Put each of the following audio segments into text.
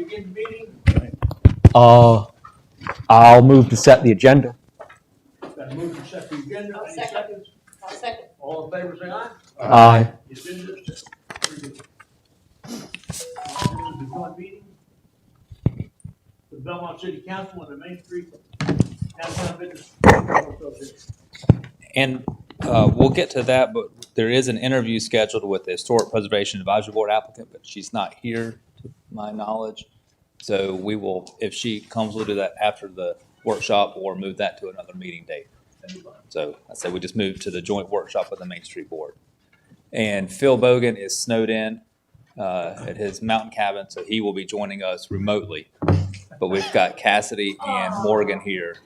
begin the meeting? I'll move to set the agenda. Got a move to set the agenda. I'll Any second. seconds? I'll second. All in favor, say aye. Aye. The agenda is set. Very good. This is the joint meeting. The Belmont City Council and the Main Street Downtown Business Association. And we'll get to that, but there is an interview scheduled with the Historic Preservation Advisory Board applicant, but she's not here to my knowledge. So we will, if she comes, we'll do that after the workshop or move that to another meeting date. So I said we just moved to the joint workshop with the Main Street Board. And Phil Bogan is snowed in at his mountain cabin, so he will be joining us remotely. But we've got Cassidy and Morgan here.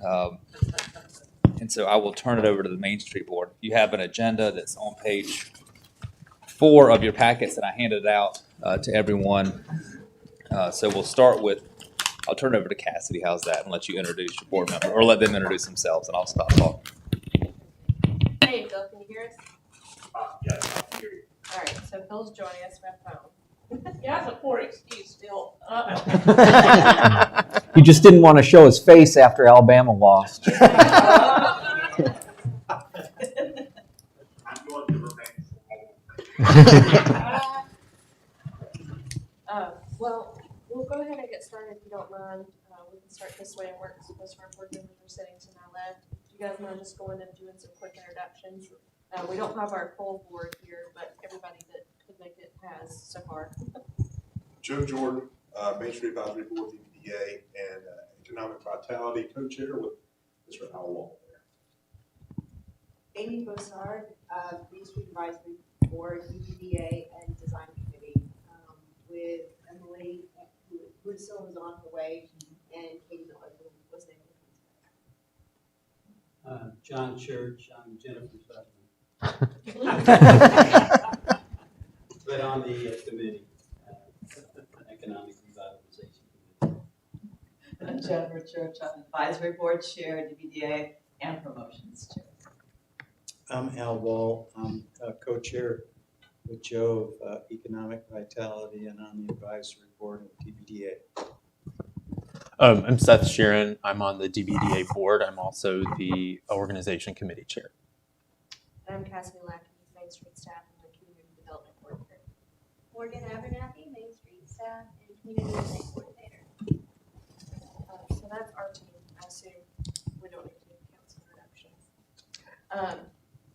And so I will turn it over to the Main Street Board. You have an agenda that's on page 4 of your packets, and I handed it out to everyone. So we'll start with, I'll turn it over to Cassidy. How's that? And let you introduce your board member, or let them introduce themselves, and I'll stop talking. Hey, Phil, can you hear us? Yes, I can hear you. All right, so Phil's joining us by phone. Yeah, that's a poor excuse still. He just didn't want to show his face after Alabama lost. I'm going to remain. Well, we'll go ahead and get started if you don't mind. We can start this way and work as most of our board members are sitting to my left. Do you guys mind just going and doing some quick introductions? We don't have our full board here, but everybody that could make it has so far. Joe Jordan, Main Street Advisory Board, DBDA, and Economic Vitality Co-Chair with Mr. Howell there. Amy Bossard, Main Street Advisory Board, DBDA, and Design Committee, with Emily, who still is on her way, and Katie Miller, who was named. John Church, I'm Jennifer's husband. But on the committee, Economic Revitalization Committee. I'm Jennifer Church, I'm Advisory Board Chair, DBDA, and Promotions Chair. I'm Al Wall. I'm co-chair with Joe of Economic Vitality and on the advisory board of DBDA. I'm Seth Sheeran. I'm on the DBDA board. I'm also the organization committee chair. I'm Cassidy Lackey, Main Street Staff and the Community Development Coordinator. Morgan Abernathy, Main Street Staff and Community Development Coordinator. So that's our team. I assume we don't need to do council introductions.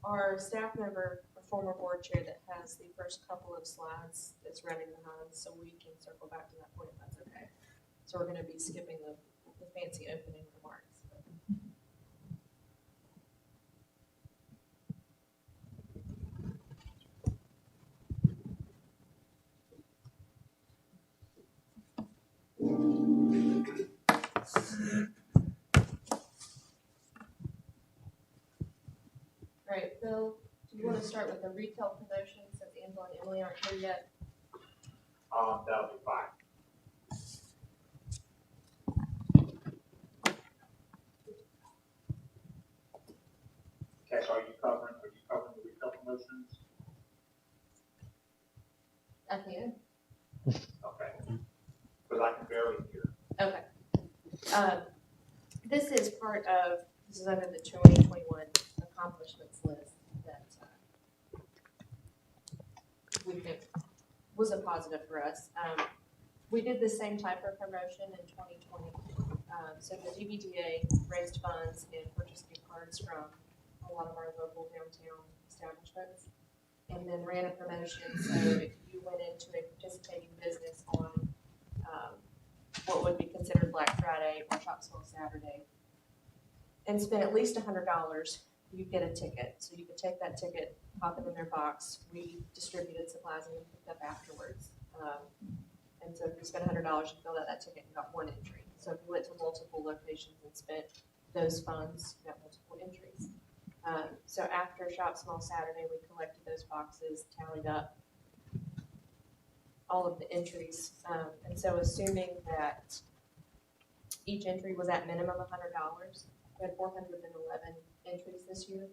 Our staff member, or former board chair that has the first couple of slides that's running behind, so we can circle back to that point if that's okay. So we're going to be skipping the fancy opening remarks. All right, Phil, do you want to start with the retail promotion since Angela and Emily aren't here yet? That'll be fine. Cash, are you covering the retail promotions? At the end. Okay. Because I can barely hear. Okay. This is part of, this is under the 2021 accomplishments list that we think was a positive for us. We did the same type of promotion in 2020. So the DBDA raised funds and purchased gift cards from a lot of our local downtown establishments, and then ran a promotion. So if you went into a participating business on what would be considered Black Friday or Shop Small Saturday and spent at least $100, you get a ticket. So you could take that ticket, pop it in their box. We distributed supplies and we picked up afterwards. And so if you spent $100, you filled out that ticket and got one entry. So if you went to multiple locations and spent those funds, you got multiple entries. So after Shop Small Saturday, we collected those boxes, tallied up all of the entries. And so assuming that each entry was at minimum $100, we had 411 entries this year.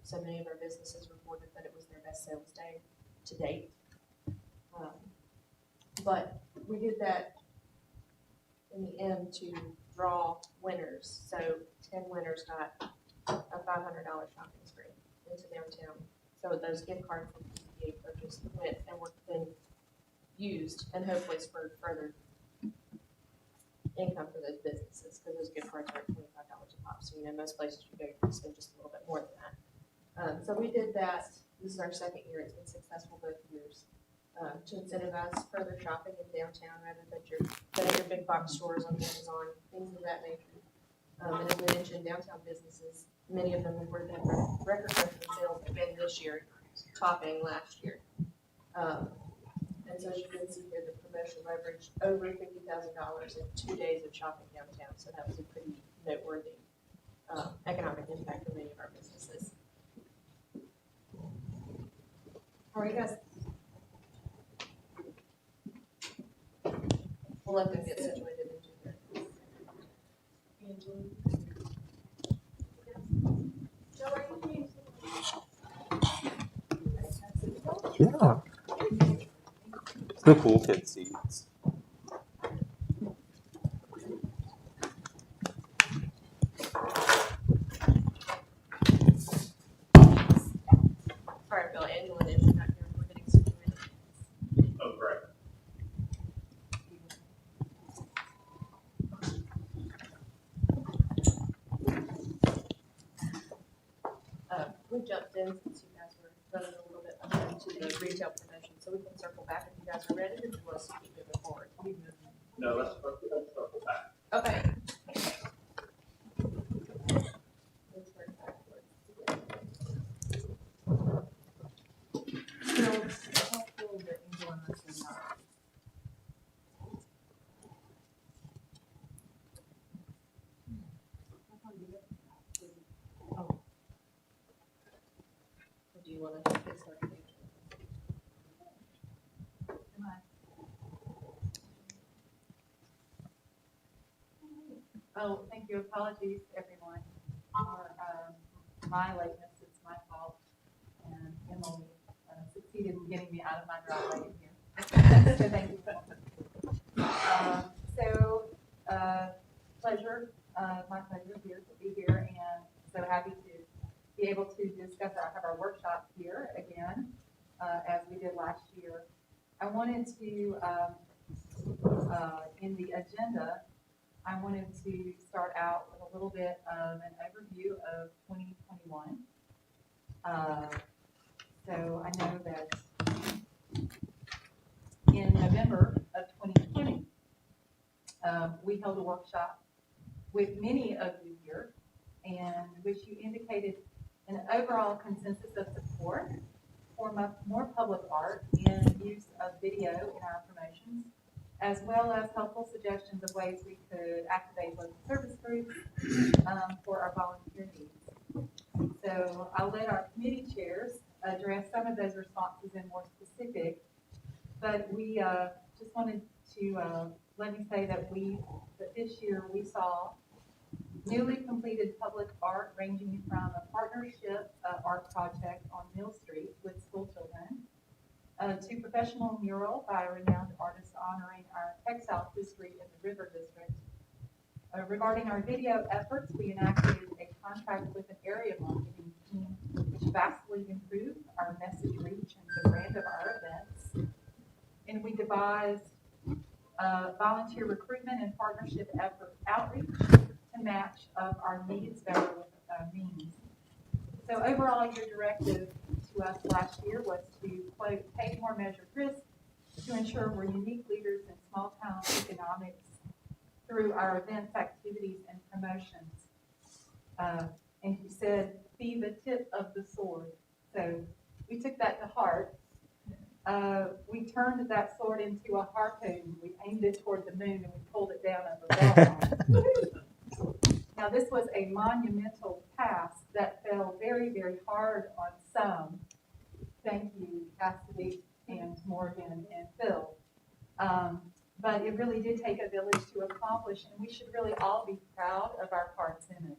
So many of our businesses reported that it was their best sales day to date. But we did that in the end to draw winners. So 10 winners got a $500 shopping spree into downtown. So those gift cards from DBDA purchased went and were then used and hopefully spurred further income for those businesses, because those gift cards are $25 a pop. So, most places you go, you can spend just a little bit more than that. So we did that. This is our second year. It's been successful both years. To incentivize further shopping in downtown rather than your big box stores on Amazon, things of that nature. And as we mentioned, downtown businesses, many of them have record-breaking sales again this year, topping last year. And so as you can see here, the promotion leveraged over $50,000 in 2 days of shopping downtown. So that was a pretty noteworthy economic impact for many of our businesses. How are you guys? We'll let them get situated into their. Yeah. The cool kid seats. Sorry, Bill, Angela and Angela got here. We're getting situated. Oh, great. We jumped in since you guys were running a little bit behind to the retail promotion, so we can circle back if you guys are ready, or do you want us to keep moving forward? No, let's circle back. Okay. Let's work backwards. So, it's helpful that Angela and us are not. Oh. Do you want to get started? Oh, thank you. Apologies, everyone, for my lateness. It's my fault. And Emily succeeded in getting me out of my driveway here. So thank you. Pleasure, my pleasure here to be here, and so happy to be able to discuss have our workshop here again, as we did last year. I wanted to, in the agenda, I wanted to start out with a little bit of an overview of 2021. So I know that in November of 2020, we held a workshop with many of you here, and which you indicated an overall consensus of support for more public art and use of video in our promotions, as well as helpful suggestions of ways we could activate local service groups for our volunteer needs. So I'll let our committee chairs address some of those responses in more specific, but we just wanted to let me say that this year we saw newly completed public art ranging from a partnership art project on Mill Street with school children, to professional mural by a renowned artist honoring our textile history in the River District. Regarding our video efforts, we enacted a contract with an area marketing team, which vastly improved our message reach and the brand of our events. And we devised volunteer recruitment and partnership outreach to match our needs better with means. So overall, your directive to us last year was to, quote, take more measured risks to ensure we're unique leaders in small town economics through our events, activities, and promotions. And you said, be the tip of the sword. So we took that to heart. We turned that sword into a harpoon. We aimed it toward the moon and we pulled it down over Belmont. Now, this was a monumental task that fell very, very hard on some. Thank you, Cassidy and Morgan and Phil. But it really did take a village to accomplish, and we should really all be proud of our parts in it.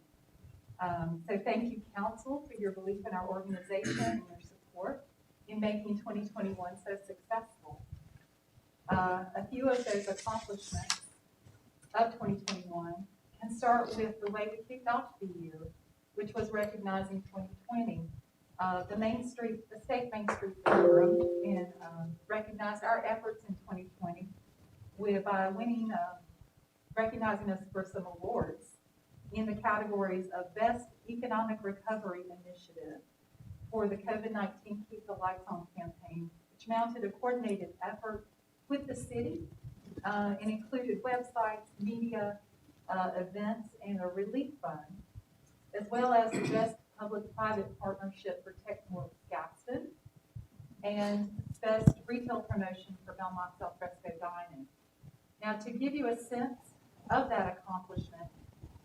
So thank you, Council, for your belief in our organization and your support in making 2021 so successful. A few of those accomplishments of 2021 can start with the way we kicked off the year, which was recognizing 2020. The State Main Street Forum, and recognized our efforts in 2020 by winning, recognizing us for some awards in the categories of Best Economic Recovery Initiative for the COVID-19 Keep the Lights On campaign, which mounted a coordinated effort with the city and included websites, media, events, and a relief fund, as well as the Best Public-Private Partnership for Techmore Gaston and Best Retail Promotion for Belmont Alfresco Dining. Now, to give you a sense of that accomplishment,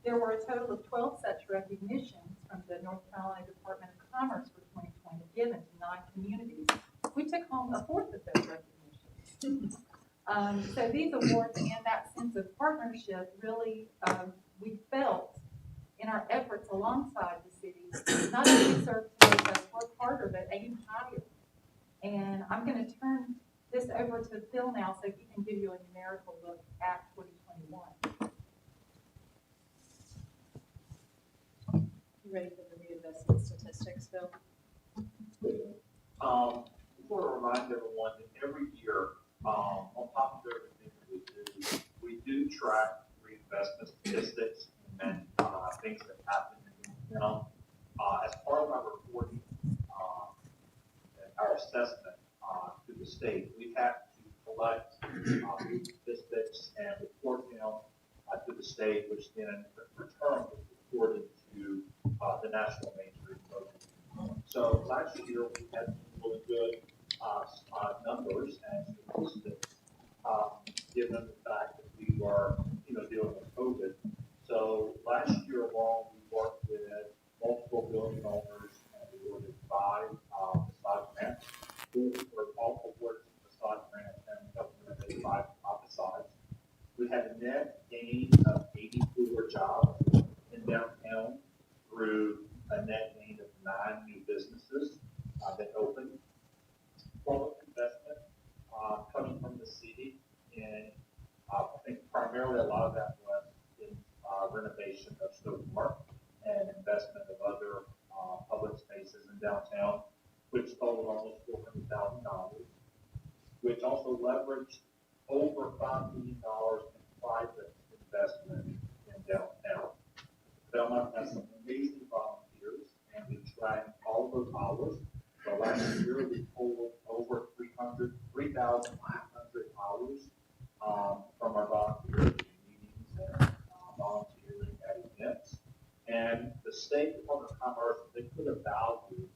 there were a total of 12 such recognitions from the North Carolina Department of Commerce for 2020 given to 9 communities. We took home a fourth of those recognitions. So these awards and that sense of partnership really, we felt in our efforts alongside the city, not only serve to make us work harder, but aim higher. And I'm going to turn this over to Phil now so he can give you a numerical look at 2021. You ready for the reinvestment statistics, Phil? Just want to remind everyone that every year, on top of everything that we do track reinvestment statistics and things that happen in the town. As part of our reporting, our assessment to the state, we have to collect statistics and report them to the state, which then in return is reported to the National Main Street Program. So last year we had some really good numbers and statistics, given the fact that we were, dealing with COVID. So last year alone, we worked with multiple building owners and we awarded 5 facade grants. We were all awarded facade grants and helped renovate 5 facades. We had a net gain of 80 cooler jobs in downtown through a net gain of 9 new businesses that opened. Public investment coming from the city, and I think primarily a lot of that was in renovation of Stoke Park and investment of other public spaces in downtown, which totaled almost $400,000, which also leveraged over $5 million in private investment in downtown. Belmont has some amazing volunteers, and we track all of those hours. So last year we pulled over 3,500 hours from our volunteers in meetings and volunteering at events. And the State Department of Commerce, they put a value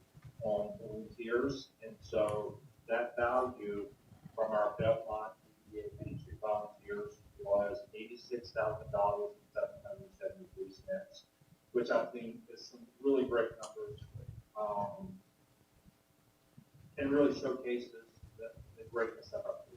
on volunteers, and so that value from our Belmont DBDA Main Street volunteers was $86,000 and 773 cents, which I think is some really great numbers. And really showcases the greatness of our program.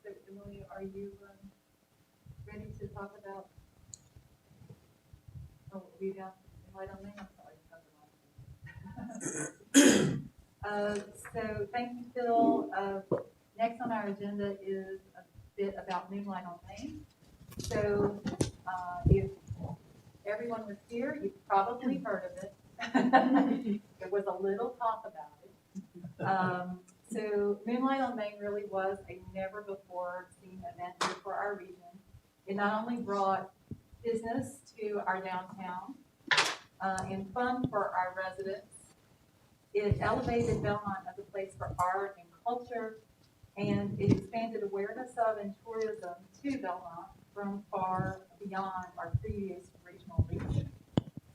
So Emily, are you ready to talk about, we have light on me, I'm sorry. So thank you, Phil. Next on our agenda is a bit about Moonlight on Main. So if everyone was here, you've probably heard of it. There was a little talk about it. So Moonlight on Main really was a never before seen event here for our region. It not only brought business to our downtown and fun for our residents, it elevated Belmont as a place for art and culture, and it expanded awareness of and tourism to Belmont from far beyond our previous regional reach.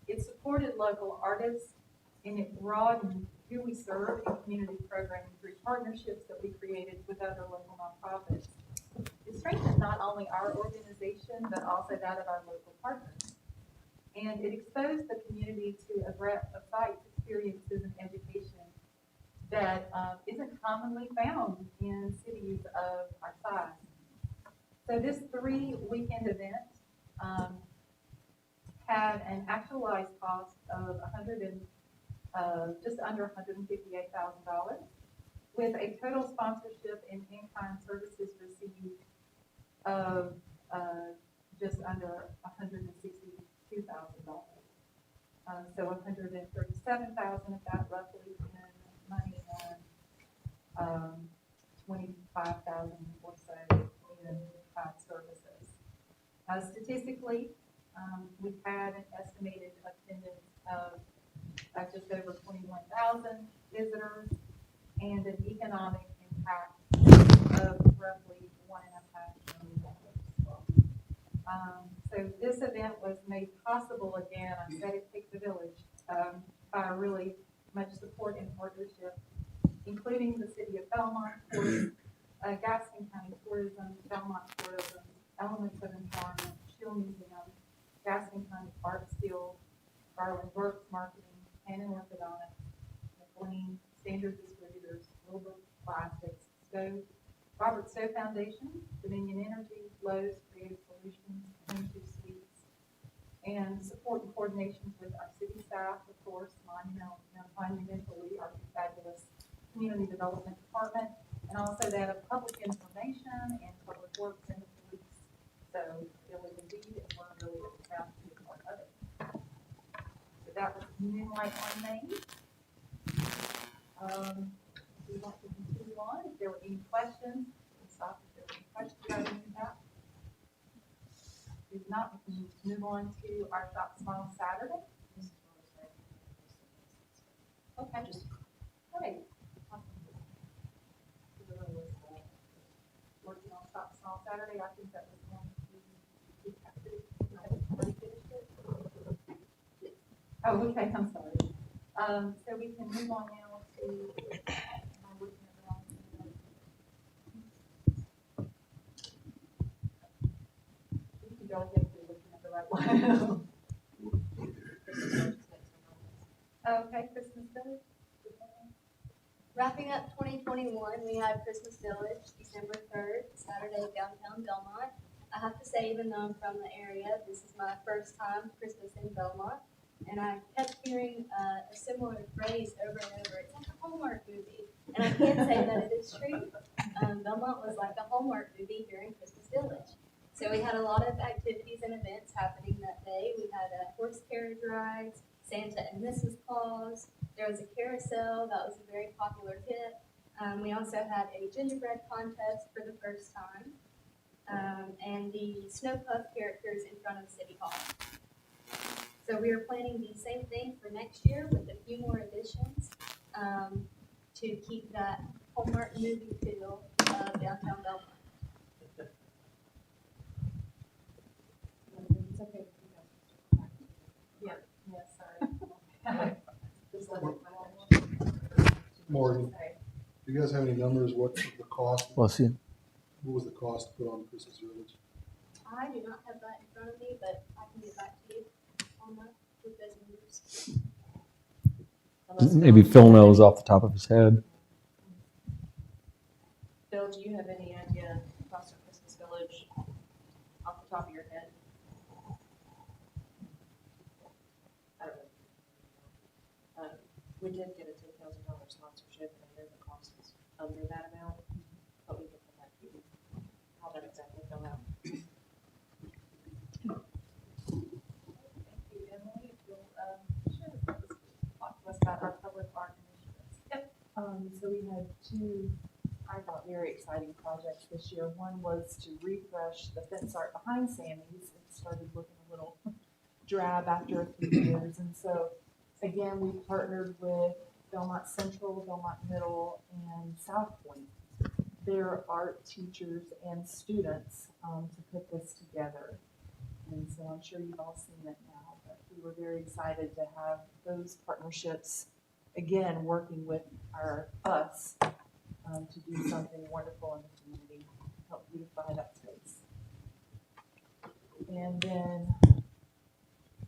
It supported local artists, and it broadened who we serve in community programming through partnerships that we created with other local nonprofits. It strengthened not only our organization, but also that of our local partners. And it exposed the community to a breadth of sites, experiences, and education that isn't commonly found in cities of our size. So this 3-weekend event had an actualized cost of just under $158,000, with a total sponsorship and in-kind services received of just under $162,000. So $137,000 of that roughly in money and $25,000 or so in kind services. Statistically, we had an estimated attendance of just over 21,000 visitors and an economic impact of roughly $1.5 million. So this event was made possible again, I said it takes a village, by really much support and partnership, including the city of Belmont, of course, Gaston County Tourism, Belmont Tourism, Elements of Empowerment, Shield Museum, Gaston County Arts Guild, Garland Works Marketing, Hannon Orthodontics, McLean, Standard Distributors, Wilbur Plastics, Stowe, Robert Stowe Foundation, Dominion Energy, Lowe's, Creative Solutions, Home2 Suites, and support and coordinations with our city staff, of course, monumentally, our fabulous community development department, and also that of public information and public works and the police. So, really indeed, and we're really proud to be a part of it. So that was Moonlight on Main. We want to continue on. If there were any questions, we'll stop if there were any questions about any of that. If not, we can move on to our Shop Smile Saturday. Okay, just, great. Working on Shop Smile Saturday, I think that was going to be, already finished it? Oh, okay, I'm sorry. So we can move on now to, am I looking at the wrong thing? You can go ahead if you're looking at the right one. Okay, Christmas Village. Wrapping up 2021, we have Christmas Village, December 3rd, Saturday, downtown Belmont. I have to say, even though I'm from the area, this is my first time Christmas in Belmont. And I kept hearing a similar phrase over and over. It's like a Hallmark movie. And I can't say that it is true. Belmont was like a Hallmark movie here in Christmas Village. So we had a lot of activities and events happening that day. We had horse carriage rides, Santa and Mrs. Claus. There was a carousel that was a very popular hit. We also had a gingerbread contest for the first time. And the Snow Puff characters in front of City Hall. So we are planning the same thing for next year with a few more additions to keep that Hallmark movie feel of downtown Belmont. It's okay. Yeah, sorry. Morgan, do you guys have any numbers? What the cost? Bless you. What was the cost to put on Christmas Village? I do not have that in front of me, but I can get back to you on that with those numbers. Maybe Phil knows off the top of his head. Bill, do you have any idea the cost of Christmas Village off the top of your head? I don't know. We did get a $10,000 sponsorship, and I know the cost was under that amount, but we can come back to you how that exactly fell out. Thank you, Emily. You'll talk to us about our public art initiatives. Yep. So we had two, I thought, very exciting projects this year. One was to refresh the fence art behind Sammy's. It started looking a little drab after a few years. And so, again, we partnered with Belmont Central, Belmont Middle, and South Point, their art teachers and students, to put this together. And so I'm sure you've all seen it now, but we were very excited to have those partnerships, again, working with us to do something wonderful in the community, help beautify that space. And then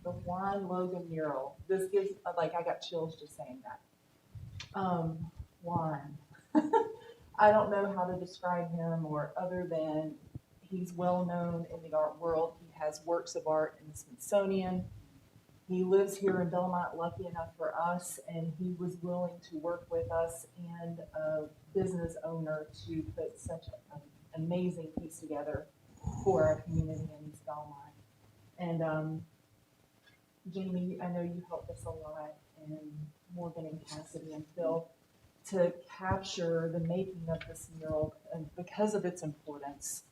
the Logan Mural. This gives, I got chills just saying that. Juan. I don't know how to describe him or other than he's well known in the art world. He has works of art in the Smithsonian. He lives here in Belmont, lucky enough for us, and he was willing to work with us and a business owner to put such an amazing piece together for our community in East Belmont. And Jamie, I know you helped us a lot, and Morgan and Cassidy and Phil, to capture the making of this mural, and because of its importance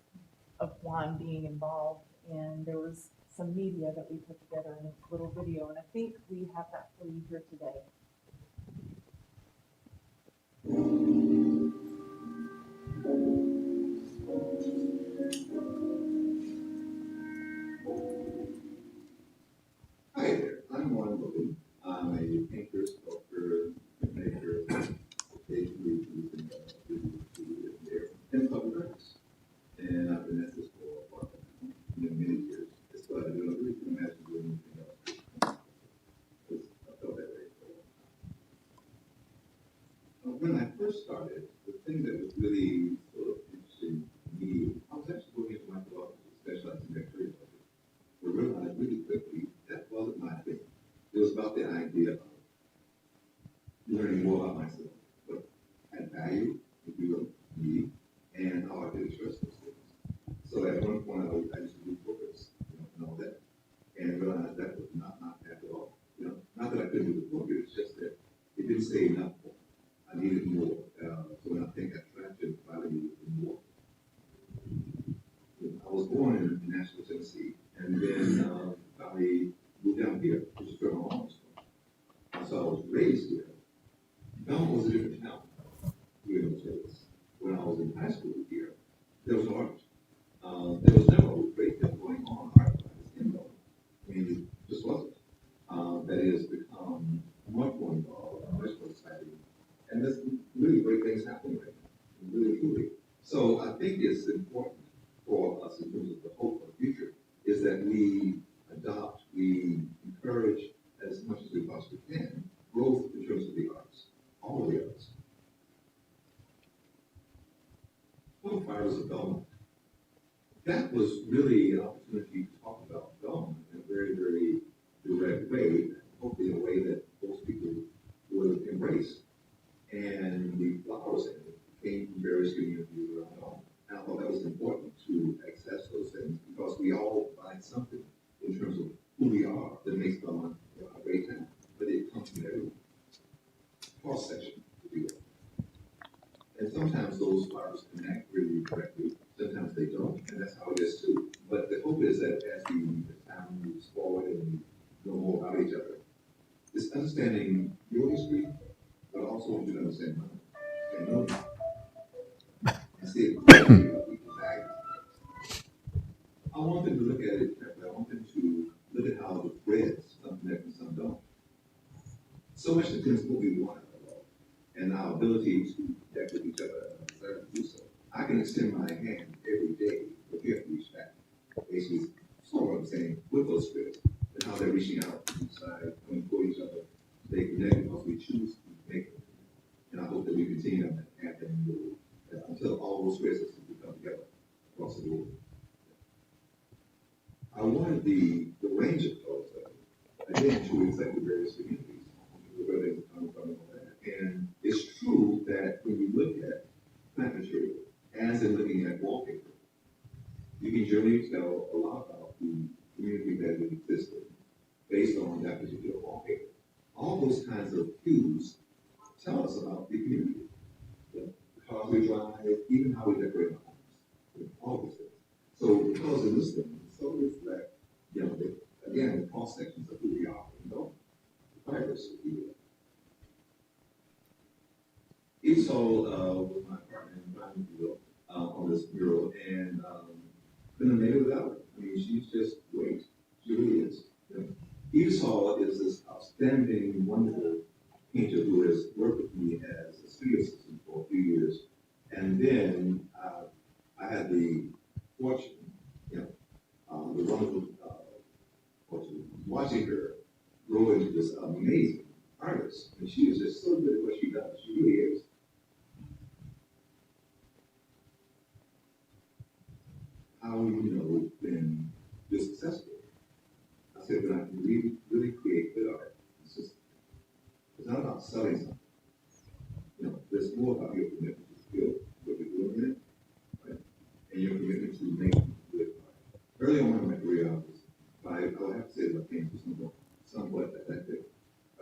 of Juan being involved. And there was some media that we put together in a little video, and I think we have that for you here today. Hi there, I'm Logan. I'm a painter, sculptor, maker, occasionally using in public arts. And I've been at this for many years. It's what I do. I really can imagine doing anything else. I felt that way for a long time. When I first started, the thing that was really sort of interesting to me, I was actually going into my philosophy, specializing in creative. I realized really quickly that wasn't my thing. It was about the idea of learning more about myself, what had value, if you will, me, and how I could express those things. So at one point, I used to do focus, and all that, and realized that was not my path at all. Not that I couldn't do the focus, it's just that it didn't say enough for me. I needed more. So when I think I tried to value more. I was born in Nashville, Tennessee, and then I moved down here, which is where my mom was from. So I was raised here. Belmont was a different town here in those days. When I was in high school here, there was art. There was never a great deal going on art-wise in Belmont. I mean, it just wasn't. That has become much more involved, much more exciting, and there's really great things happening right now, really, truly. So I think it's important for us in terms of the hope for the future is that we adopt, we encourage as much as we possibly can growth in terms of the arts, all of the arts. Fires of Belmont. That was really an opportunity to talk about Belmont in a very, very direct way, hopefully in a way that most people would embrace. And the flowers in it came from various communities around Belmont. And I thought that was important to access those things because we all find something in terms of who we are that makes Belmont a great town. But it comes from everyone. Cross section, if you will. And sometimes those flowers connect really directly, sometimes they don't, and that's how it is too. But the hope is that as the town moves forward and we know more about each other, it's understanding your history, but also want you to understand mine. And know that. And see it people's values. I want them to look at it carefully. I want them to look at how the threads some connect and some don't. So much depends on what we want and our ability to connect with each other and desire to do so. I can extend my hand every day, but you have to reach back. Basically, sort of what I'm saying with those spirits and how they're reaching out to each side, coming for each other, stay connected because we choose to make it. And I hope that we continue on that path and move until all those spirits come together across the board. I wanted the range of colors again to reflect the various communities, where they come from and all that. And it's true that when you look at plant material, as in looking at wallpaper, you can generally tell a lot about the community that it existed based on that particular wallpaper. All those kinds of cues tell us about the community. The cars we drive, even how we decorate our homes, all those things. So because in this thing, so reflect, again, the cross sections of who we are, the fibers of who we are. Esau was my partner in crime, if you will, on this mural, and couldn't have made it without her. I mean, she's just great. She really is. Esau is this outstanding, wonderful painter who has worked with me as a studio assistant for a few years. And then I had the fortune, the wonderful fortune, watching her grow into this amazing artist. And she is just so good at what she does. She really is. to make good. Early on in my career, I will have to say that I came to somewhat effective.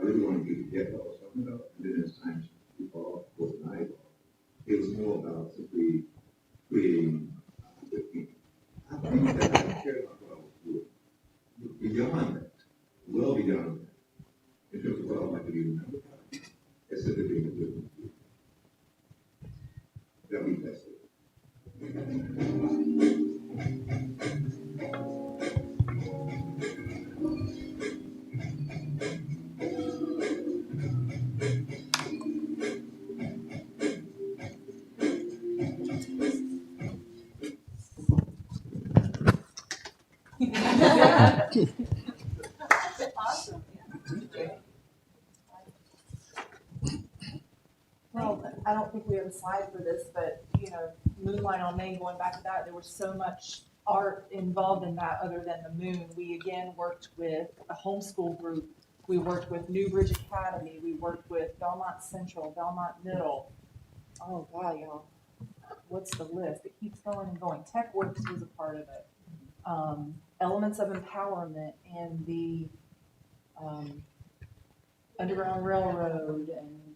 I really wanted to get what I was talking about, and then as time evolved, of course, and I evolved, it was more about simply creating good people. I think that I cared about what I was doing. Beyond that, well beyond that, in terms of what I'd like to be remembered by, it's simply being a good people. That we best do. Awesome. Well, I don't think we have a slide for this, but, you know, Moonlight on Main, going back to that, there was so much art involved in that other than the moon. We again worked with a homeschool group. We worked with Newbridge Academy. We worked with Belmont Central, Belmont Middle. Oh, God, y'all. What's the list? It keeps going and going. TechWorks was a part of it. Elements of Empowerment and the Underground Railroad, and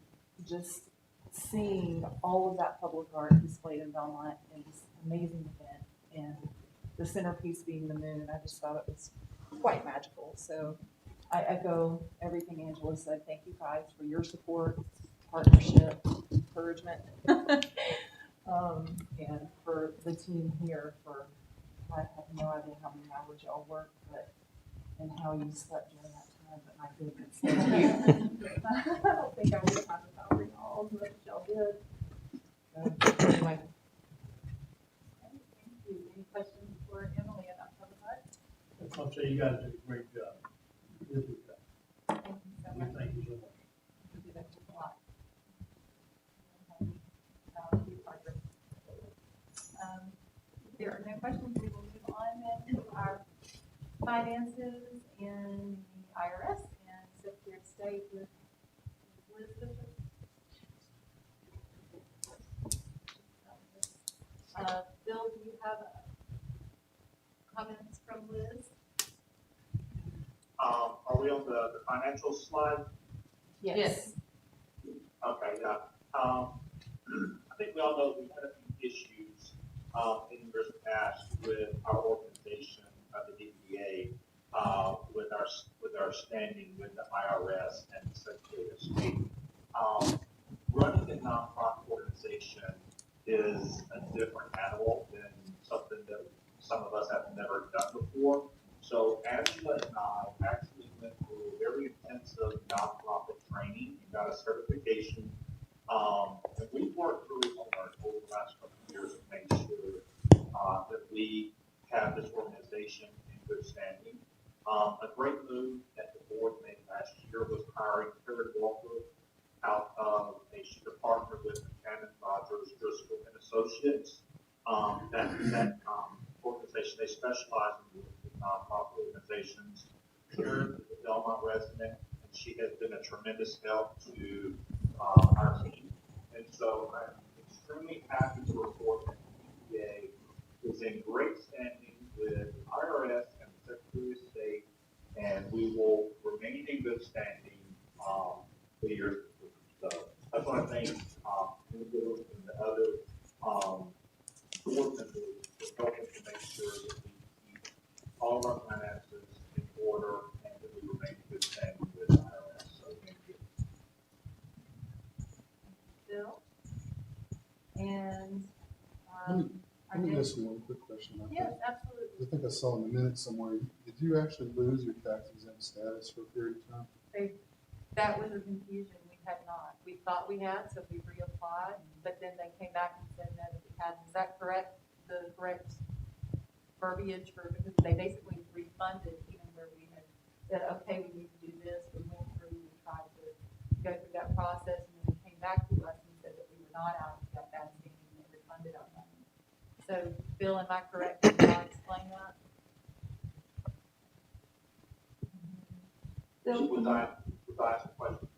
just seeing all of that public art displayed in Belmont in this amazing event, and the centerpiece being the moon. I just thought it was quite magical. So I echo everything Angela said. Thank you guys for your support, partnership, encouragement, and for the team here for, I have no idea how many hours y'all worked, but, and how you slept during that time, but my goodness, thank you. I don't think I would have to cover y'all as much as y'all did. So, anyway. Thank you. Any questions for Emily about public art? I'll say you guys did a great job. Really good job. Thank you so We much. thank you so much. You do that a lot. Your progress. If there are no questions, we will move on then to our finances and the IRS and Secretary of State with Liz Bishop. Bill, do you have comments from Liz? Are we on the financial slide? Yes. Okay, yeah. I think we all know we had a few issues, in years past with our organization, the DBDA, with our standing with the IRS and the Secretary of State. Running a nonprofit organization is a different animal than something that some of us have never done before. So Angela and I actually went through a very intensive nonprofit training and got a certification. And we worked really hard over the last couple of years to make sure that we have this organization in good standing. A great move that the board made last year was hiring Terry Walker out of a she's a partner with McCann Rogers, Driscoll and Associates. That organization, they specialize in nonprofit organizations. Karen is a Belmont resident, and she has been a tremendous help to our team. And so I'm extremely happy to report that the DBA is in great standing with IRS and the Secretary of State, and we will remain in good standing for years. So that's what I think and the other board members are helping to make sure that we keep all of our finances in order and that we remain in good standing with IRS. So thank you. Bill? And, Let me ask you one quick question about yes, that. absolutely. I think I saw in the minutes somewhere, did you actually lose your tax exempt status for a period of time? That was a confusion. We had not. We thought we had, so we reapplied, but then they came back and said no, that we hadn't. Is that correct? The correct verbiage for, because they basically refunded even where we had said, okay, we need to do this. We went through, we tried to go through that process, and then they came back to us and said that we were not out of that standing and they refunded our money. So, Bill, am I correct? Can I explain that? Bill? Was I asked a question?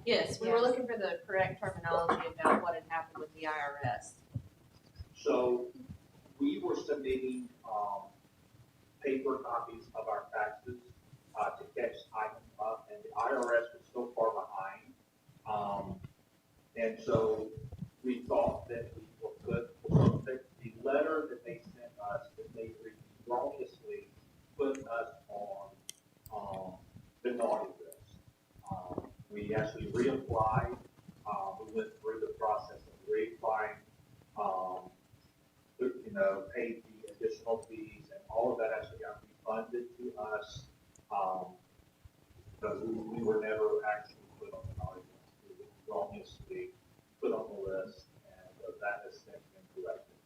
Yes, we were looking for the correct terminology about what had happened with the IRS. So submitting, paper copies of our taxes, to catch items up, and the IRS was so far behind. And so we thought that we could, the letter that they sent us, that they wrongly put us on, the naughty list. We actually reapplied, we went through the process of reapplying, paid the additional fees, and all of that actually got refunded to us. Because we were never actually put on the naughty list. We were wrongly put on the list, and that has since been corrected.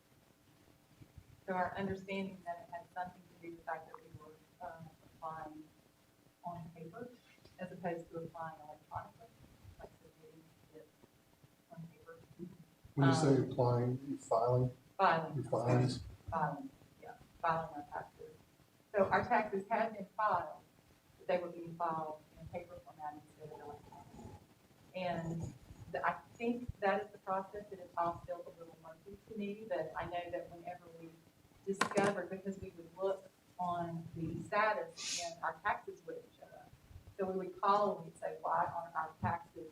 So our understanding that it had something to do with the fact that we were applying on paper as opposed to applying electronically, like submitting it on paper. When you say applying, you filing? Filing. Your filings? Filing, yeah, filing our taxes. So our taxes had been filed, but they were being filed in paper format instead of electronic. And I think that is the process. It is all still a little murky to me, but I know that whenever we discovered, because we would look on the status and our taxes wouldn't show up. So we would call and we'd say, why aren't our taxes,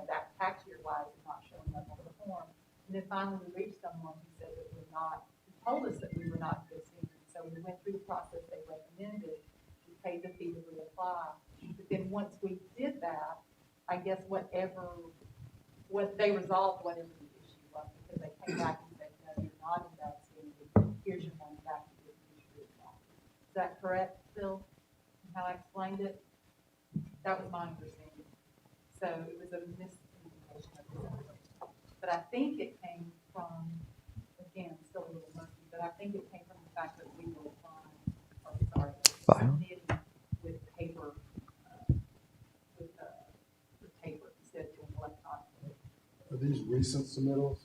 that tax year wise is not showing up on the form? And then finally we reached someone who said that we're not, who told us that we were not good standards. So we went through the process they recommended, we paid the fee to reapply. But then once we did that, I guess what they resolved whatever the issue was, because they came back and said, no, you're not in that standard, here's your money back to your future. Is that correct, Phil? How I explained it? That was my understanding. So it was a miscommunication of this. But I think it came from, again, still a little murky, but I think it came from the fact that we were submitting with paper, with paper instead of doing electronically. Are these recent submittals?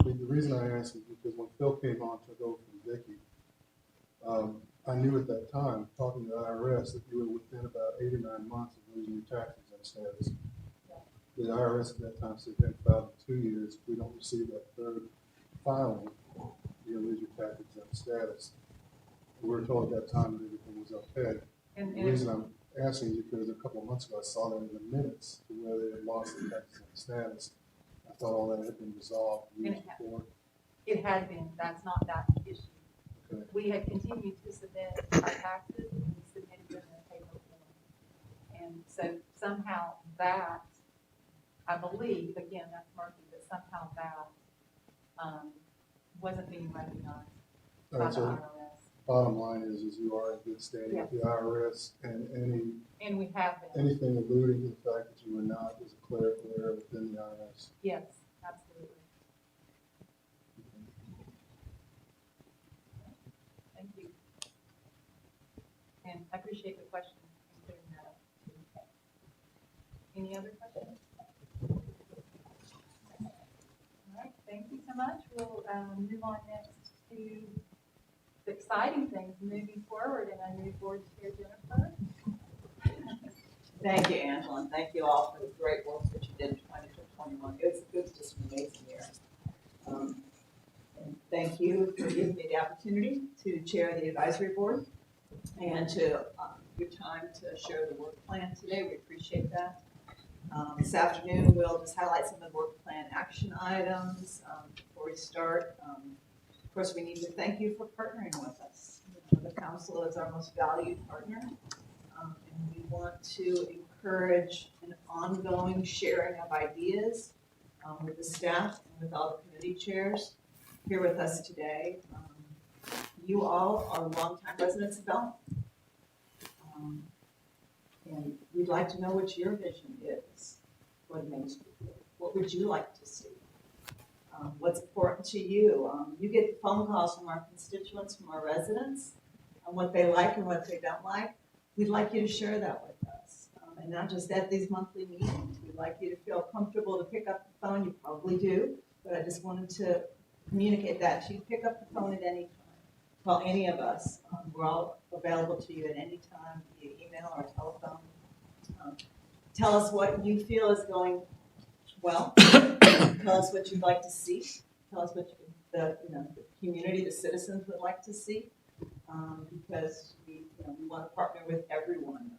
The reason I ask is because when Phil came on, took over from Vicky, I knew at that time, talking to the IRS, that you were within about 8 or 9 months of losing your tax exempt status. The IRS at that time said, been filed in 2 years. If we don't receive that third filing, you're gonna lose your tax exempt status. We were told at that time that everything was okay. And the reason I'm asking is because a couple of months ago, I saw that in the minutes to where they had lost their tax exempt status. I thought all that had been resolved years before. It had been, that's not that issue. Okay. We had continued to submit our taxes and we submitted them in a paper form. And so somehow that, I believe, again, that's murky, but somehow that wasn't being recognized by the IRS. Bottom line is you are in good standing with the IRS, and we have been. anything alluding to the fact that you were not is a clerical error within the IRS. Yes, absolutely. Thank you. And I appreciate the question and clearing that up. Any other questions? All right, thank you so much. We'll move on next to the exciting things moving forward, and I move forward to Chair Jennifer. Thank you, Angela, and thank you all for the great work that you did in 2021. It was just an amazing year. And thank you for giving me the opportunity to chair the advisory board and to your time to share the work plan today. We appreciate that. This afternoon, we'll just highlight some of the work plan action items before we start. Of course, we need to thank you for partnering with us. The council is our most valued partner, and we want to encourage an ongoing sharing of ideas with the staff and with all the committee chairs here with us today. You all are longtime residents of Belmont, and we'd like to know what your vision is for the Main Street. What would you like to see? What's important to you? You get phone calls from our constituents, from our residents, on what they like and what they don't like. We'd like you to share that with us, and not just at these monthly meetings. We'd like you to feel comfortable to pick up the phone. You probably do, but I just wanted to communicate that to you. Pick up the phone at any time. Call any of us. We're all available to you at any time via email or telephone. Tell us what you feel is going well. Tell us what you'd like to see. Tell us what you the community, the citizens would like to see, because we want to partner with everyone.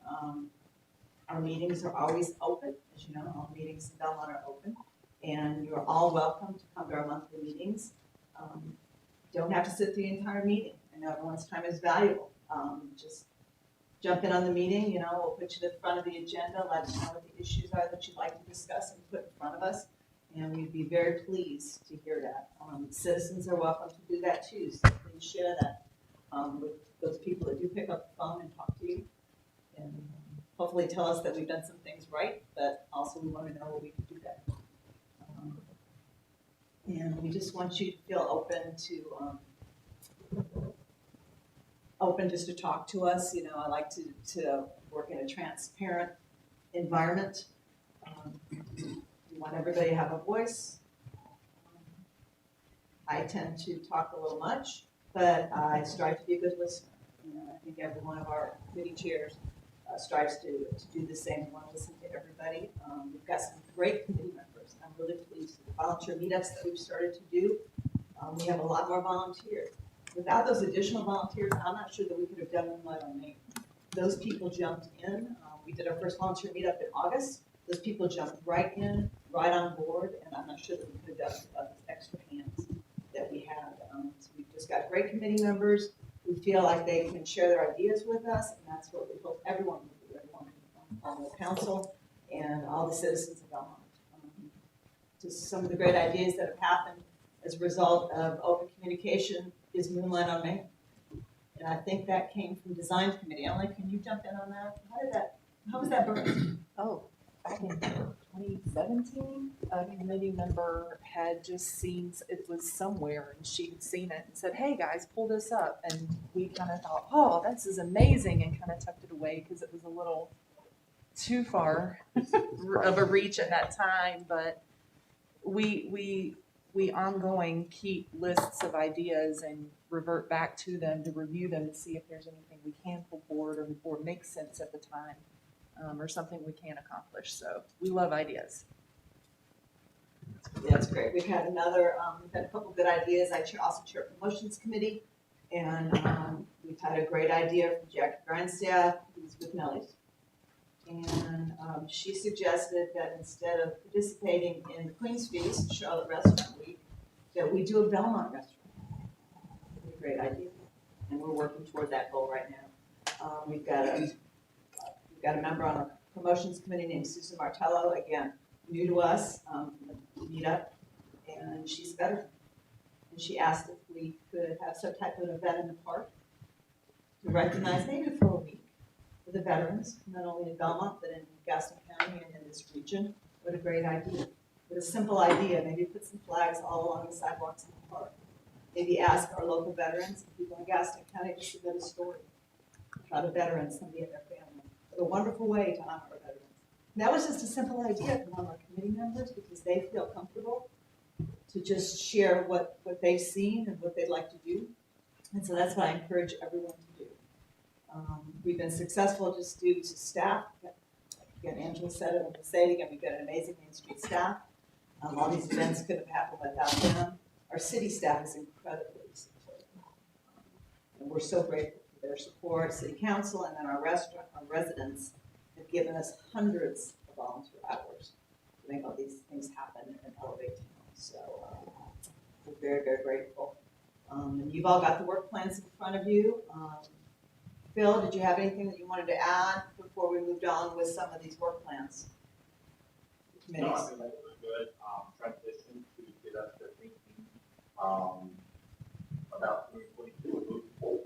Our meetings are always open, as you know, all meetings in Belmont are open, and you're all welcome to come to our monthly meetings. Don't have to sit the entire meeting. I know everyone's time is valuable. Just jump in on the meeting, we'll put you to the front of the agenda, let us know what the issues are that you'd like to discuss and put in front of us, and we'd be very pleased to hear that. Citizens are welcome to do that too, so please share that with those people that do pick up the phone and talk to you, and hopefully tell us that we've done some things right, but also we want to know what we can do better. And we just want you to feel open just to talk to us. I like to work in a transparent environment. We want everybody to have a voice. I tend to talk a little much, but I strive to be a good listener. I think every one of our committee chairs strives to do the same. We want to listen to everybody. We've got some great committee members. I'm really pleased with the volunteer meetups that we've started to do. We have a lot more volunteers. Without those additional volunteers, I'm not sure that we could have done Moonlight on Main. Those people jumped in. We did our first volunteer meetup in August. Those people jumped right in, right on board, and I'm not sure that we could have done without the extra hands that we had. So we've just got great committee members who feel like they can share their ideas with us, and that's what we hope everyone will do, everyone on the council and all the citizens of Belmont. Just some of the great ideas that have happened as a result of open communication is Moonlight on Main. And I think that came from design committee. Emily, can you jump in on that? How was that birthed? Oh, back in 2017, a committee member had just seen, it was somewhere, and she had seen it and said, hey guys, pull this up. And we kind of thought, oh, this is amazing, and kind of tucked it away because it was a little too far of a reach at that time. But we ongoing keep lists of ideas and revert back to them to review them to see if there's anything we can pull forward or makes sense at the time, or something we can accomplish. So we love ideas. Yeah, that's great. We've had a couple good ideas. I also chair promotions committee, and we've had a great idea from Jackie Grindstaff, who's with Nellie's. And she suggested that instead of participating in the Queen's Feast, Charlotte Restaurant Week, that we do a Belmont restaurant. A great idea, and we're working toward that goal right now. We've got a member on our promotions committee named Susan Martello, again, new to us, the meetup, and she's a veteran. And she asked if we could have some type of event in the park to recognize, maybe for a week, for the veterans, not only in Belmont, but in Gaston County and in this region. What a great idea. What a simple idea. Maybe put some flags all along the sidewalks in the park. Maybe ask our local veterans, if people in Gaston County, to submit a story about a veteran, somebody in their family. What a wonderful way to honor our veterans. And that was just a simple idea from one of our committee members, because they feel comfortable to just share what they've seen and what they'd like to do. And so that's what I encourage everyone to do. We've been successful just due to staff. Again, Angela said it, I'm going to say it again, we've got an amazing Main Street staff. All these events could have happened without them. Our city staff is incredibly supportive. And we're so grateful for their support. City council and then our residents have given us hundreds of volunteer hours to make all these things happen and elevate town. So we're very, very grateful. And you've all got the work plans in front of you. Phil, did you have anything that you wanted to add before we moved on with some of these work plans? No, I think that was a good transition to get us to thinking about 2022 and moving forward.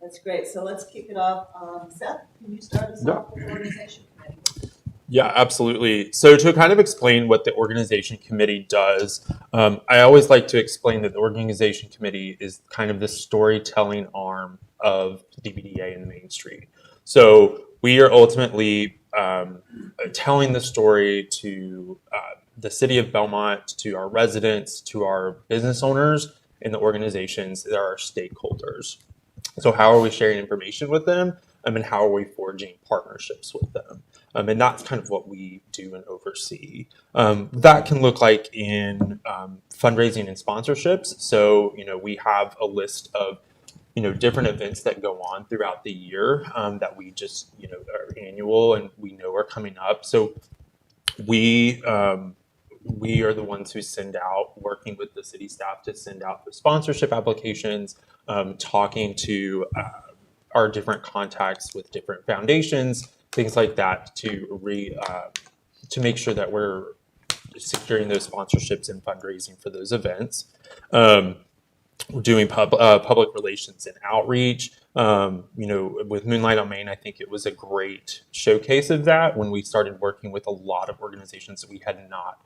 That's great. So let's kick it off. Seth, can you start us off with the organization committee? Yeah, absolutely. So to kind of explain what the organization committee does, I always like to explain that the organization committee is kind of the storytelling arm of the DBDA in the Main Street. So we are ultimately telling the story to the city of Belmont, to our residents, to our business owners, and the organizations that are our stakeholders. So how are we sharing information with them? and how are we forging partnerships with them. And that's kind of what we do and oversee. That can look like in fundraising and sponsorships. So, we have a list of different events that go on throughout the year that we just, are annual and we know are coming up. So we are the ones who send out, working with the city staff to send out the sponsorship applications, talking to our different contacts with different foundations, things like that, to make sure that we're securing those sponsorships and fundraising for those events. We're doing public relations and outreach. With Moonlight on Main, I think it was a great showcase of that when we started working with a lot of organizations that we had not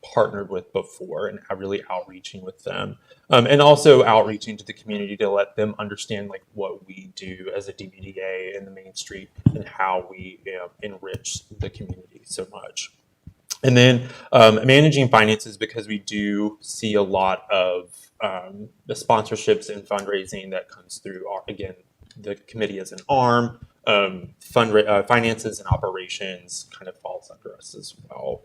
partnered with before, and really outreaching with them, and also outreaching to the community to let them understand like what we do as a DBDA in the Main Street and how we enrich the community so much. And then managing finances, because we do see a lot of the sponsorships and fundraising that comes through the committee as an arm. Finances and operations kind of falls under us as well.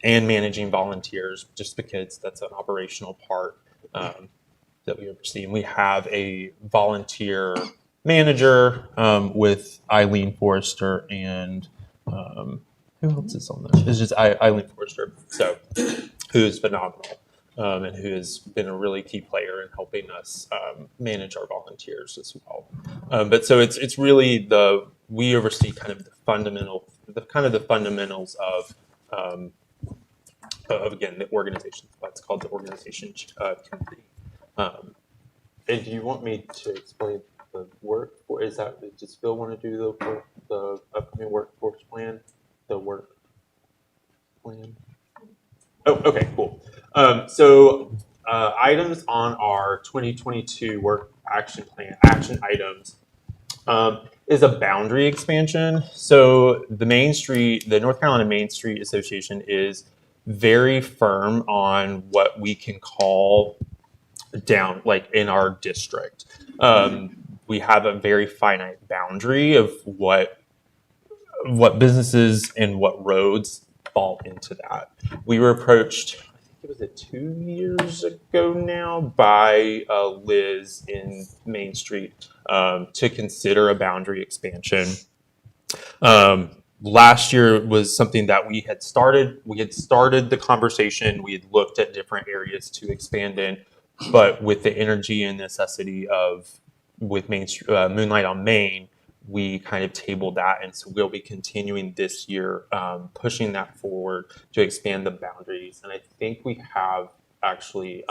And managing volunteers, just because that's an operational part that we oversee. And we have a volunteer manager with Eileen Forrester and who else is on there? It's just Eileen Forrester, who's phenomenal and who has been a really key player in helping us manage our volunteers as well. But so it's really we oversee kind of the fundamentals of again, the organization. That's called the organization committee. And do you want me to explain the work? Or does Phil want to do the upcoming workforce plan? The work plan? Oh, okay, cool. So items on our 2022 work action plan, action items, is a boundary expansion. So the North Carolina Main Street Association is very firm on what we can call down, like in our district. We have a very finite boundary of what businesses and what roads fall into that. We were approached, I think it was 2 years ago now, by Liz in Main Street to consider a boundary expansion. Last year was something that we had started. We had started the conversation. We had looked at different areas to expand in, but with the energy and necessity with Moonlight on Main, we kind of tabled that, and so we'll be continuing this year, pushing that forward to expand the boundaries. And I think we have actually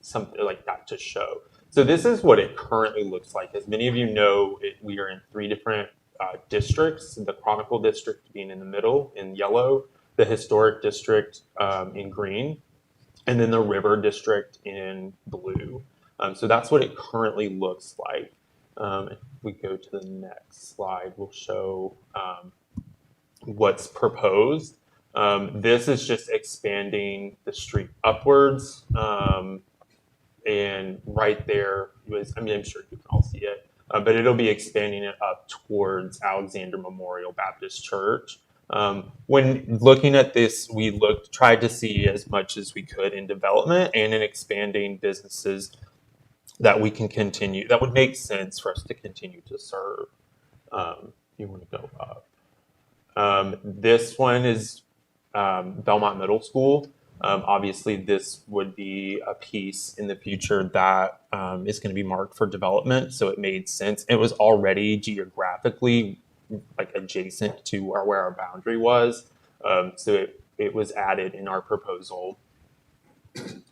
something like that to show. So this is what it currently looks like. As many of you know, we are in 3 different districts, the Chronicle District being in the middle in yellow, the Historic District in green, and then the River District in blue. So that's what it currently looks like. If we go to the next slide, we'll show what's proposed. This is just expanding the street upwards. And right there I'm sure you can all see it, but it'll be expanding it up towards Alexander Memorial Baptist Church. When looking at this, we tried to see as much as we could in development and in expanding businesses that we can continue, that would make sense for us to continue to serve. You want to go up. This one is Belmont Middle School. Obviously, this would be a piece in the future that is going to be marked for development, so it made sense. It was already geographically like adjacent to where our boundary was, so it was added in our proposal.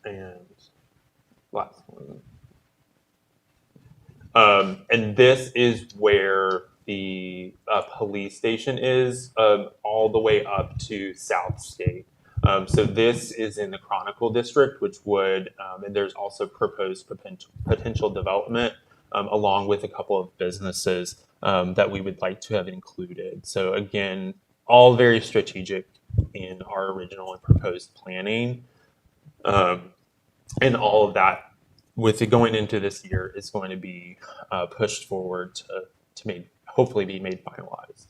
And last one. And this is where the police station is, all the way up to South State. So this is in the Chronicle District, which would, and there's also proposed potential development along with a couple of businesses that we would like to have included. So again, all very strategic in our original and proposed planning. And all of that with it going into this year, is going to be pushed forward to hopefully be made finalized.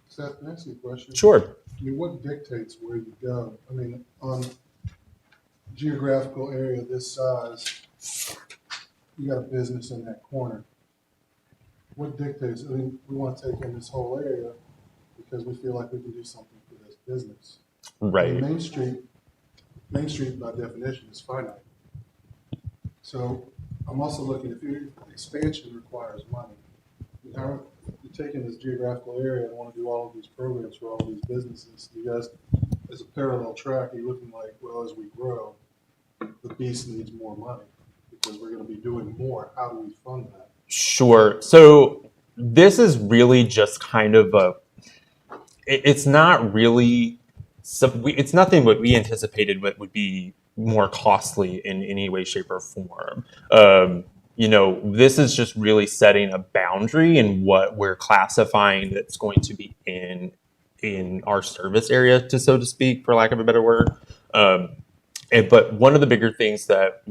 Seth, can I ask you a question? Sure. I mean, what dictates where you go? I mean, on geographical area this size, you got a business in that corner. What dictates? I mean, we want to take in this whole area because we feel like we can do something for this business. Right. And Main Street by definition is finite. So I'm also looking, if your expansion requires money, how you're taking this geographical area and want to do all of these programs for all these businesses. You guys, as a parallel track, are you looking like, well, as we grow, the beast needs more money because we're going to be doing more. How do we fund that? Sure. So this is really just kind of it's not really, it's nothing what we anticipated what would be more costly in any way, shape, or form. This is just really setting a boundary in what we're classifying that's going to be in our service area, so to speak, for lack of a better word. But one of the bigger things that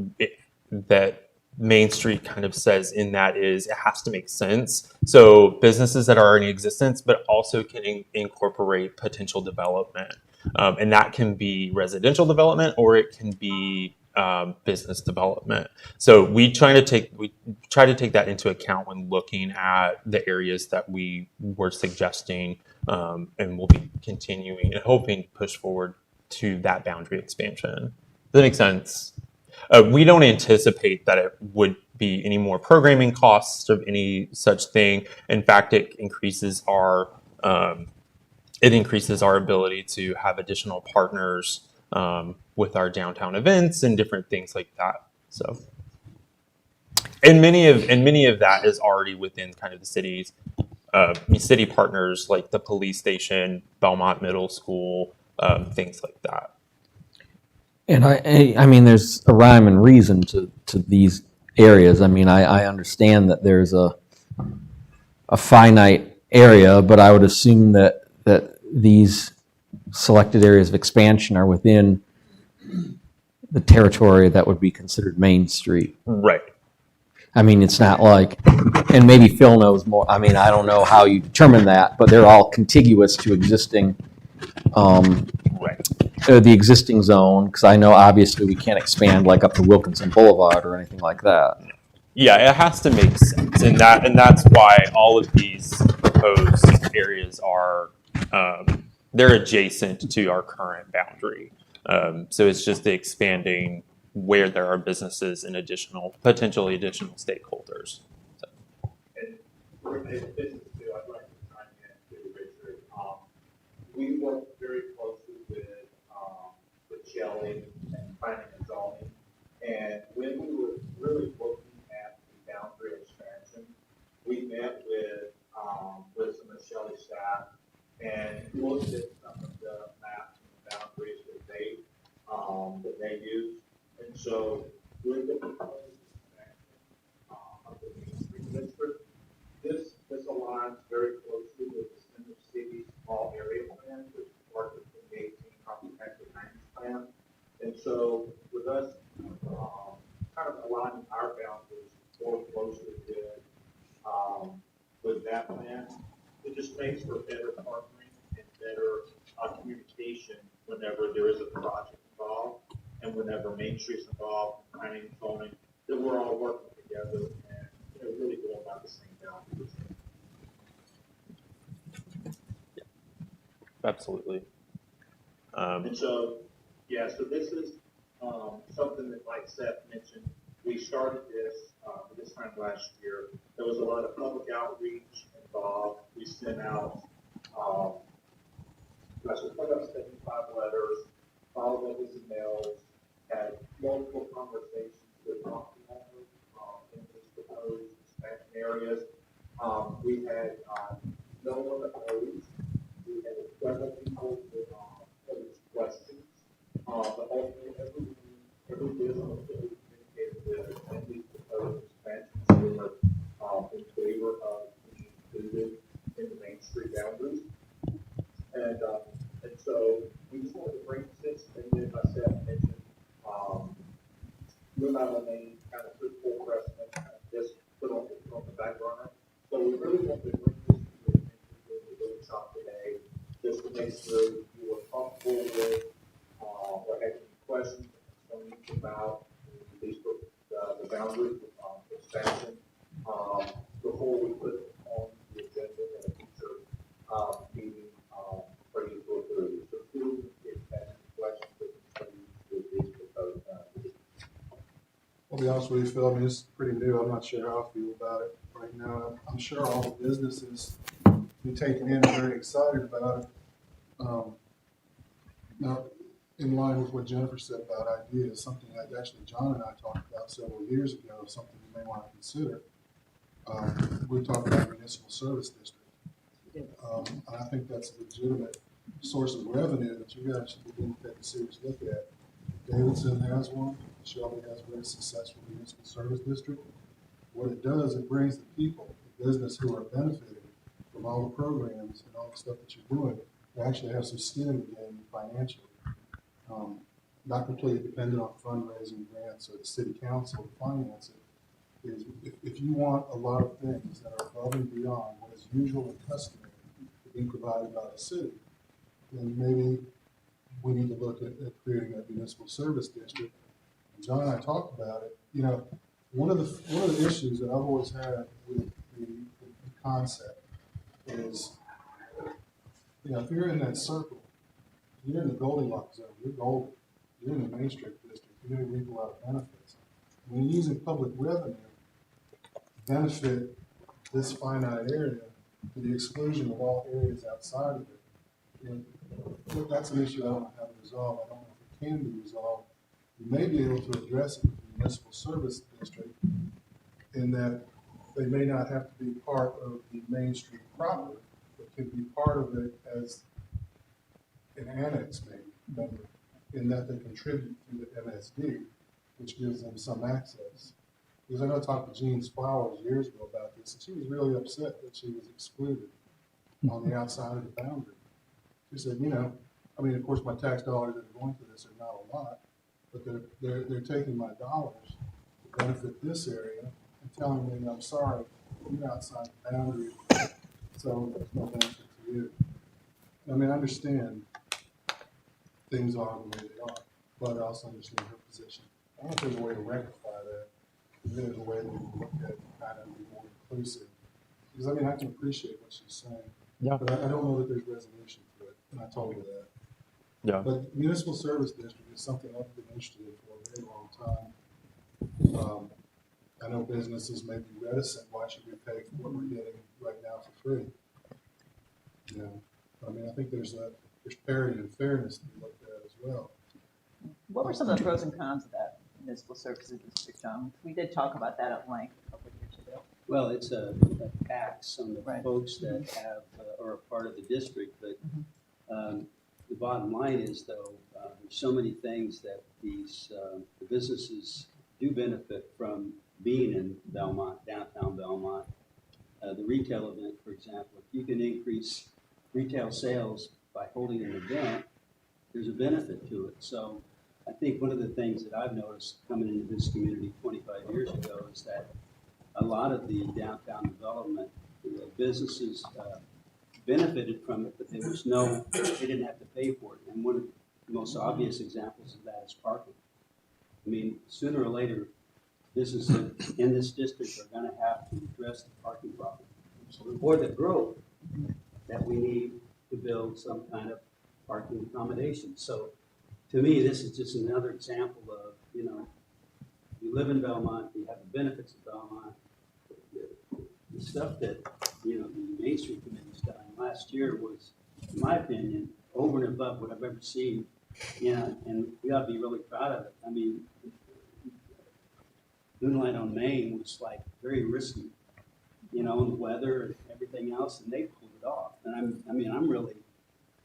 Main Street kind of says in that is it has to make sense. So businesses that are in existence, but also can incorporate potential development. And that can be residential development or it can be business development. So we try to take that into account when looking at the areas that we were suggesting, and we'll be continuing and hoping to push forward to that boundary expansion. Does that make sense? We don't anticipate that it would be any more programming costs of any such thing. In fact, it increases our ability to have additional partners with our downtown events and different things like that. So, and many of that is already within kind of the city's city partners, like the police station, Belmont Middle School, things like that. And I mean, there's a rhyme and reason to these areas. I mean, I understand that there's a finite area, but I would assume that these selected areas of expansion are within the territory that would be considered Main Street. Right. I mean, it's not like, and maybe Phil knows more. I mean, I don't know how you determine that, but they're all contiguous to existing, the existing zone. Because I know obviously we can't expand like up to Wilkinson Boulevard or anything like that. Yeah, it has to make sense, and that's why all of these proposed areas are they're adjacent to our current boundary. So it's just expanding where there are businesses and potentially additional stakeholders. So. And for a business too, I'd like to chime in too, Richard. We work very closely with Shelley and planning and zoning. And when we were really looking at the boundary expansion, we met with some of Shelley's staff and looked at some of the maps and boundaries that they use. And so with the proposed expansion of the Main Street District, this aligns very closely with the Center City Small Area Plan, which is part of the 2018 Comprehensive Land Plan. And so with us kind of aligning our boundaries more closely with that plan, it just makes for better partnering and better communication whenever there is a project involved and whenever Main Street's involved, planning and zoning, that we're all working together and really going about the same boundaries. Absolutely. And so, so this is something that, like Seth mentioned, we started this time last year. There was a lot of public outreach involved. We sent out, we put up 75 letters, followed up with emails, had multiple conversations with property owners in these proposed expansion areas. We had no one opposed. We had several people with questions. But ultimately, every business that we communicated with and these proposed expansions were in favor of being included in the Main Street boundaries. And so we just wanted to bring this, and then I said, mentioned, we're not only kind of took full precedent, kind of just put on the back burner. So we really want to bring this to the attention of the workshop today, just to make sure that you are comfortable with, or have any questions or concerns about the boundary expansion, before we put it on the agenda in a future, meeting, for you to go through. So feel free if you have any questions or concerns with these proposed boundaries. I'll be honest with you, Phil, I mean, it's pretty new, I'm not sure how I feel about it right now. I'm sure all the businesses be taking in are very excited about it. Now, in line with what Jennifer said about ideas, something that actually John and I talked about several years ago, something you may want to consider. We talked about municipal service district. And I think that's a legitimate source of revenue that you guys should begin to take a serious look at. Davidson has one, Shelby has a very successful municipal service district. What it does, it brings the people, the business who are benefiting from all the programs and all the stuff that you're doing, to actually have some skin in the game financially. Not completely dependent on fundraising grants or the city council to finance it. Is if you want a lot of things that are above and beyond what is usual and customary to be provided by the city, then maybe we need to look at creating a municipal service district. And John and I talked about it. You know, one of the issues that I've always had with the concept is, you know, if you're in that circle, you're in the Goldilocks zone, you're golden. You're in the Main Street district, you're going to reap a lot of benefits. When you're using public revenue to benefit this finite area to the exclusion of all areas outside of it, and that's an issue I don't know how to resolve. I don't know if it can be resolved. You may be able to address it with the municipal service district in that they may not have to be part of the Main Street proper, but can be part of it as an annex member, in that they contribute to the MSD, which gives them some access. Because I know I talked to Jean Flowers years ago about this, and she was really upset that she was excluded on the outside of the boundary. She said, you know, I mean, of course, my tax dollars that are going to this are not a lot, but they're taking my dollars to benefit this area and telling me, I'm sorry, you're outside the boundary, so there's no benefit to you. I mean, I understand things are the way they are, but I also understand her position. I don't know if there's a way to rectify that. Maybe there's a way that we can look at it and kind of be more inclusive. Because I mean, I can appreciate what she's saying, but I don't know that there's resolution to it, and I told her that. Yeah. But municipal service district is something I've been interested in for a very long time. I know businesses may be reticent, why should we pay for what we're getting right now for free? You know, I mean, I think there's parity and fairness to be looked at as well. What were some of the pros and cons of that municipal services district, John? We did talk about that at length a couple of years ago. Well, it's a tax on the folks that have, are a part of the district, but the bottom line is, though, there's so many things that these the businesses do benefit from being in Belmont, downtown Belmont. The retail event, for example, if you can increase retail sales by holding an event, there's a benefit to it. So I think one of the things that I've noticed coming into this community 25 years ago is that a lot of the downtown development, the businesses benefited from it, but they didn't have to pay for it. And one of the most obvious examples of that is parking. I mean, sooner or later, businesses in this district are going to have to address the parking problem. Or the growth that we need to build some kind of parking accommodation. So to me, this is just another example of, you know, you live in Belmont, you have the benefits of Belmont. The stuff that, you know, the Main Street Committee's done last year was, in my opinion, over and above what I've ever seen. You know, and we ought to be really proud of it. I mean, Moonlight on Main was like very risky, you know, and the weather and everything else, and they pulled it off. And I'm really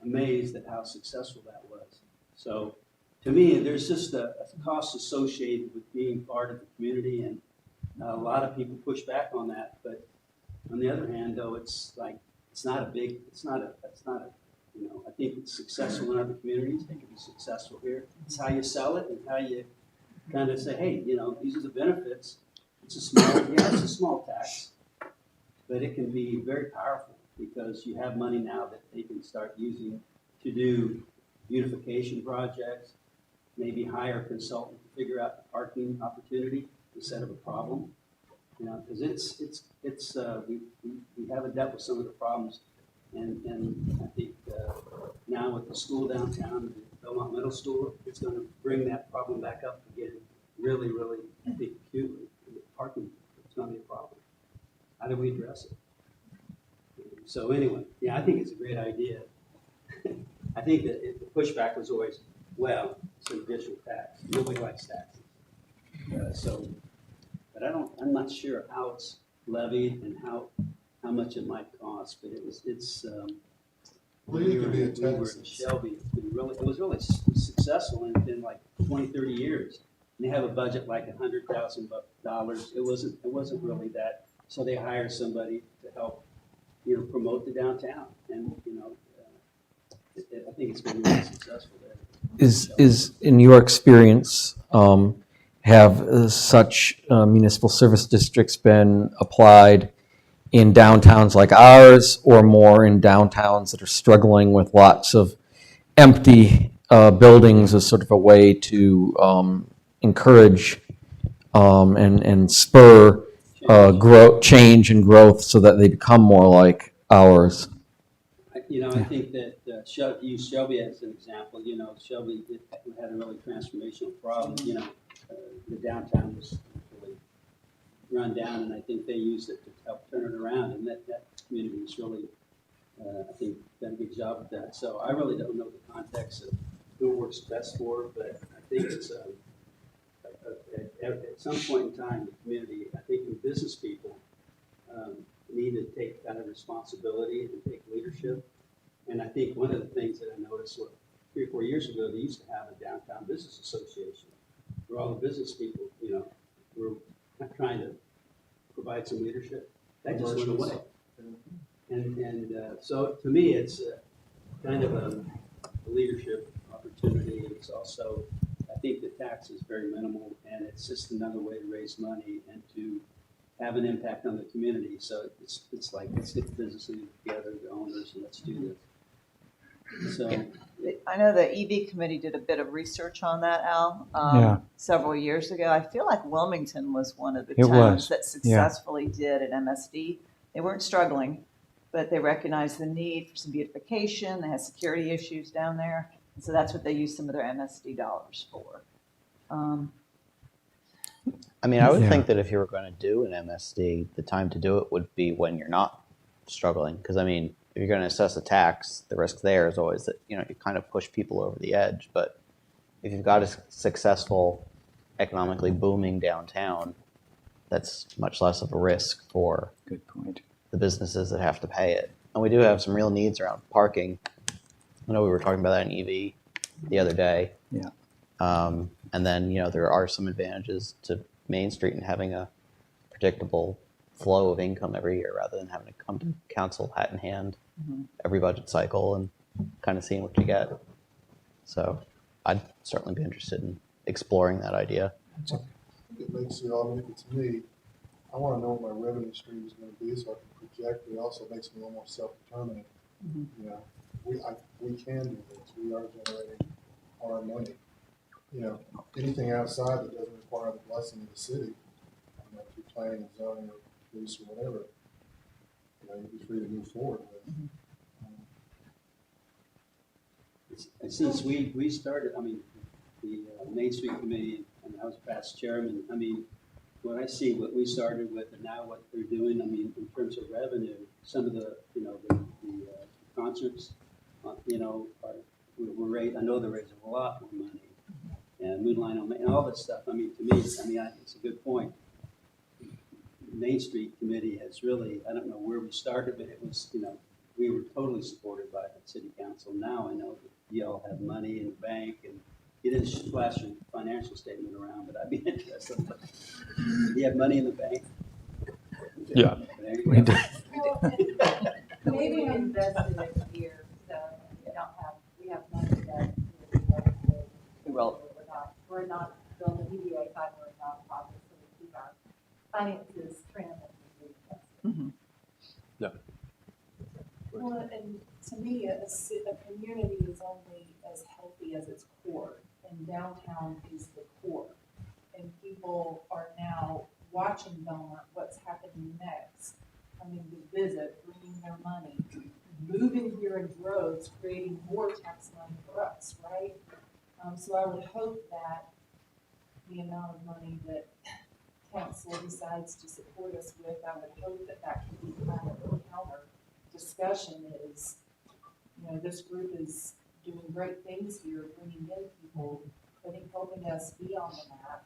amazed at how successful that was. So to me, there's just a cost associated with being part of the community, and a lot of people push back on that. But on the other hand, though, it's like, it's not a, you know, I think it's successful in other communities. They can be successful here. It's how you sell it and how you kind of say, hey, you know, these are the benefits. It's a small tax, but it can be very powerful because you have money now that they can start using to do beautification projects, maybe hire a consultant to figure out the parking opportunity instead of a problem. You know, because we haven't dealt with some of the problems, and I think now with the school downtown, the Belmont Middle School, it's going to bring that problem back up again, really, really, I think, acutely. The parking, it's going to be a problem. How do we address it? So anyway, yeah, I think it's a great idea. I think that the pushback was always, well, it's an additional tax. Nobody likes taxes. But I'm not sure how it's levied and how much it might cost, but it's. Well, it could be a we were tax. in Shelby, it was really successful in like 20, 30 years. And they have a budget like $100,000. It wasn't really that. So they hired somebody to help, you know, promote the downtown, and you know, I think it's been really successful there. Is in your experience, have such municipal service districts been applied in downtowns like ours, or more in downtowns that are struggling with lots of empty buildings as sort of a way to encourage and spur change and growth so that they become more like ours? You know, I think that use Shelby as an example. You know, Shelby had a really transformational problem. You know, the downtown was really run down, and I think they used it to help turn it around. And that community was really, I think, done a good job with that. So I really don't know the context of who works best for it, but I think it's at some point in time, the community, I think the business people need to take kind of responsibility and take leadership. And I think one of the things that I noticed 3 or 4 years ago, they used to have a downtown business association where all the business people, you know, were trying to provide some leadership. That just went away. And so to me, it's kind of a leadership opportunity. It's also, I think the tax is very minimal, and it's just another way to raise money and to have an impact on the community. So it's like, let's get the business together, the owners, and let's do this. So I know the EV committee did a bit of research on that, Al, several years ago. I feel like Wilmington was one of the towns that successfully did an MSD. They weren't struggling, but they recognized the need for some beautification. They had security issues down there. And so that's what they used some of their MSD dollars for. I mean, I would think that if you were going to do an MSD, the time to do it would be when you're not struggling. Because, I mean, if you're going to assess a tax, the risk there is always that, you know, you kind of push people over the edge. But if you've got a successful, economically booming downtown, that's much less of a risk for the businesses that have to pay it. And we do have some real needs around parking. I know we were talking about that in EV the other day. Yeah. And then, you know, there are some advantages to Main Street and having a predictable flow of income every year rather than having to come to council hat in hand every budget cycle and kind of seeing what you get. So I'd certainly be interested in exploring that idea. It makes it all, to me, I want to know what my revenue stream is going to be so I can project, but it also makes me a little more self-determined. You know, we can do this. We are generating our money. You know, anything outside that doesn't require the blessing of the city, you know, through planning and zoning or police or whatever, you know, you'd be free to move forward with. And since we started, I mean, the Main Street Committee, and I was past chairman, I mean, when I see what we started with and now what they're doing, I mean, in terms of revenue, some of the, you know, the concerts, you know, I know they're raising a lot more money. And Moonlight and all that stuff. I mean, to me, it's a good point. The Main Street Committee has really, I don't know where we started, but it was, you know, we were totally supported by the city council. Now I know that y'all have money in the bank, and you didn't flash your financial statement around, but I'd be interested. Do you have money in the bank? Yeah. We do. Maybe invested next year, so we have money that Well, we're not building DBA outside we're a nonprofit, so we keep our finances trim and we do Yeah. Well, and to me, a community is only as healthy as its core, and downtown is the core. And people are now watching Belmont, what's happening next, coming to visit, bringing their money, moving here in droves, creating more tax money for us, right? So I would hope that the amount of money that council decides to support us with, I would hope that that can be kind of a counter discussion is, you know, this group is doing great things here, bringing in people, helping us be on the map,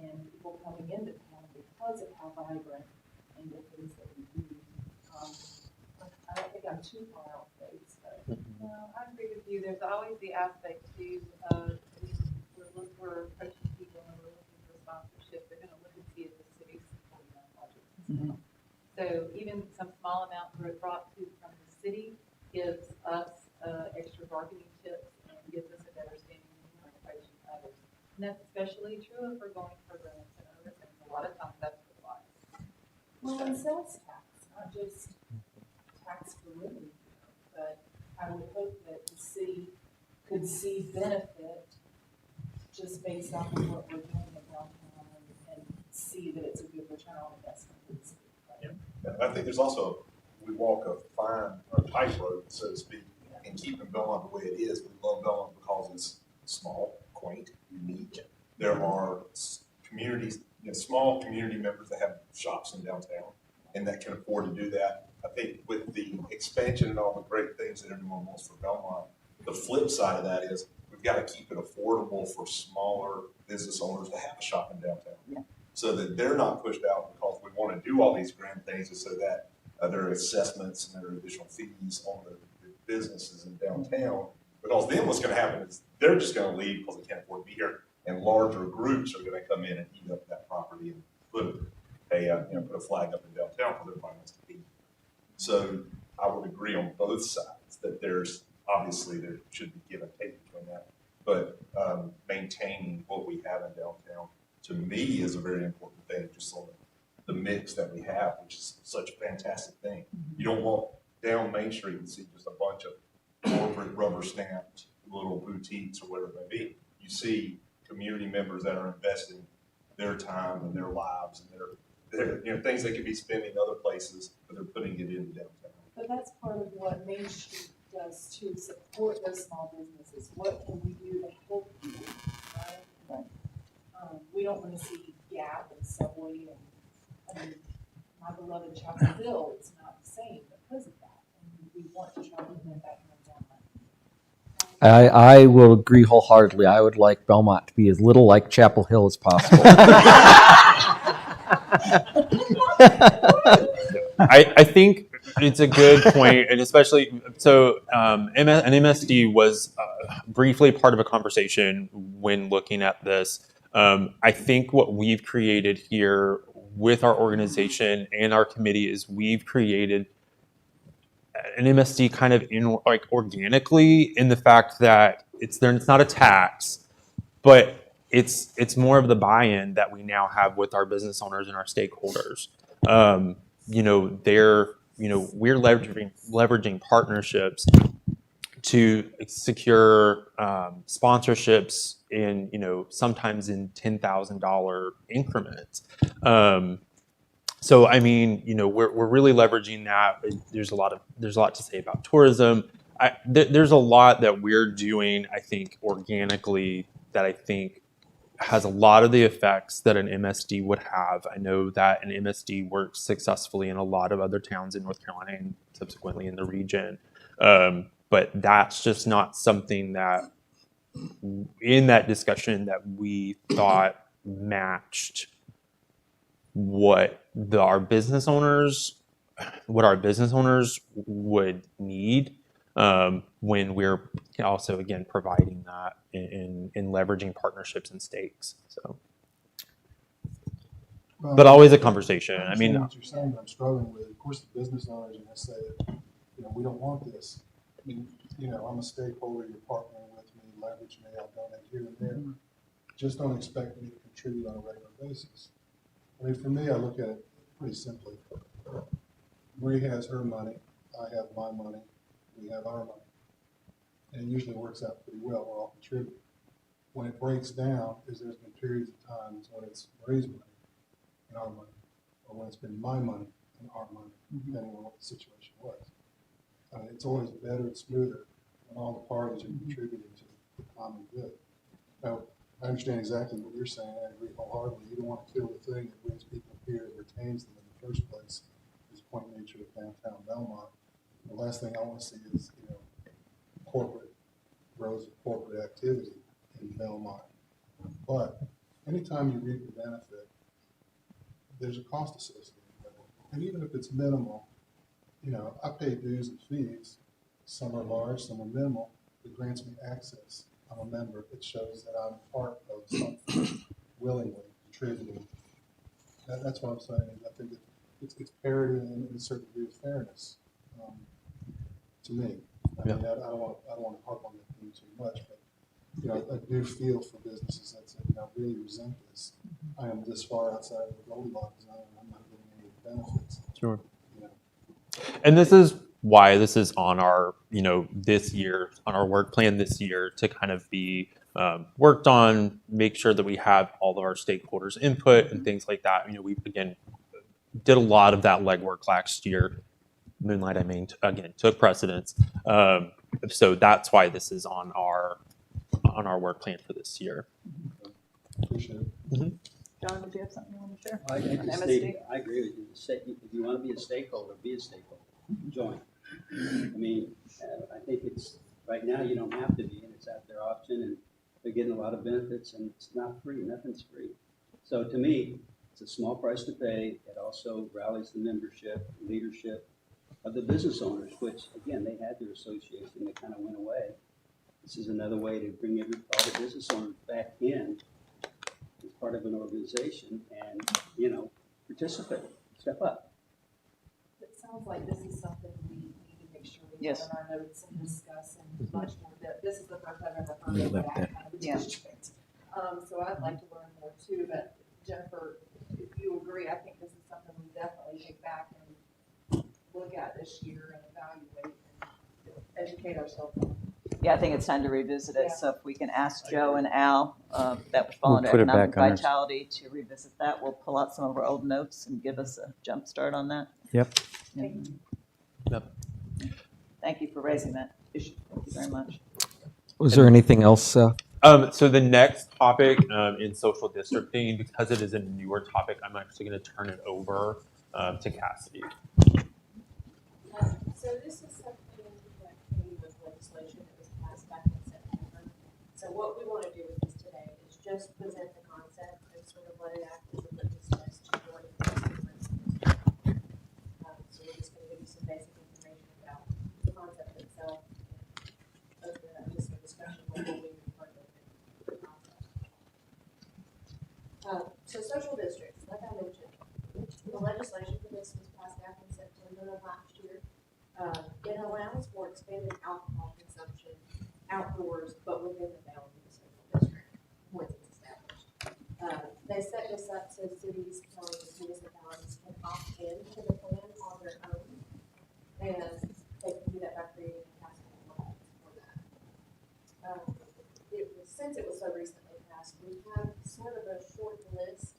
and people coming into town because of how vibrant and the things that we do. I don't think I'm too far out base, but. No, I agree with you. There's always the aspect too of we're approaching people and we're looking for sponsorship. They're going to look and see if the city's supporting our project. Mhm. So even some small amount brought to from the city gives us extra bargaining chips and gives us a better standing when we're approaching others. And that's especially true if we're going for grants and other things. A lot of times that's what Well, and sales tax, not just tax for living, but I would hope that the city could see benefit just based off of what we're doing in downtown and see that it's a good return on investment for the city. Right? I think there's also, we walk a fine or tightrope, so to speak, in keeping Belmont the way it is. We love Belmont because it's small, quaint, unique. There are communities, small community members that have shops in downtown and that can afford to do that. I think with the expansion and all the great things that everyone wants for Belmont, the flip side of that is we've got to keep it affordable for smaller business owners to have a shop in downtown. Yeah. So that they're not pushed out because we want to do all these grand things, and so that there are assessments and there are additional fees on the businesses in downtown. Because then what's going to happen is they're just going to leave because they can't afford to be here, and larger groups are going to come in and eat up that property and put a flag up in downtown for their finance to be. So I would agree on both sides that there's obviously there should be give and take between that, but maintaining what we have in downtown to me is a very important thing, just on the mix that we have, which is such a fantastic thing. You don't walk down Main Street and see just a bunch of corporate rubber stamped little boutiques or whatever it may be. You see community members that are investing their time and their lives and their things they could be spending other places, but they're putting it in downtown. But that's part of what Main Street does to support those small businesses. What can we do to help you, right? Right. We don't want to see Gap and Subway and my beloved Chapel Hill, it's not the same because of that. And we want to try to bring that down. I will agree wholeheartedly. I would like Belmont to be as little like Chapel Hill as possible. I think it's a good point, and especially so an MSD was briefly part of a conversation when looking at this. I think what we've created here with our organization and our committee is we've created an MSD kind of organically in the fact that it's not a tax, but it's more of the buy-in that we now have with our business owners and our stakeholders. We're leveraging partnerships to secure sponsorships in sometimes in $10,000 increments. So I mean, we're really leveraging that. There's a lot to say about tourism. There's a lot that we're doing, I think, organically that I think has a lot of the effects that an MSD would have. I know that an MSD works successfully in a lot of other towns in North Carolina and subsequently in the region. But that's just not something that in that discussion that we thought matched what our business owners would need when we're also again providing that in leveraging partnerships and stakes. So, but always a conversation. I mean, what you're saying, I'm struggling with. Of course, the business owners are going to say that we don't want this. I mean, I'm a stakeholder. You're partnering with me, leverage me. I'll donate here and there. Just don't expect me to contribute on a regular basis. I mean, for me, I look at it pretty simply. Marie has her money, I have my money, we have our money. And it usually works out pretty well, we're all contributing. When it breaks down is there's been periods of times when it's Marie's money and our money, or when it's been my money and our money, depending on what the situation was. It's always better and smoother when all the parties are contributing to the common good. Now, I understand exactly what you're saying. I agree wholeheartedly. You don't want to kill the thing that brings people here and retains them in the first place. Is point nature of downtown Belmont. The last thing I want to see is, corporate growth of corporate activity in Belmont. But anytime you reap the benefit, there's a cost associated with it. And even if it's minimal, I pay dues and fees. Some are large, some are minimal. It grants me access. I'm a member. It shows that I'm part of something, willingly contributing. That's what I'm saying. I think it's parity and a certain degree of fairness to me. I mean, I don't want to harp on that theme too much, but I do feel for businesses that say, I really resent this. I am this far outside of the Goldilocks zone, and I'm not getting any of the benefits. Sure. And this is why this is on our, this year, on our work plan this year, to kind of be worked on, make sure that we have all of our stakeholders' input and things like that. We, again, did a lot of that legwork last year. Moonlight, again, took precedence. So that's why this is on our work plan for this year. Appreciate it. Mm-hmm. John, did you have something you want to share? I MSD? agree with you. If you want to be a stakeholder, join. I mean, I think it's, right now you don't have to be, and it's at their option, and they're getting a lot of benefits, and it's not free, nothing's free. So to me, it's a small price to pay. It also rallies the membership, leadership of the business owners, which, again, they had their association that kind of went away. This is another way to bring all the business owners back in as part of an organization and, participate, step up. It sounds like this is something we need to make sure we Yes. put in our notes and discuss and much more depth. This is the first I've ever heard of that kind of district. So I'd like to learn more too, but Jennifer, if you agree, I think this is something we definitely take back and look at this year and evaluate and educate ourselves on. Yeah, I think it's time to revisit it. Yeah. So if we can ask Joe and Al, that would fall We'll under put it economic back on our- vitality, to revisit that. We'll pull out some of our old notes and give us a jump start on that. Yep. Yep. Thank you for raising that issue. Thank you very much. Was there anything else? So the next topic in social districting, because it is a newer topic, I'm actually going to turn it over to Cassidy. So this is something that came with legislation that was passed back in September. So what we want to do with this today is just present the concept and sort of let it act as a litmus test to your investment. So we're just going to give you some basic information about the concept itself and open it up just for discussion before we move further with the concept. So social districts, like I mentioned, the legislation for this was passed back in September of last year. It allows for expanded alcohol consumption outdoors, but within the bounds of the social district once it's established. They set this up so cities, counties, municipalities can opt into the plan on their own, and they can do that by creating a task force for that. Since it was so recently passed, we have sort of a short list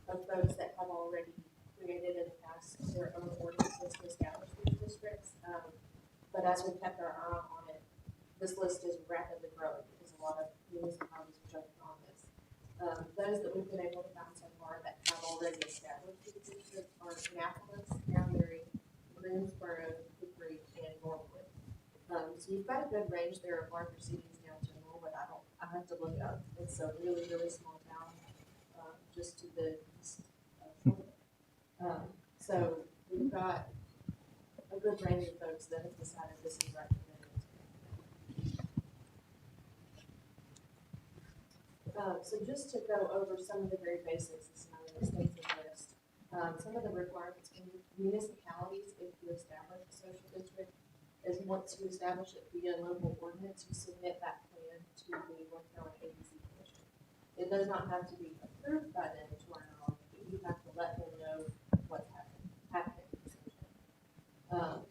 of folks that have already created and passed their own ordinances to establish these districts. But as we've kept our eye on it, this list is rapidly growing because a lot of municipalities are jumping on this. Those that we've been able to find so far that have already established these districts are Annapolis, Cranberry, Greensboro, Hickory, and Norwood. So you've got a good range there of larger cities down to Norwood. I have to look it up. It's a really, really small town, just to the east of Norwood. So we've got a good range of folks that have decided this is right for them. So just to go over some of the very basics, it's not an extensive list. Some of the requirements for municipalities, if you establish a social district, is once you establish it via local ordinance, you submit that plan to the North Carolina ADC Commission. It does not have to be approved by them to our knowledge, but you have to let them know what's happening.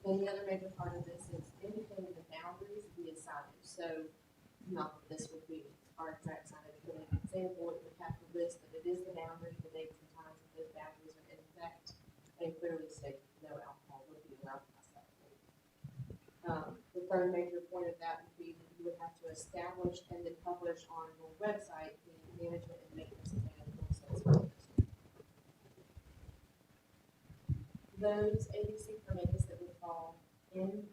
And the other major part of this is indicating the boundaries via signage. So, not that this would be our exact signage, but an example, it would have to list that it is the boundary, the dates and times that those boundaries are in effect, and clearly state no alcohol would be allowed past that point. The third major point of that would be that you would have to establish and then publish on your website the management and maintenance plan for the social district. Those ABC permits that would fall in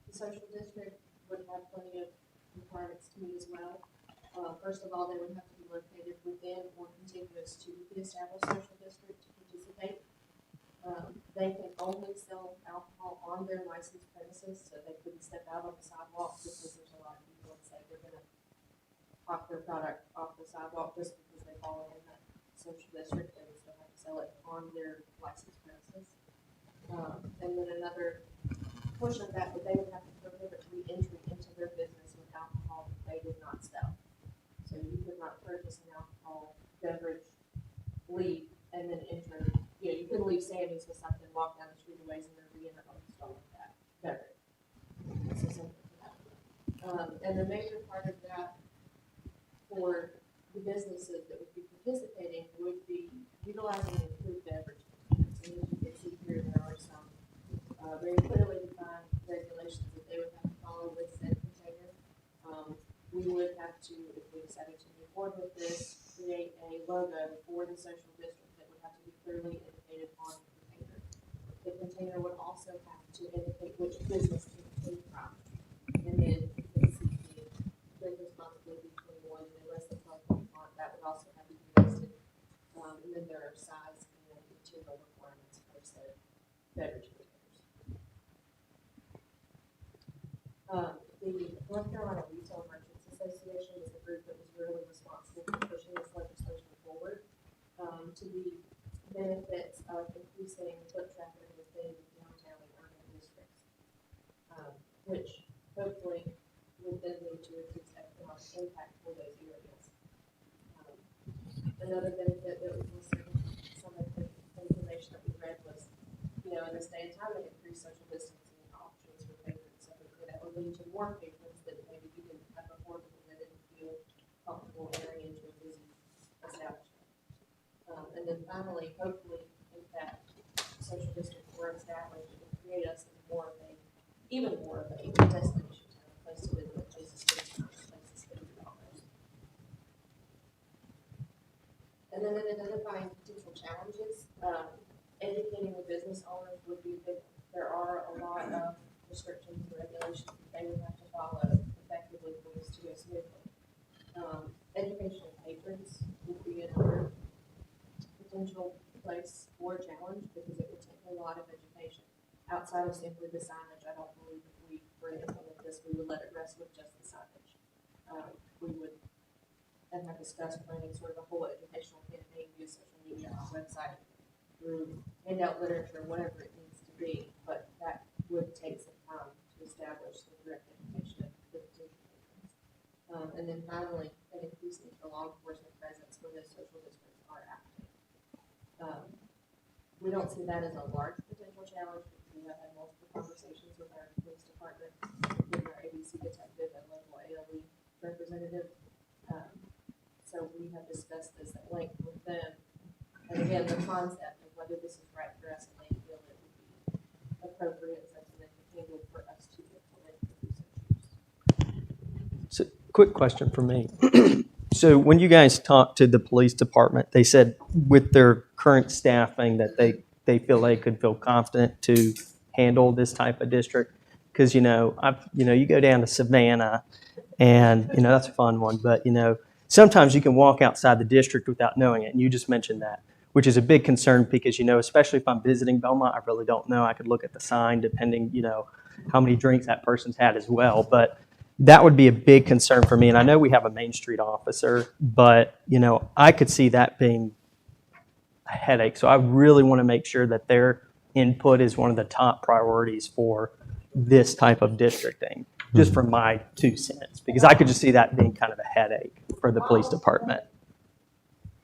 the social district would have plenty of requirements to meet as well. First of all, they would have to be located within or contiguous to the established social district to participate. They can only sell alcohol on their licensed premises, so they couldn't step out on the sidewalk because there's a lot of people that say they're gonna hawk their product off the sidewalk just because they fall in that social district. They would still have to sell it on their licensed premises. And then another portion of that, but they would have to prohibit re-entry into their business with alcohol that they did not sell. So you could not purchase an alcohol beverage, leave, and then enter. You know, you couldn't leave Sammy's with something, walk down the street a ways, and then re-enter on the store with that beverage. So something like that. And the major part of that for the businesses that would be participating would be utilizing the food beverage. And as you can see here, there are some very clearly defined regulations that they would have to follow with said container. We would have to, if we decided to move forward with this, create a logo for the social district that would have to be clearly indicated on the container. The container would also have to indicate which business it came from. And then you can see the drink responsibility 21 and less than 12 font, that would also have to be listed. And then there are size and material requirements for said beverage containers. The North Carolina Retail Merchants Association is the group that was really responsible for pushing this legislation forward to the benefits of increasing foot traffic within downtown and urban districts, which hopefully would then lead to increased economic impact for those areas. Another benefit that was listed, some of the information that we read was, you know, in this day and time, they increase social distancing options for patrons. So that would lead to more patrons that maybe you didn't have before because they didn't feel comfortable entering into a busy establishment. And then finally, hopefully, in fact, social districts were established to create us even more of a destination town, a place to live, a place to spend time, a place to spend dollars. And then in identifying potential challenges, educating the business owners would be a big one. There are a lot of restrictions and regulations that they would have to follow effectively for this to go smoothly. Education of patrons would be another potential place for challenge because it would take a lot of education. Outside of simply the signage, I don't believe if we were to implement this, we would let it rest with just the signage. We would, and have discussed planning sort of a whole educational campaign via social media, our website, through handout literature, whatever it needs to be, but that would take some time to establish the direct education of the potential patrons. And then finally, an increasing the law enforcement presence where those social districts are active. We don't see that as a large potential challenge because we have had multiple conversations with our police department, with our ABC detective and local ALE representative. So we have discussed this at length with them. And again, the concept of whether this is right for us and they feel it would be appropriate and something that can handle for us to implement if we so choose. So, quick question for me. So when you guys talked to the police department, they said with their current staffing that they feel they could feel confident to handle this type of district. Because, you know, you go down to Savannah and, you know, that's a fun one. But, you know, sometimes you can walk outside the district without knowing it. And you just mentioned that, which is a big concern because, you know, especially if I'm visiting Belmont, I really don't know. I could look at the sign depending, you know, how many drinks that person's had as well. But that would be a big concern for me. And I know we have a Main Street officer, but, you know, I could see that being a headache. So I really want to make sure that their input is one of the top priorities for this type of districting, just from my 2 cents, because I could just see that being kind of a headache for the police department.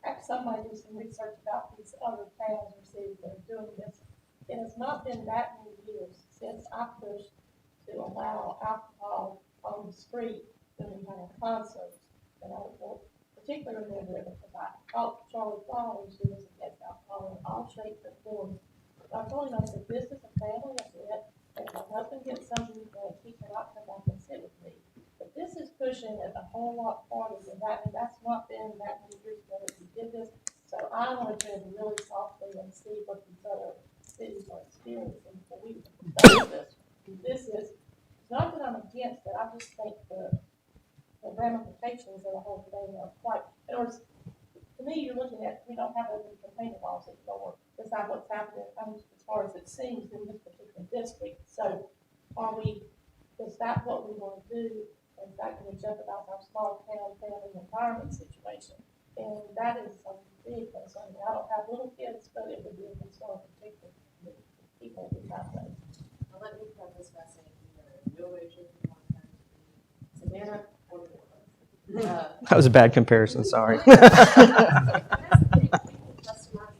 have somebody do some research about these other towns or cities that are doing this. It has not been that many years since I pushed to allow alcohol on the street when we had concerts. And I will particularly remember it because I talked to Charlie Flowers, who was against alcohol in all shapes and forms. I told him, I said, this is a family event, and if my husband gets something to drink, he cannot come back and sit with me. But this is pushing it a whole lot farther than that, and that's not been that many years ago that we did this. So I want to do it really softly and see what these other cities are experiencing before we do this. This is, not that I'm against it, I just think the ramifications of the whole thing are quite, in other words, to me, you're looking at, we don't have open container laws anymore. That's not what's happening, as far as it seems in this particular district. So are we, is that what we want to do? Is that going to jeopardize our small town family environment situation? And that is a big concern. I don't have little kids, but it would be a concern particularly for people who have those. Now, let me preface by saying, no way, shape, or form, Savannah or New Orleans. That was a bad comparison, sorry. Customize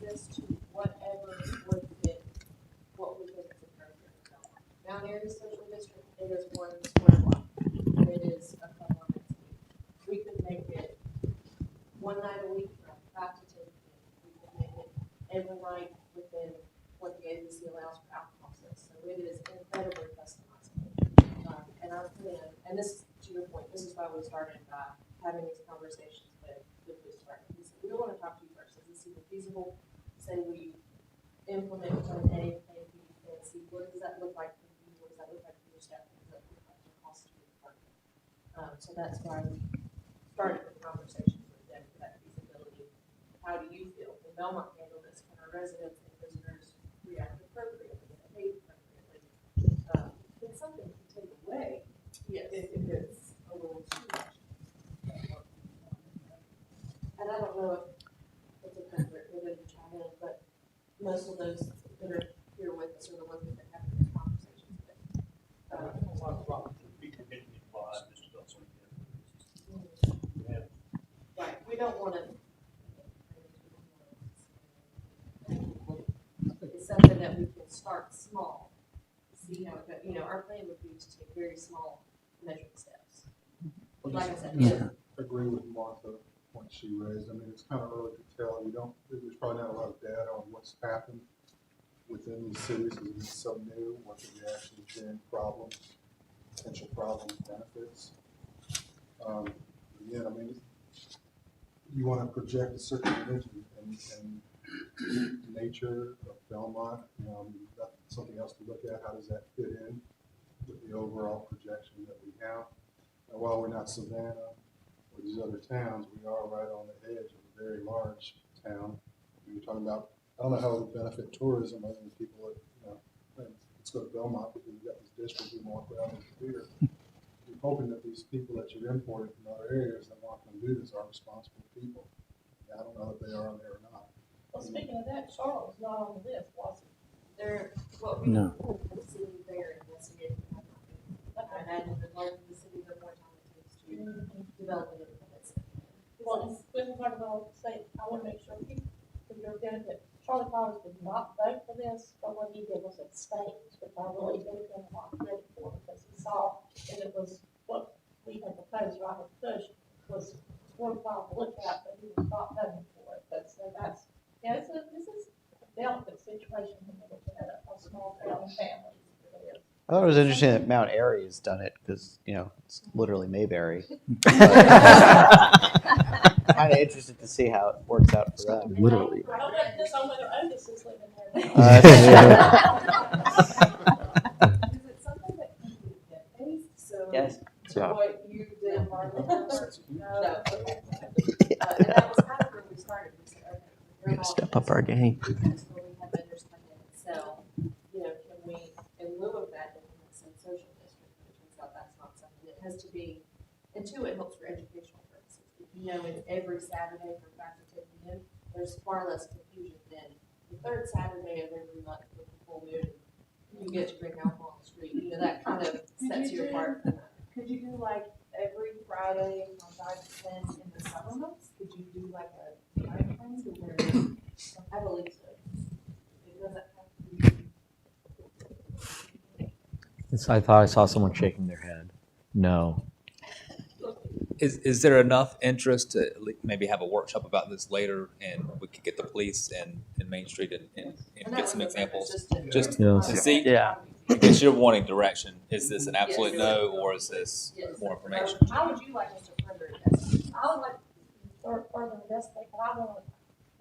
this to whatever would fit what we think is appropriate. Mount Airy Social District, it is 1 square block. It is a couple of nights a week. We could make it 1 night a week from 5 to 10 p.m. We could make it every night within what the ABC allows for alcohol sales. So it is incredibly customizable. And our plan, and this, to your point, this is why we started by having these conversations with the police department. We said, we want to talk to you first. Is this even feasible? Say we implement plan A, plan B, plan C. What does that look like for you? What does that look like for your staff? What does that look like for the cost of your department? So that's why we started the conversations with them for that feasibility. How do you feel? Can Belmont handle this? Can our residents and visitors react appropriately and behave appropriately? It's something to take away. Yes. If it's a little too much. And I don't know if it's appropriate for them to chime in, but most of those that are here with us are the ones that have having these conversations with. Right, we don't want to. It's something that we can start small, see how it goes. You know, our plan would be to take very small measured steps. Like I said, yeah. Agree with Martha, point she raised. I mean, it's kind of early to tell. There's probably not a lot of data on what's happened within these cities because it's so new, what the reaction has been, problems, potential problems, benefits. Again, I mean, you want to project a certain image and nature of Belmont. That's something else to look at. How does that fit in with the overall projection that we have? And while we're not Savannah or these other towns, we are right on the edge of a very large town. We're talking about, I don't know how it would benefit tourism other than people that, let's go to Belmont because we've got this district we want to here. We're hoping that these people that you're importing from other areas that want to do this are responsible people. I don't know if they are on there or not. Well, speaking of that, Charlotte was not on the list, was it? They're, what we see there investigating. I imagine the larger the city, the more time it takes to develop an independence. Well, with regard to what I say, I want to make sure people, for your benefit, Charlie Flowers did not vote for this, but what he did was abstain, which I really gave him a lot of credit for because he saw that it was what we had proposed, right, with Bush was worthwhile to look at, but he was not voting for it. But so that's, yeah, this is a delicate situation when you're looking at a small town family. I thought it was interesting that Mount Airy has done it because, it's literally Mayberry. Kind of interested to see how it works out for them. Literally. I don't let this on whether Otis is living there. Is it something that can be based? So Yes. what you did, Marlon? No. Okay. And that was kind of where we started. We said, okay, We're gonna step up our game. That's where we have vendors come in and sell. Can we, in lieu of that, implement some social district? But it turns out that's not something. It has to be, and two, it helps for educational purposes. If it's every Saturday from 5 to 10 p.m., there's far less confusion than the third Saturday of every month with the full moon. You get to drink alcohol on the street. That kind of sets you apart. Could you do like every Friday from 5 to 10 in the summer months? Could you do like a night timelines or? I believe so. It doesn't have to be. I thought I saw someone shaking their head. No. Is there enough interest to maybe have a workshop about this later, and we could get the police and Main Street and get some examples? Just Yeah. to see? Yeah. Because you're wanting direction. Is this an absolute no, or is this more information? How would you like us to further invest? I would like to further investigate, but I want to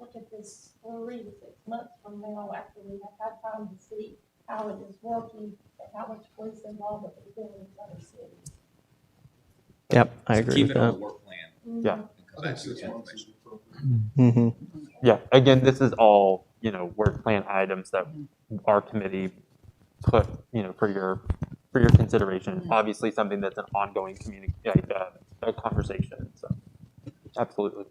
look at this 3 to 6 months from now after we have had time to see how it is working and how much police involvement is doing in other cities. Yep, I So agree keep with it on that. the work plan. Yeah. And come back to the information. Yeah, again, this is all, work plan items that our committee put, for your consideration. Obviously, something that's an ongoing conversation, so, absolutely.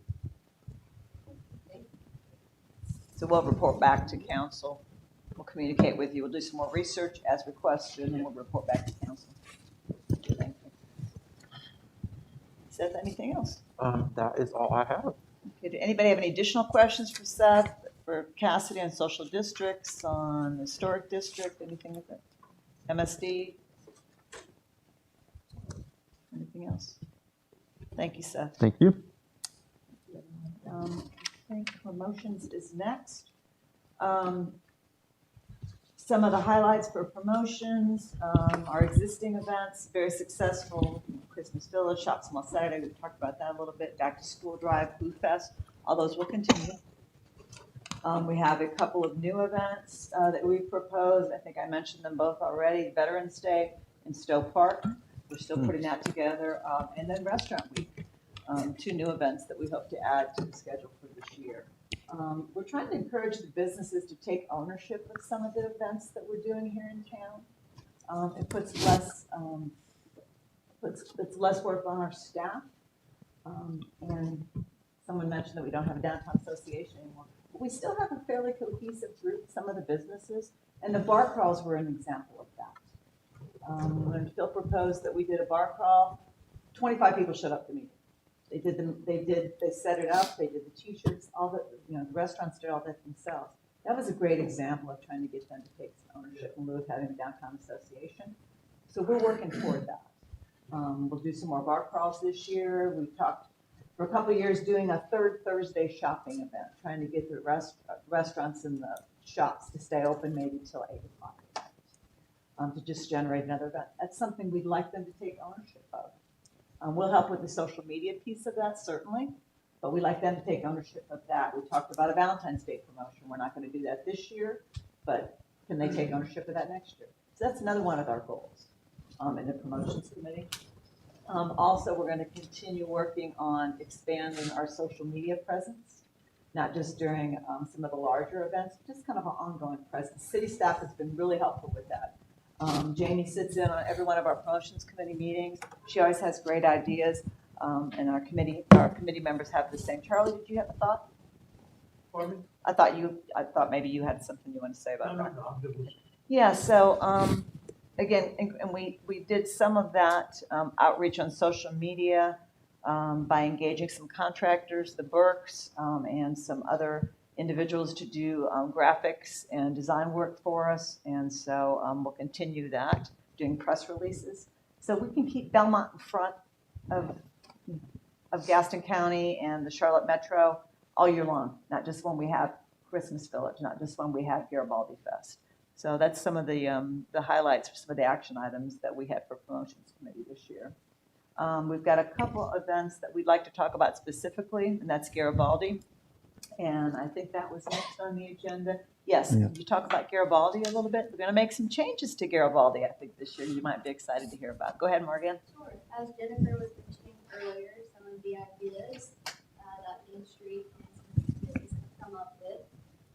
So we'll report back to council. We'll communicate with you. We'll do some more research as requested, and we'll report back to council. Thank you. Seth, anything else? That is all I have. Okay, did anybody have any additional questions for Seth, for Cassidy on social districts, on the historic district, anything like that? MSD? Anything else? Thank you, Seth. Thank you. I think promotions is next. Some of the highlights for promotions, our existing events, very successful, Christmas Village, Shop Small Saturday, we talked about that a little bit, Back to School Drive, Food Fest, all those will continue. We have a couple of new events that we proposed. I think I mentioned them both already, Veterans Day in Stowe Park. We're still putting that together. And then Restaurant Week, 2 new events that we hope to add to the schedule for this year. We're trying to encourage the businesses to take ownership of some of the events that we're doing here in town. It puts less work on our staff. And someone mentioned that we don't have a downtown association anymore. But we still have a fairly cohesive group, some of the businesses, and the bar crawls were an example of that. When Phil proposed that we did a bar crawl, 25 people showed up to meet. They set it up, they did the t-shirts, all the restaurants did all that themselves. That was a great example of trying to get them to take some ownership in lieu of having a downtown association. So we're working toward that. We'll do some more bar crawls this year. We've talked for a couple of years doing a third Thursday shopping event, trying to get the restaurants and the shops to stay open maybe till 8 o'clock to just generate another event. That's something we'd like them to take ownership of. We'll help with the social media piece of that, certainly, but we'd like them to take ownership of that. We talked about a Valentine's Day promotion. We're not going to do that this year, but can they take ownership of that next year? So that's another one of our goals in the promotions committee. Also, we're going to continue working on expanding our social media presence, not just during some of the larger events, but just kind of an ongoing presence. City staff has been really helpful with that. Jamie sits in on every one of our promotions committee meetings. She always has great ideas, and our committee members have the same. Charlie, did you have a thought? Pardon me? I thought maybe you had something you want to say about that. No, I'm good with it. Yeah, so again, and we did some of that outreach on social media by engaging some contractors, the Burks, and some other individuals to do graphics and design work for us. And so we'll continue that, doing press releases. So we can keep Belmont in front of Gaston County and the Charlotte Metro all year long, not just when we have Christmas Village, not just when we have Garibaldi Fest. So that's some of the highlights for some of the action items that we had for promotions committee this year. We've got a couple events that we'd like to talk about specifically, and that's Garibaldi. And I think that was next on the agenda. Yes, Yeah. Could you talk about Garibaldi a little bit? We're going to make some changes to Garibaldi, I think, this year. You might be excited to hear about. Go ahead, Morgan. Sure. As Jennifer was mentioning earlier, some of the ideas that Main Street and some have come up with.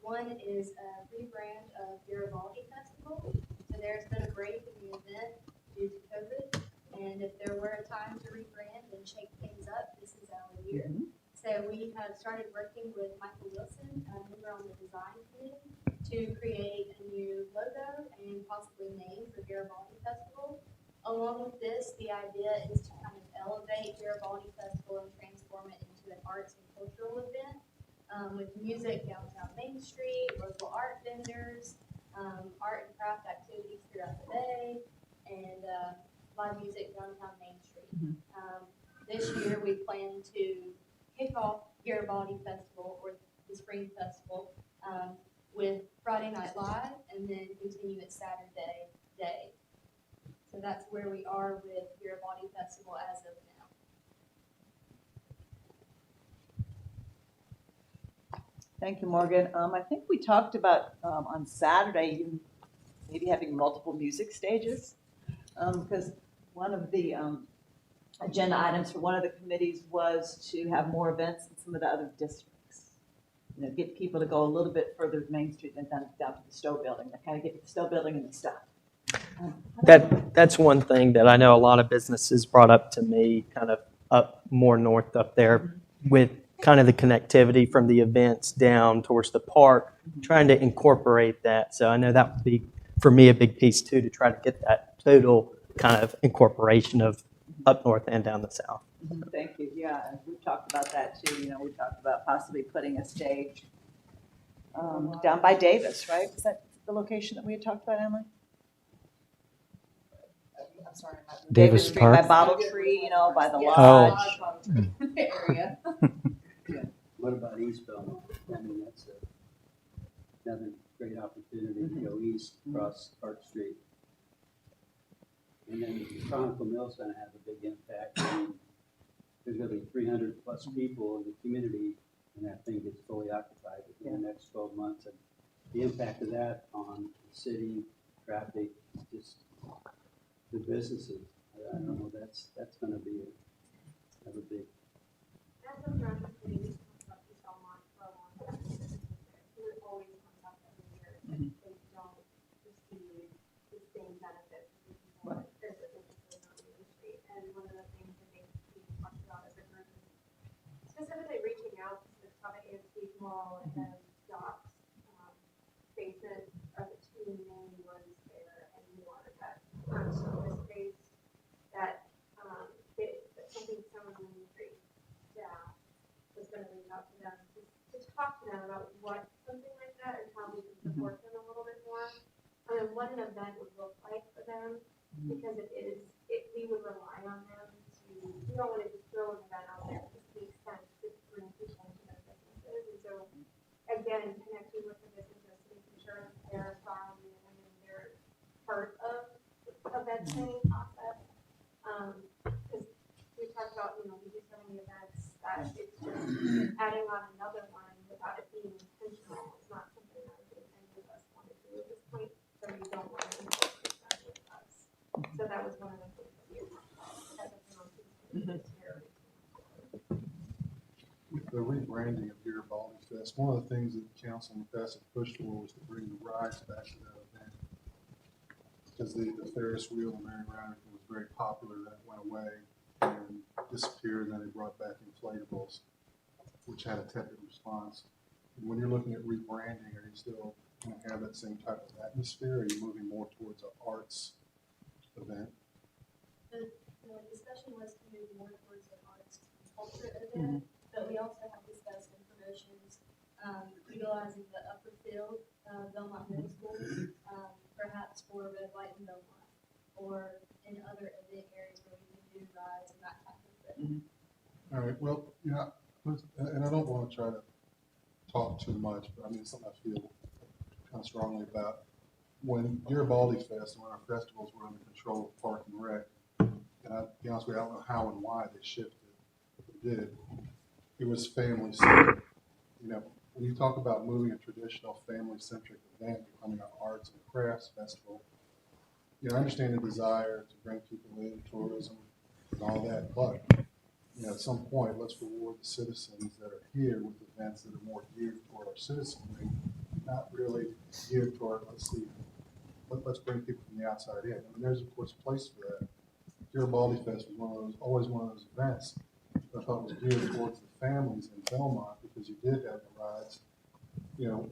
One is a rebrand of Garibaldi Festival. So there's been a break in the event due to COVID. And if there were a time to rebrand and shake things up, this is our year. Mm-hmm. So we have started working with Michael Wilson, who are on the design committee, to create a new logo and possibly name for Garibaldi Festival. Along with this, the idea is to kind of elevate Garibaldi Festival and transform it into an arts and cultural event. with music downtown Main Street, local art vendors, art and craft activities throughout the day, and live music downtown Main Street. This year, we plan to kick off Garibaldi Festival, or the Spring Festival, with Friday Night Live, and then continue it Saturday day. So that's where we are with Garibaldi Festival as of now. Thank you, Morgan. I think we talked about on Saturday, even maybe having multiple music stages, because one of the agenda items for one of the committees was to have more events in some of the other districts. You know, get people to go a little bit further to Main Street than down to the Stowe Building. They kind of get to the Stowe Building and stuff. That's one thing that I know a lot of businesses brought up to me, kind of up more north up there, with kind of the connectivity from the events down towards the park, trying to incorporate that. So I know that would be, for me, a big piece too, to try to get that total kind of incorporation of up north and down the south. Thank you. Yeah, and we've talked about that too. You know, we talked about possibly putting a stage down by Davis, right? Is that the location that we had talked about, Emily? I'm sorry. Davis Street Park? by Bottle Tree, you know, by the Yes. lodge. Area. What about East Belmont? I mean, that's another great opportunity to go east across Park Street. And then Chronicle Mill's gonna have a big impact. I mean, there's gonna be 300 plus people in the community, and that thing gets fully occupied within the next 12 months. And the impact of that on the city, traffic, just the businesses, I don't know, that's gonna be a big. As a project, we used to talk about East Belmont for a long time. We're always on top every year. They don't receive the same benefits as the people that there's a businesses on Main Street. And one of the things I think we talked about as a group is specifically reaching out to the Common Antique Mall and then Doc's basement are the two main ones there, and more that service space that that's something someone in the street staff was going to reach out to them to talk to them about what something like that and how we can support them a little bit more. And what an event would look like for them, because we would rely on them to, we don't want to just throw an event out there. It makes sense to bring people into their businesses. And so, again, connecting with the businesses, making sure they're valued and they're part of the event planning process. Because we talked about, we do so many events that it's just adding on another one without it being intentional. It's not something that I think any of us want to do at this point, so we don't want to incorporate that with us. So that was one of the things that we had talked about as a council this year. With the rebranding of Garibaldi Fest, one of the things that the council in the past had pushed for was to bring the rides back to that event. Because the Ferris wheel and merry-go-round was very popular, that went away and disappeared, and then they brought back inflatables, which had a tepid response. And when you're looking at rebranding, are you still going to have that same type of atmosphere, or are you moving more towards an arts event? The discussion was to move more towards an arts and culture event, but we also have discussed in promotions utilizing the upper field, Belmont Middle School, perhaps for Red, White, and Belmont, or in other event areas where we can do rides and that type of thing. All right, well, and I don't want to try to talk too much, but I mean, it's something I feel kind of strongly about. When Garibaldi Fest, when our festivals were under control of Park and Rec, and I'll be honest with you, I don't know how and why they shifted, but they did. It was family-centered. When you talk about moving a traditional family-centric event, becoming an arts and crafts festival, I understand the desire to bring people in, tourism, and all that, but at some point, let's reward the citizens that are here with events that are more geared toward our citizenry, not really geared toward, let's bring people from the outside in. I mean, there's of course a place for that. Garibaldi Fest was always one of those events that I thought was geared towards the families in Belmont, because you did have the rides.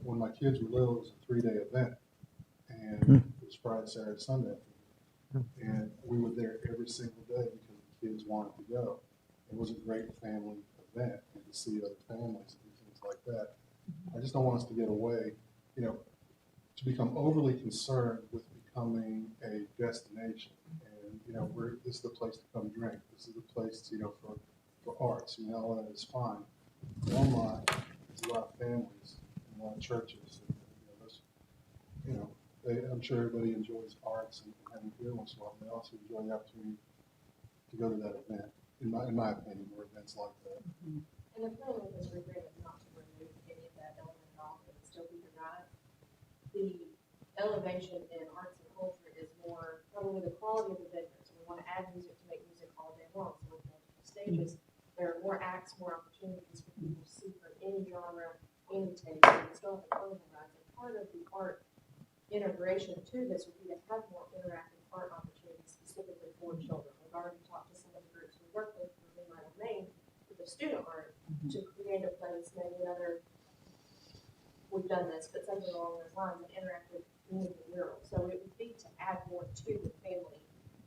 When my kids were little, it was a 3-day event, and it was Friday, Saturday, Sunday, and we were there every single day because the kids wanted to go. It was a great family event, and to see other families and things like that. I just don't want us to get away, to become overly concerned with becoming a destination. And, this is the place to come drink. This is the place, for arts, and that is fine. Belmont has a lot of families and a lot of churches. And, I'm sure everybody enjoys arts and having beer once in a while, but they also enjoy the opportunity to go to that event, in my opinion, or events like that. And the plan with this agreement is not to remove any of that element at all, it would still be the right. The elevation in arts and culture is more probably the quality of the vendors. We want to add music to make music all day long, so with multiple stages, there are more acts, more opportunities for people to see from any genre, any taste, and we still have the carnival rides. And part of the art integration to this would be to have more interactive art opportunities specifically for children. We've already talked to some of the groups we work with from Moonlight on Main with the student art to create a place, maybe another, we've done this, but something along those lines, an interactive community mural. So it would be to add more to the family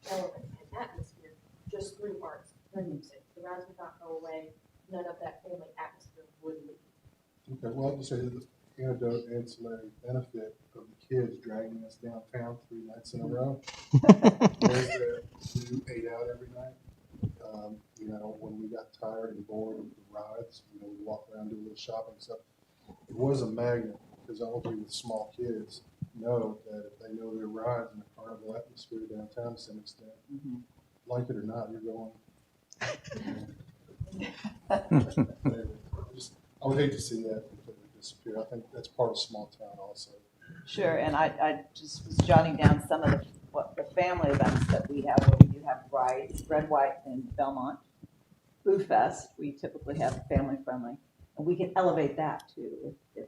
element and atmosphere just through arts, through music. The rides would not go away, none of that family atmosphere would leave. Okay, well, I'll just say that the anecdote ancillary benefit of the kids dragging us downtown 3 nights in a row. Was that we ate out every night. When we got tired and bored of the rides, we walk around, do a little shopping stuff. It was a magnet, because all of you with small kids know that if they know their rides in the carnival atmosphere downtown to some extent, like it or not, you're going. I would hate to see that completely disappear. I think that's part of small town also. Sure, and I just was jotting down some of the family events that we have. Where we do have rides, Red, White, and Belmont. Boo Fest, we typically have family friendly, and we can elevate that too if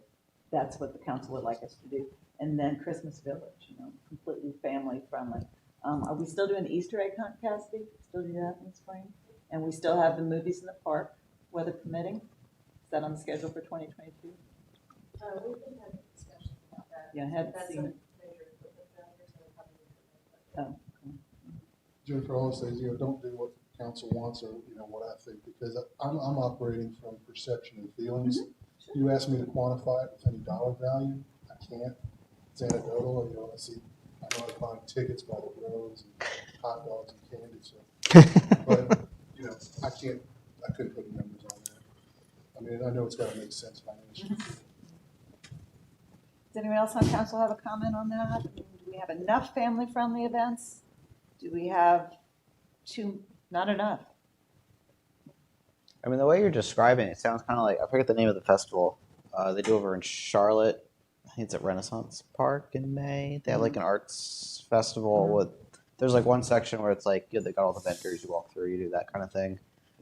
that's what the council would like us to do. And then Christmas Village, completely family friendly. Are we still doing the Easter egg hunt, Cassidy? Still do that in the spring? And we still have the movies in the park, weather permitting. Is that on the schedule for 2022? We've been having discussions about that. Yeah, I hadn't That's seen a it. major equipment failure, so we'll probably need to. Oh, okay. Jennifer always says, don't do what council wants or, what I think, because I'm operating from perception and feelings. Mm-hmm. You ask me to quantify it with any dollar value, I can't. It's anecdotal, I know I find tickets by the roads and hot dogs and candy, so. But, I couldn't put numbers on that. I know it's gotta make sense financially. Does anyone else on council have a comment on that? Do we have enough family-friendly events? Do we have not enough? I mean, the way you're describing it sounds kind of like, I forget the name of the festival they do over in Charlotte. I think it's at Renaissance Park in May. They have like an arts festival with, there's like one section where it's like, they got all the vendors, you walk through, you do that kind of thing.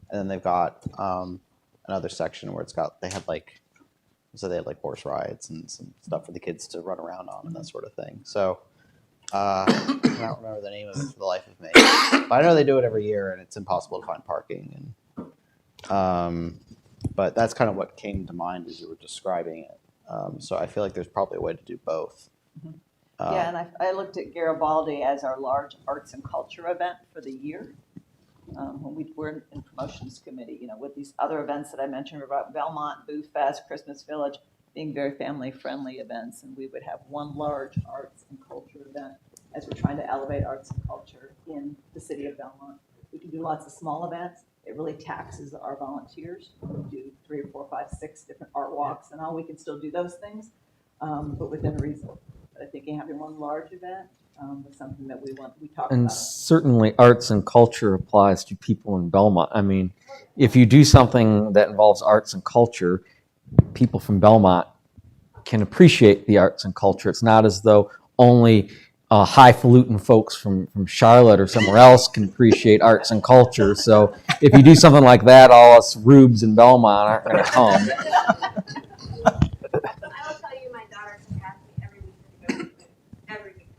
And then they've got another section where they had horse rides and some stuff for the kids to run around on and that sort of thing. So I don't remember the name of it for the life of me. But I know they do it every year and it's impossible to find parking. And but that's kind of what came to mind as you were describing it. So I feel like there's probably a way to do both. Yeah, and I looked at Garibaldi as our large arts and culture event for the year. When we were in promotions committee, with these other events that I mentioned about Belmont, Boo Fest, Christmas Village, being very family-friendly events, and we would have one large arts and culture event as we're trying to elevate arts and culture in the city of Belmont. We can do lots of small events. It really taxes our volunteers. We do 3 or 4, 5, 6 different art walks and all. We can still do those things, but within reason. But I think having one large event was something that we talked And about. certainly arts and culture applies to people in Belmont. If you do something that involves arts and culture, people from Belmont can appreciate the arts and culture. It's not as though only highfalutin folks from Charlotte or somewhere else can appreciate arts and culture. So if you do something like that, all us rubes in Belmont aren't going to come. I will tell you, my daughter can ask me every week to go see the movie. Every week.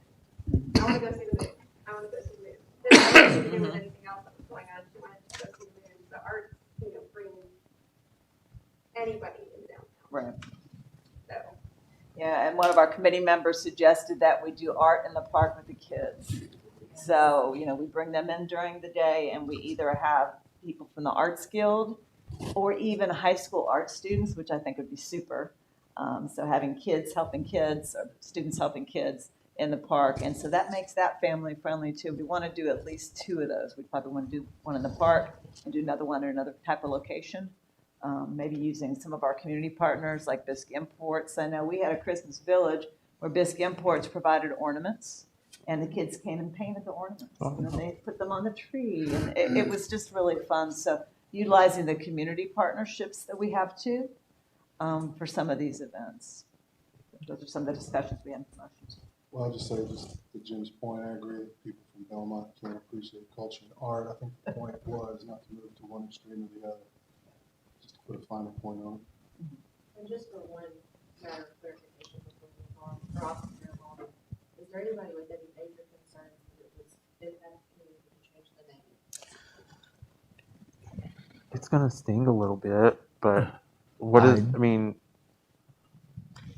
I want to go see the movie. I want to go see the movie. This has nothing to do with anything else that was going on. She wanted to go see the movie. The arts, bring anybody in downtown. Right. So. Yeah, and one of our committee members suggested that we do art in the park with the kids. So, we bring them in during the day and we either have people from the Arts Guild or even high school art students, which I think would be super. So having kids helping kids, or students helping kids in the park, and so that makes that family friendly too. We want to do at least 2 of those. We probably want to do one in the park and do another one in another type of location. Maybe using some of our community partners like Bisque Imports. I know we had a Christmas village where Bisque Imports provided ornaments, and the kids came and painted the ornaments. And then they put them on the tree, and it was just really fun. So utilizing the community partnerships that we have too for some of these events. Those are some of the discussions we had in promotions. Well, I'll just say, just to Jim's point, I agree that people from Belmont can't appreciate culture and art. I think the point was not to move to one extreme or the other, just to put a finer point on it. And just for one matter of clarification before we move on, for Officer Mural, is there anybody with any major concerns that it was impact community to change the name? It's gonna sting a little bit, but what is? I mean,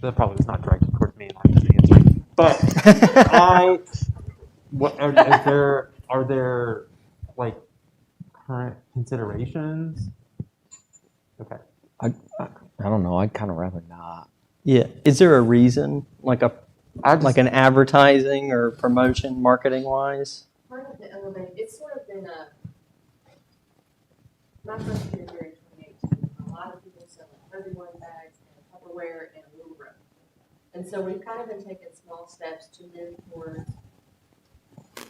that probably was not directed towards me. I'm just answering. But are there like current considerations? Okay. I don't know. I'd kind of rather not. Yeah. Is there a reason, like an advertising or promotion, marketing wise? Part of the elevate, it's sort of been my first year here in 2018, a lot of people selling 31 bags and Tupperware and a little rope. And so we've kind of been taking small steps to move towards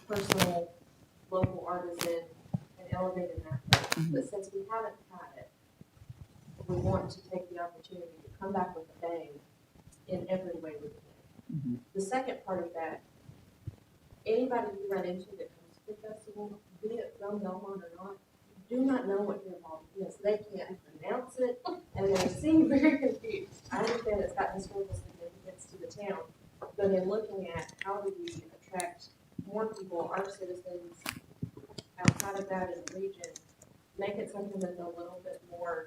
personal, local artisan, and elevating that way. But since we haven't had it, we want to take the opportunity to come back with a bang in every way we can. The second part of that, anybody you run into that comes to the festival, be it from Belmont or not, do not know what your involvement is. They can't pronounce it, and they seem very confused. I understand it's got historical significance to the town, but in looking at how do we attract more people, our citizens, outside of that in the region, make it something that's a little bit more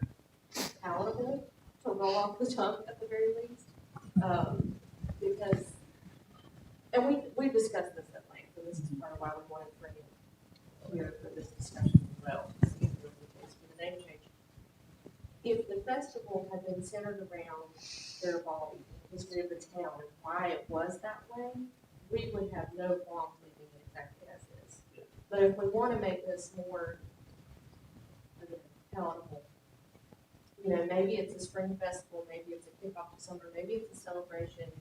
palatable to roll off the tongue at the very least. Because, and we've discussed this at length, and this is part of why we wanted to bring it here for this discussion as well, to see if there was a case for the name change. If the festival had been centered around Garibaldi, the history of the town, and why it was that way, we would have no qualms leaving it exactly as is. But if we want to make this more palatable, you know, maybe it's a spring festival, maybe it's a kickoff to summer, maybe it's a celebration,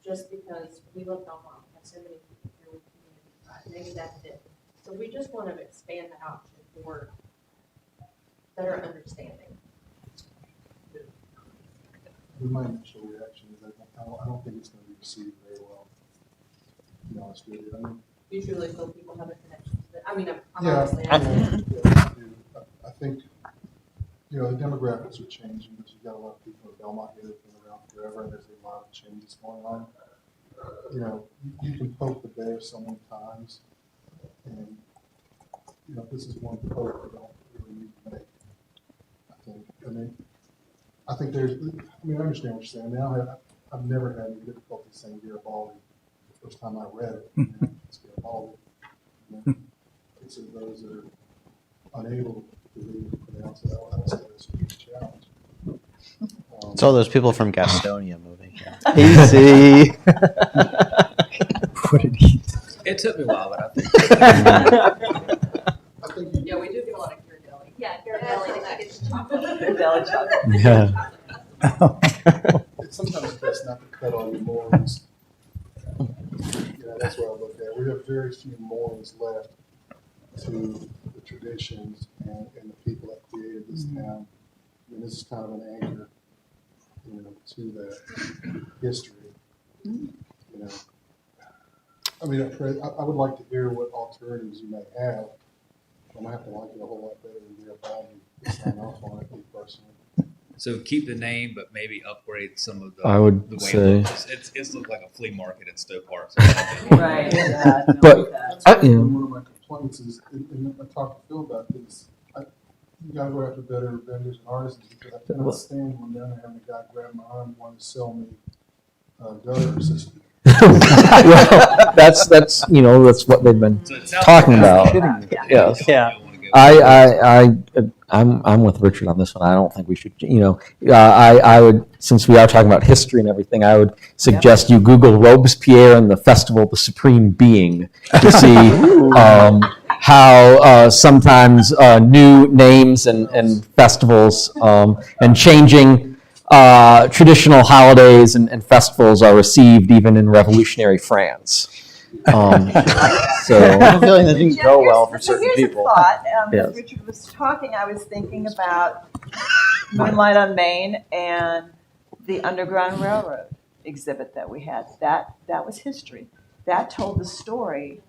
just because we love Belmont, we have so many people here with community pride, maybe that's it. So we just want to expand the option for better understanding. My initial reaction is I don't think it's going to be received very well, to be honest with you. I mean, You truly feel people have a connection to it? I mean, I'm yeah, honestly I asking. I think, you know, the demographics are changing, because you've got a lot of people in Belmont here that have been around forever, and there's a lot of changes going on. You know, you can poke the bear so many times, and, you know, this is one poke we don't really need to make, I think. I think there's, I mean, I understand what you're saying. Now, I've never had any difficulty saying Garibaldi the first time I read it. You know, it's Garibaldi. You know, it's those that are unable to read and pronounce it. I would say that's a huge challenge. It's all those people from Gastonia moving here. Easy. It took me a while, but I think. Yeah, we do get a lot of Ghirardelli. Yeah, Garibaldi, that gets chocolate. Garibaldi chocolate. Yeah. It's sometimes best not to cut all your moorings. You know, that's what I look at. We have very few moorings left to the traditions and the people that created this town. I mean, this is kind of an anchor, you know, to that history. You know, I mean, I would like to hear what alternatives you may have. I'm gonna have to like it a whole lot better than Garibaldi to sign off on it, me personally. So keep the name, but maybe upgrade some of the. I would the way say- it looks. It's looked like a flea market in Stowe Park. Right. Yeah, no, But That's you know, one of my complaints is, and I talked to Phil about this, you gotta go after better vendors and artisans, because I cannot stand when down there having a guy grab my arm wanting to sell me gutter system. well, that's you know, that's what they've been talking about. Yes. Yeah. I'm with Richard on this one. I don't think we should, I would, since we are talking about history and everything, I would suggest you Google Robespierre and the Festival of the Supreme Being to see how sometimes new names and festivals and changing traditional holidays and festivals are received even in revolutionary France. So I have a feeling that didn't go well for So certain here's people. a thought. Yes. As Richard was talking, I was thinking about Moonlight on Main and the Underground Railroad exhibit that we had. That was history. That told the story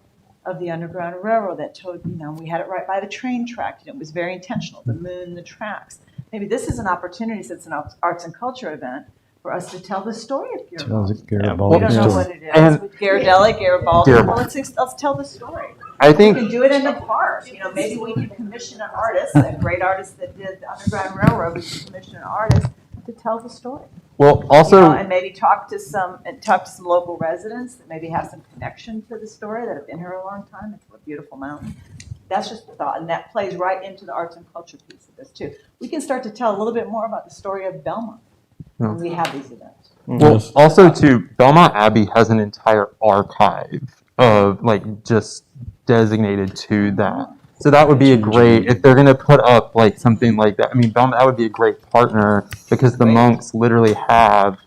of the Underground Railroad. That told, we had it right by the train track, and it was very intentional. The moon, the tracks. Maybe this is an opportunity, since it's an arts and culture event, for us to tell the story of Garibaldi. We don't know what it is. And- Garibaldi. Well, let's tell the story. I think- We can do it in the park. Maybe we can commission an artist, a great artist that did the Underground Railroad. We can commission an artist to tell the story. Well, also, and maybe talk to some local residents that maybe have some connection to the story, that have been here a long time. It's a beautiful mountain. That's just a thought, and that plays right into the arts and culture piece of this too. We can start to tell a little bit more about the story of Belmont when we have these events. well, also too, Belmont Abbey has an entire archive of just designated to that. So that would be a great, if they're going to put up something like that. I mean, Belmont, that would be a great partner because the monks literally have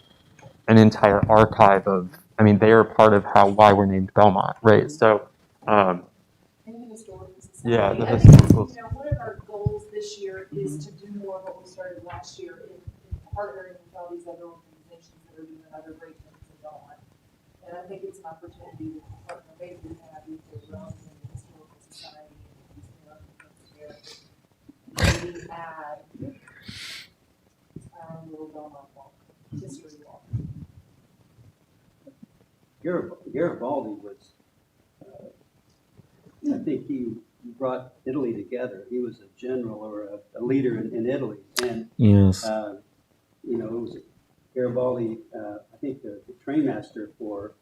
an entire archive of. I mean, they are part of why we're named Belmont, right? So, yeah, the historical. One of our goals this year is to do more of what we started last year in partnering with all these other organizations that are doing other great things in Belmont. And I think it's an opportunity to partner, maybe we have with the Rome and the Historical Society and maybe add our little Belmont walk, history walk. Garibaldi was, I think he brought Italy together. He was a general or a leader in Italy. And, yes. It was Garibaldi, I think the train master for,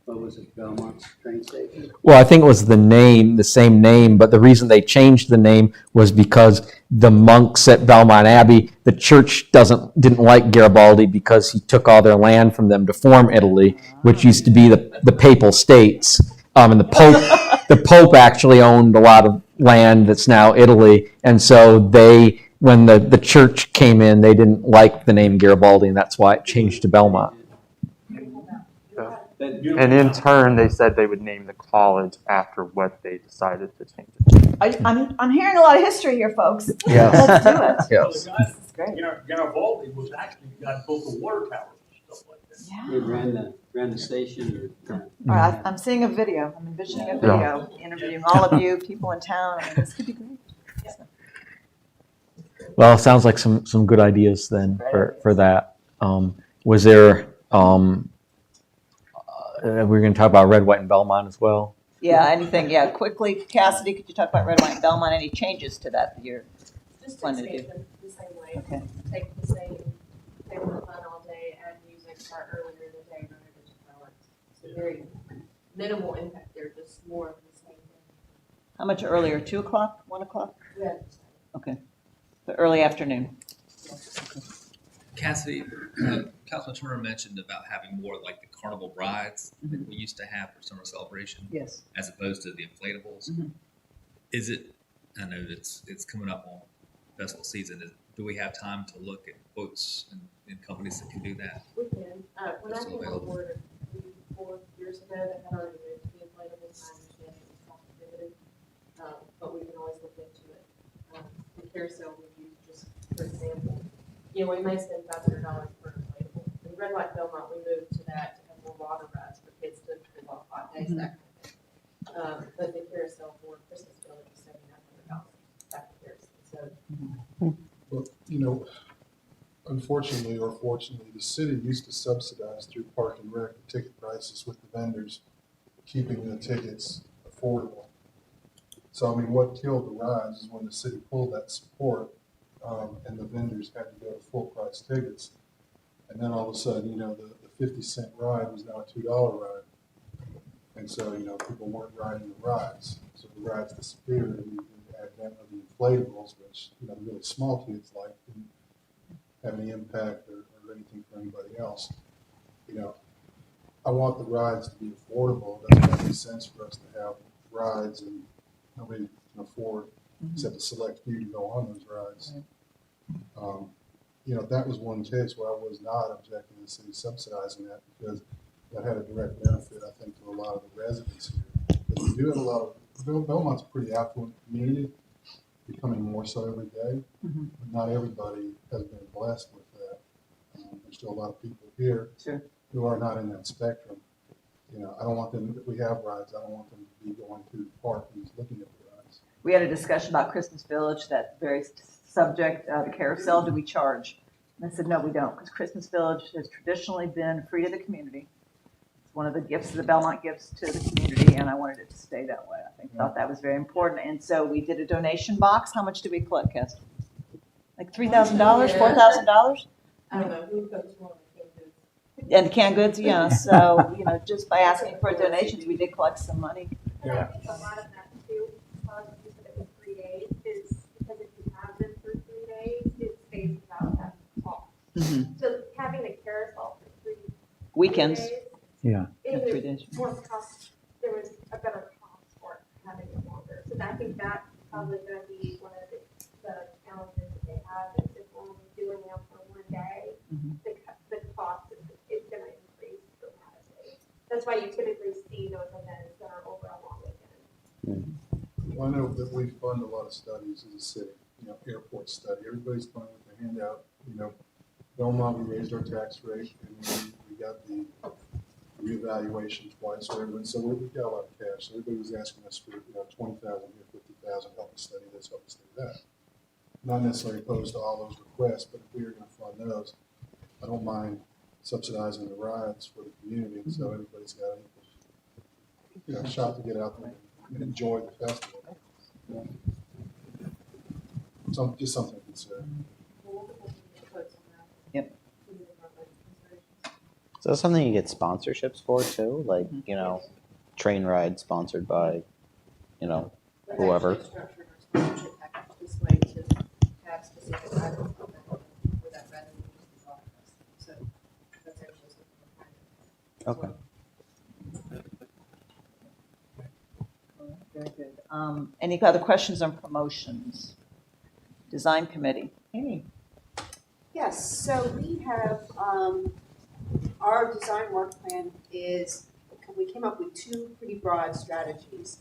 what was it, Belmont's train station? Well, I think it was the same name, but the reason they changed the name was because the monks at Belmont Abbey, the church didn't like Garibaldi because he took all their land from them to form Italy, which used to be the Papal States. And the Pope actually owned a lot of land that's now Italy, and so when the church came in, they didn't like the name Garibaldi, and that's why it changed to Belmont. And in turn, they said they would name the college after what they decided to change it to. I'm hearing a lot of history here, folks. Yes. Let's do it. Yes. This is great. Garibaldi was actually got built the water towers and stuff like that. He ran the station. All right, I'm seeing a video. I'm envisioning a video interviewing all of you, people in town. This could be great. Well, it sounds like some good ideas then for that. Was there? We're going to talk about Red, White, and Belmont as well. Yeah, anything? Yeah, quickly, Cassidy, could you talk about Red, White, and Belmont? Any changes to that you're Just planning to do? expand them the same way. Okay. Take the same, they were fun all day, add music, start earlier in the day, run it into balance. So very minimal impact there, just more of the same thing. How much earlier? 2 o'clock? 1 o'clock? Yeah. Okay. The early afternoon. Cassidy, Councilman Turner mentioned about having more like the carnival rides that we used to have for summer celebration. Yes. As opposed to the inflatables. Is it? I know it's coming up on festival season. Do we have time to look at quotes and companies that can do that? We can. When I Still came on available. board 4 years ago, they had already moved to the inflatables, and I understand it was cost prohibitive. But we can always look into it. The carousel we use, just for example, we may spend $500 for an inflatable. In Red White Belmont, we moved to that to have more water rides for kids to go off hot days, that kind of thing. But the carousel for Christmas Village is $7,900 back to carousel. So. Well, unfortunately or fortunately, the city used to subsidize through Park and Rec the ticket prices with the vendors, keeping the tickets affordable. So, what killed the rides is when the city pulled that support, and the vendors had to go to full price tickets. And then all of a sudden, the 50-cent ride was now a $2 ride. And so, people weren't riding the rides. So the rides disappeared and you advent of the inflatables, which, you know, the really small kids like, didn't have any impact or anything for anybody else. You know, I want the rides to be affordable. It doesn't make any sense for us to have rides and nobody can afford, except a select few to go on those rides. You know, that was one case where I was not objecting to the city subsidizing that, because that had a direct benefit, I think, to a lot of the residents here. But we do have a lot of, Belmont's a pretty affluent community, becoming more so every day. But not everybody has been blessed with that. There's still a lot of people here who are not in that spectrum. You know, I don't want them, if we have rides, I don't want them to be going to the park and just looking at the rides. We had a discussion about Christmas Village, that very subject, the carousel, do we charge? And I said, no, we don't, because Christmas Village has traditionally been free to the community. It's one of the gifts the Belmont gives to the community, and I wanted it to stay that way. I thought that was very important. And so we did a donation box. How much did we collect, Kest? Like $3,000, $4,000? I don't know, who puts one in the And canned goods, yeah. So, you know, just by asking for donations, we did collect some money. And I think a lot of that too, you said it was 3 days, is because if you have them for 3 days, it stays without that cost. So having a carousel for 3 Weekends. days, Yeah. it 3 was days. more cost, there was a better cost for having it longer. So I think that's probably gonna be one of the challenges that they have, is if we're only doing them for 1 day, the cost is gonna increase dramatically. That's why you typically see those events that are over a long weekend. Well, I know that we fund a lot of studies as a city, you know, airport study. Everybody's funding with the handout. You know, Belmont, we raised our tax rate, and we got the reevaluation twice for everyone. So we've got a lot of cash. So everybody was asking us for, you know, 20,000 here, 50,000, help us study this, help us study that. Not necessarily opposed to all those requests, but if we were going to fund those, I don't mind subsidizing the rides for the community, so everybody's got an equal, you know, shot to get out there and enjoy the festival. You know? So just something to consider. Yep. Is that something you get sponsorships for too? Like, you know, train ride sponsored by, you know, whoever. structured our sponsorship package this way to have specific items on that where that revenue is brought us. So that's actually something we're trying to. Okay. Very good. Any other questions on promotions? Design committee. Amy. Yes, so we have, our design work plan is, we came up with 2 pretty broad strategies.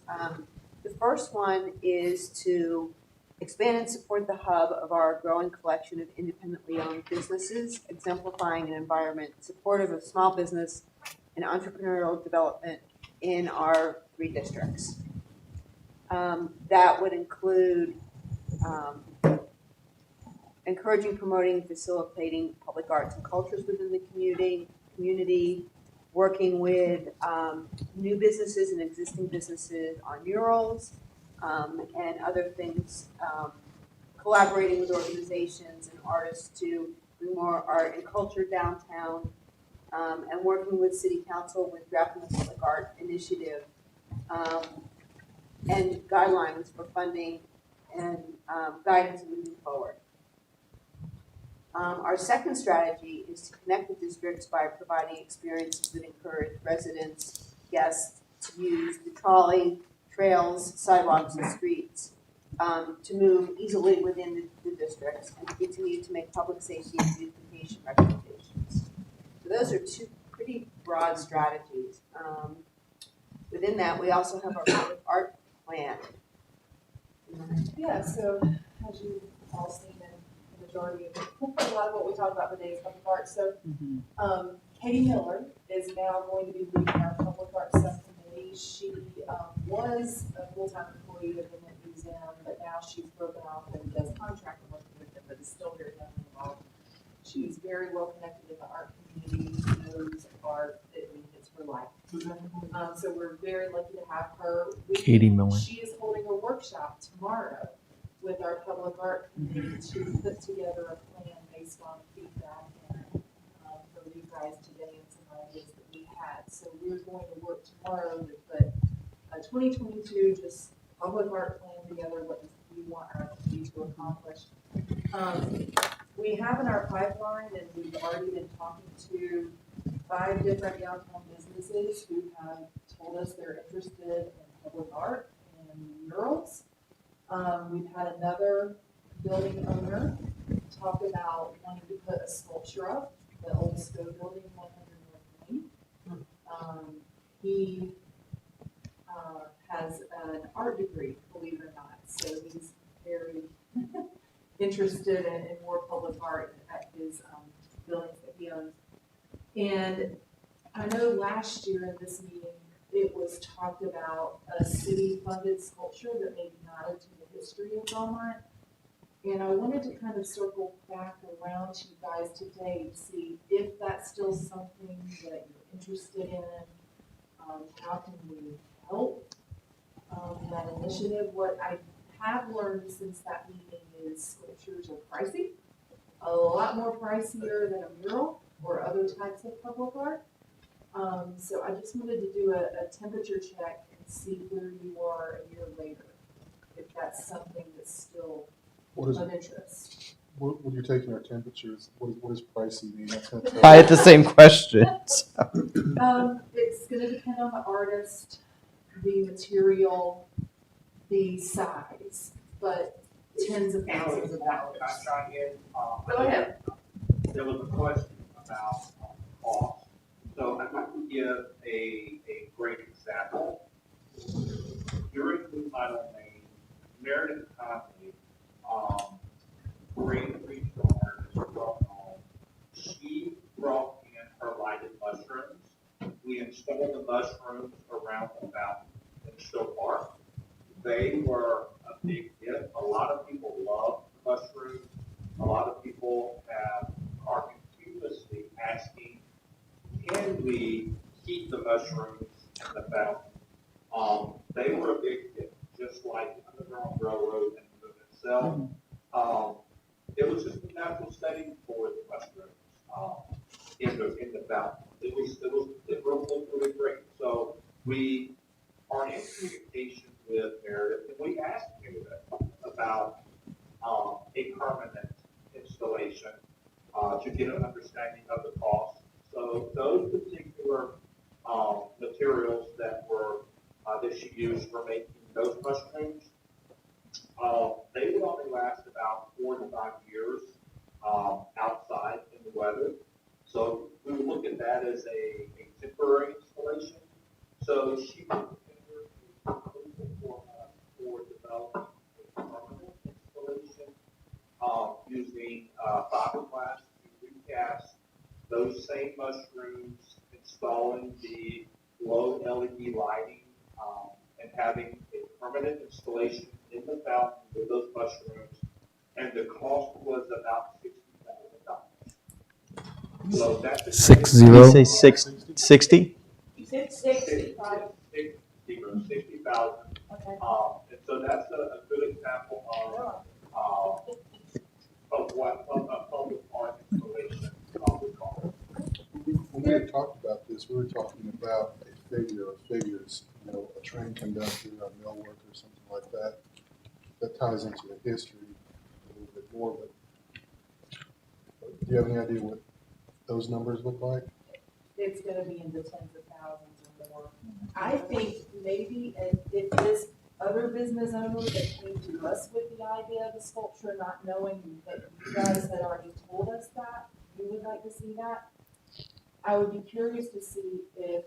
The first one is to expand and support the hub of our growing collection of independently owned businesses, exemplifying an environment supportive of small business and entrepreneurial development in our 3 districts. That would include encouraging, promoting, and facilitating public arts and cultures within the community, working with new businesses and existing businesses on murals and other things, collaborating with organizations and artists to bring more art and culture downtown, and working with City Council with drafting the public art initiative and guidelines for funding and guidance moving forward. Our second strategy is to connect the districts by providing experiences that encourage residents, guests to use the trolley, trails, sidewalks, and streets to move easily within the districts and to continue to make public safety and beautification recommendations. So those are 2 pretty broad strategies. Within that, we also have our public art plan. Yeah, so as you've all seen in the majority of a lot of what we talk about today is public art. So Katie Miller is now going to be leading our public art subcommittee. She was a full-time employee of the museum, but now she's broken off and does contract work with them, but is still very heavily involved. She's very well connected in the art community, knows art, it's her life. So we're very lucky to have her. Katie Miller. She is holding a workshop tomorrow with our public art committee to put together a plan based on feedback and from you guys today and some ideas that we had. So we're going to work tomorrow to put a 2022 just public art plan together, what we want our community to accomplish. We have in our pipeline, and we've already been talking to 5 different downtown businesses who have told us they're interested in public art and murals. We've had another building owner talk about wanting to put a sculpture up, the old Sco building, 100 North Main. He has an art degree, believe it or not, so he's very interested in more public art at his buildings that he owns. And I know last year in this meeting, it was talked about a city-funded sculpture that maybe nodded to the history of Belmont. And I wanted to kind of circle back around to you guys today to see if that's still something that you're interested in. How can we help that initiative? What I have learned since that meeting is sculptures are pricey, a lot more pricier than a mural or other types of public art. So I just wanted to do a temperature check and see where you are a year later, if that's something that's still of interest. When you're taking our temperatures, what does pricey mean? That's gonna tell I you. had the same question. It's gonna depend on the artist, the material, the size, but tens of thousands of dollars. Can I chime in? Go ahead. There was a question about cost. So I can give a great example. During the title name, Meredith Conley, great regional artist, well known, she brought in her lighted mushrooms. We installed the mushrooms around the fountain in Stowe Park. They were a big hit. A lot of people love the mushrooms. A lot of people are continuously asking, can we keep the mushrooms in the fountain? They were a big hit, just like Underground Railroad and the movement itself. It was just a natural setting for the mushrooms in the fountain. It looked really great. So we are in communication with Meredith, and we asked Meredith about a permanent installation to get an understanding of the cost. So those particular materials that she used for making those mushrooms, they would only last about 4 to 5 years outside in the weather. So we would look at that as a temporary installation. So she would consider a proposal for us for developing a permanent installation using fiberglass to recast those same mushrooms, installing the low LED lighting, and having a permanent installation in the fountain with those mushrooms. And the cost was about $60,000. So that's 60. Did you say 60? You said 65. 60,000. Okay. And so that's a good example of what a public art installation would cost. When we had talked about this, we were talking about a figure or figures, a train conductor, a mill worker, something like that. That ties into the history a little bit more, but do you have any idea what those numbers look like? It's gonna be in the tens of thousands or more. I think maybe if this other business owner that came to us with the idea of a sculpture, not knowing that you guys had already told us that, you would like to see that, I would be curious to see if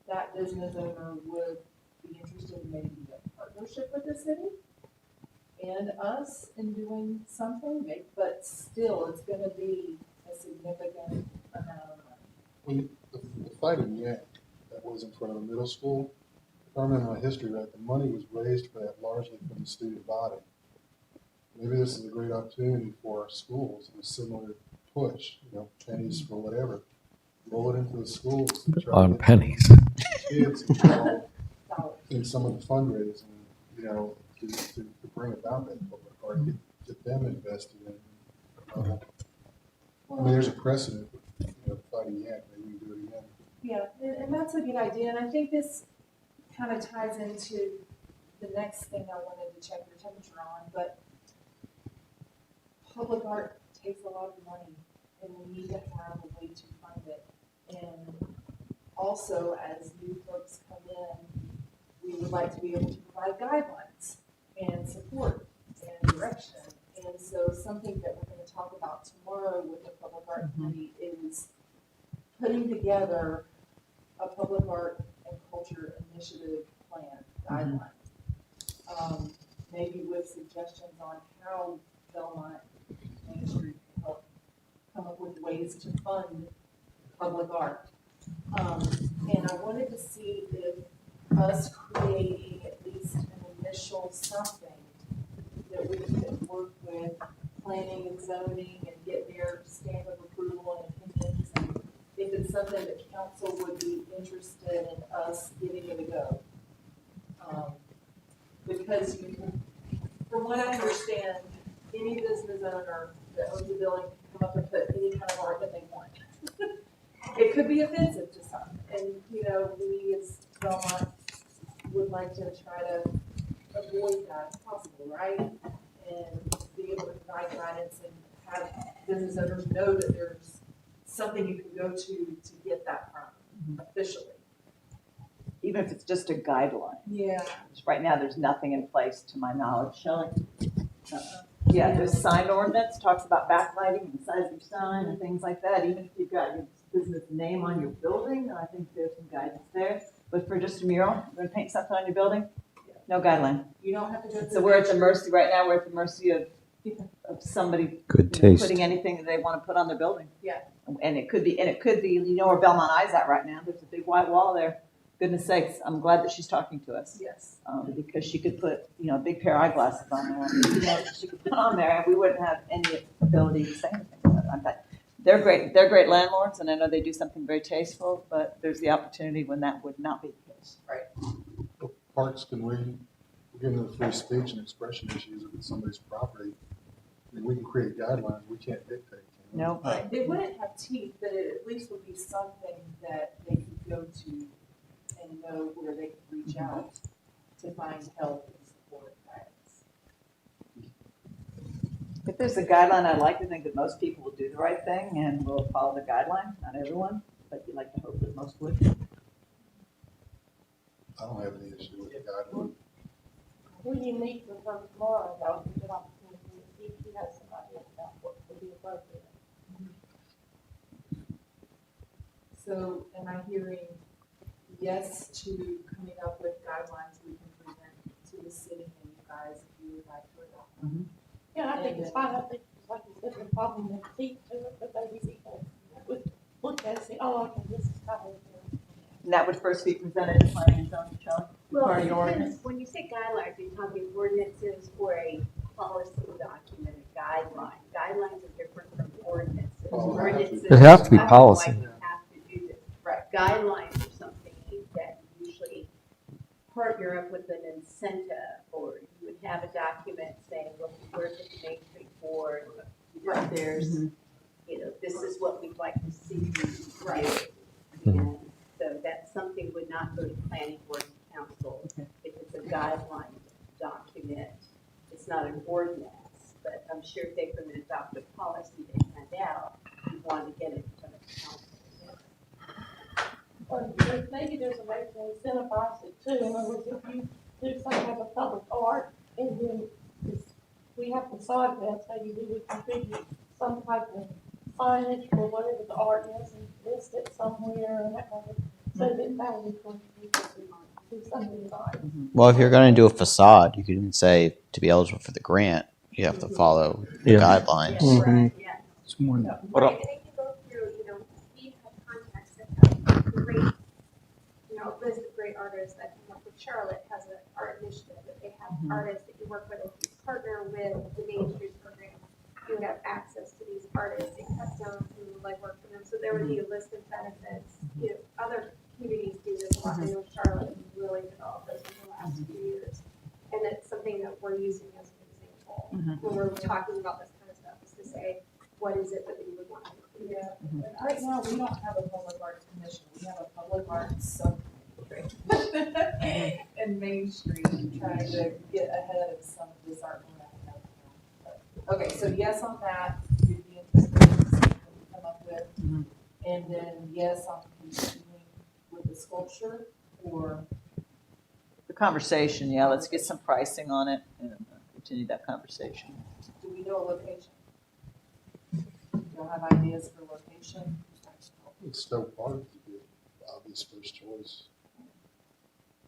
that business owner would be interested in maybe a partnership with the city and us in doing something, but still, it's gonna be a significant amount of money. When the Fighting Yank that was in front of the middle school, if I remember my history right, the money was raised for that largely from the student body. Maybe this is a great opportunity for our schools in a similar push, pennies for whatever. Roll it into the schools. And try On to get pennies. Kids involved in some of the fundraising, to bring about that public art, get them invested in. I mean, there's a precedent with Fighting Yank, maybe we can do it again. Yeah, and that's a good idea, and I think this kind of ties into the next thing I wanted to check your temperature on, but public art takes a lot of money, and we need to have a way to fund it. And also, as new folks come in, we would like to be able to provide guidelines and support and direction. And so something that we're going to talk about tomorrow with the Public Art Committee is putting together a public art and culture initiative plan guideline. Maybe with suggestions on how Belmont Main Street can help come up with ways to fund public art. And I wanted to see if us creating at least an initial something that we could work with planning and zoning and get their stamp of approval and opinions, and if it's something that council would be interested in us giving it a go. Because you can, from what I understand, any business owner that owns a building can come up and put any kind of art that they want. It could be offensive to some, and, you know, we as Belmont would like to try to avoid that if possible, right? And be able to provide guidance and have business owners know that there's something you can go to get that from officially. Even if it's just a guideline. Yeah. Right now, there's nothing in place to my knowledge. Shelley? Yeah, there's sign ordinance, talks about backlighting and the size of your sign and things like that. Even if you've got your business name on your building, I think there's some guidance there. But for just a mural, you're gonna paint something on your building? No guideline. You don't have to go. So we're at the mercy, right now, we're at the mercy of somebody Good you know, taste. putting anything that they want to put on their building. Yeah. And it could be, you know where Belmont Eye's at right now. There's a big white wall there. Goodness sakes, I'm glad that she's talking to us. Yes. Because she could put, you know, a big pair of eyeglasses on there. You know, she could put on there, and we wouldn't have any ability to say anything about it. In fact, they're great landlords, and I know they do something very tasteful, but there's the opportunity when that would not be the case. Right. Parks can we're giving them free speech and expression issues if it's somebody's property. I mean, we can create guidelines, we can't dictate. Can we? No. Right. It wouldn't have teeth, but it at least would be something that they could go to and know where they can reach out to find help and support guidance. If there's a guideline, I'd like to think that most people will do the right thing and will follow the guideline. Not everyone, but you'd like to hope that most would. I don't have any issue with the guideline. We can meet with her tomorrow, that would be a good opportunity to see if she has some ideas about what would be appropriate. So am I hearing yes to coming up with guidelines we can present to the city and you guys if you would like to adopt them? Yeah, I think it's fine, I think, like you said, there's probably no teeth to it, but maybe people would look at it and say, oh, okay, this is how we do it. And that would first be presented to planning and zoning, Shelley? Well, Part of it your ordinance? depends. When you say guidelines, are you talking ordinances or a policy document, a guideline? Guidelines are different from ordinances. Ordinances. It have to be are policy. like you have to do this. Right. Guidelines are something that you usually partner up with an incentive, or you would have a document saying, well, we work with the Main Street Board, there's, you know, this is what we'd like to see you do. And so that something would not go to planning board and council if it's a guideline document. It's not an ordinance, but I'm sure if they're going to adopt a policy they hand out, you want to get it to the council. Or maybe there's a way to incentivize it too. In other words, if you do some type of public art and then we have facade events, maybe we would contribute some type of signage for whatever the art is and list it somewhere and that kind of, so that that would contribute to something nice. Well, if you're going to do a facade, you can say to be eligible for the grant, you have to follow the guidelines. Right, yeah. It's more- Right, and they can go through, you know, we have contacts that have great, you know, list of great artists that come up with. Charlotte has an art initiative that they have artists that you work with. If you partner with the Main Street program, you would have access to these artists and custom who like work for them. So there would be a list of benefits. You know, other communities do this a lot. I know Charlotte has really developed this in the last few years. And it's something that we're using as an example when we're talking about this kind of stuff, is to say, what is it that we would want to include? Yeah. Right now, we don't have a public arts commission. We have a public arts subcommittee. And and Main Street, trying to get ahead of some of this art. Okay, so yes on that, you'd be interested in seeing what we come up with. And then yes on continuing with the sculpture, or The conversation, yeah, let's get some pricing on it and continue that conversation. do we know a location? Do y'all have ideas for location? Stowe Park would be an obvious first choice.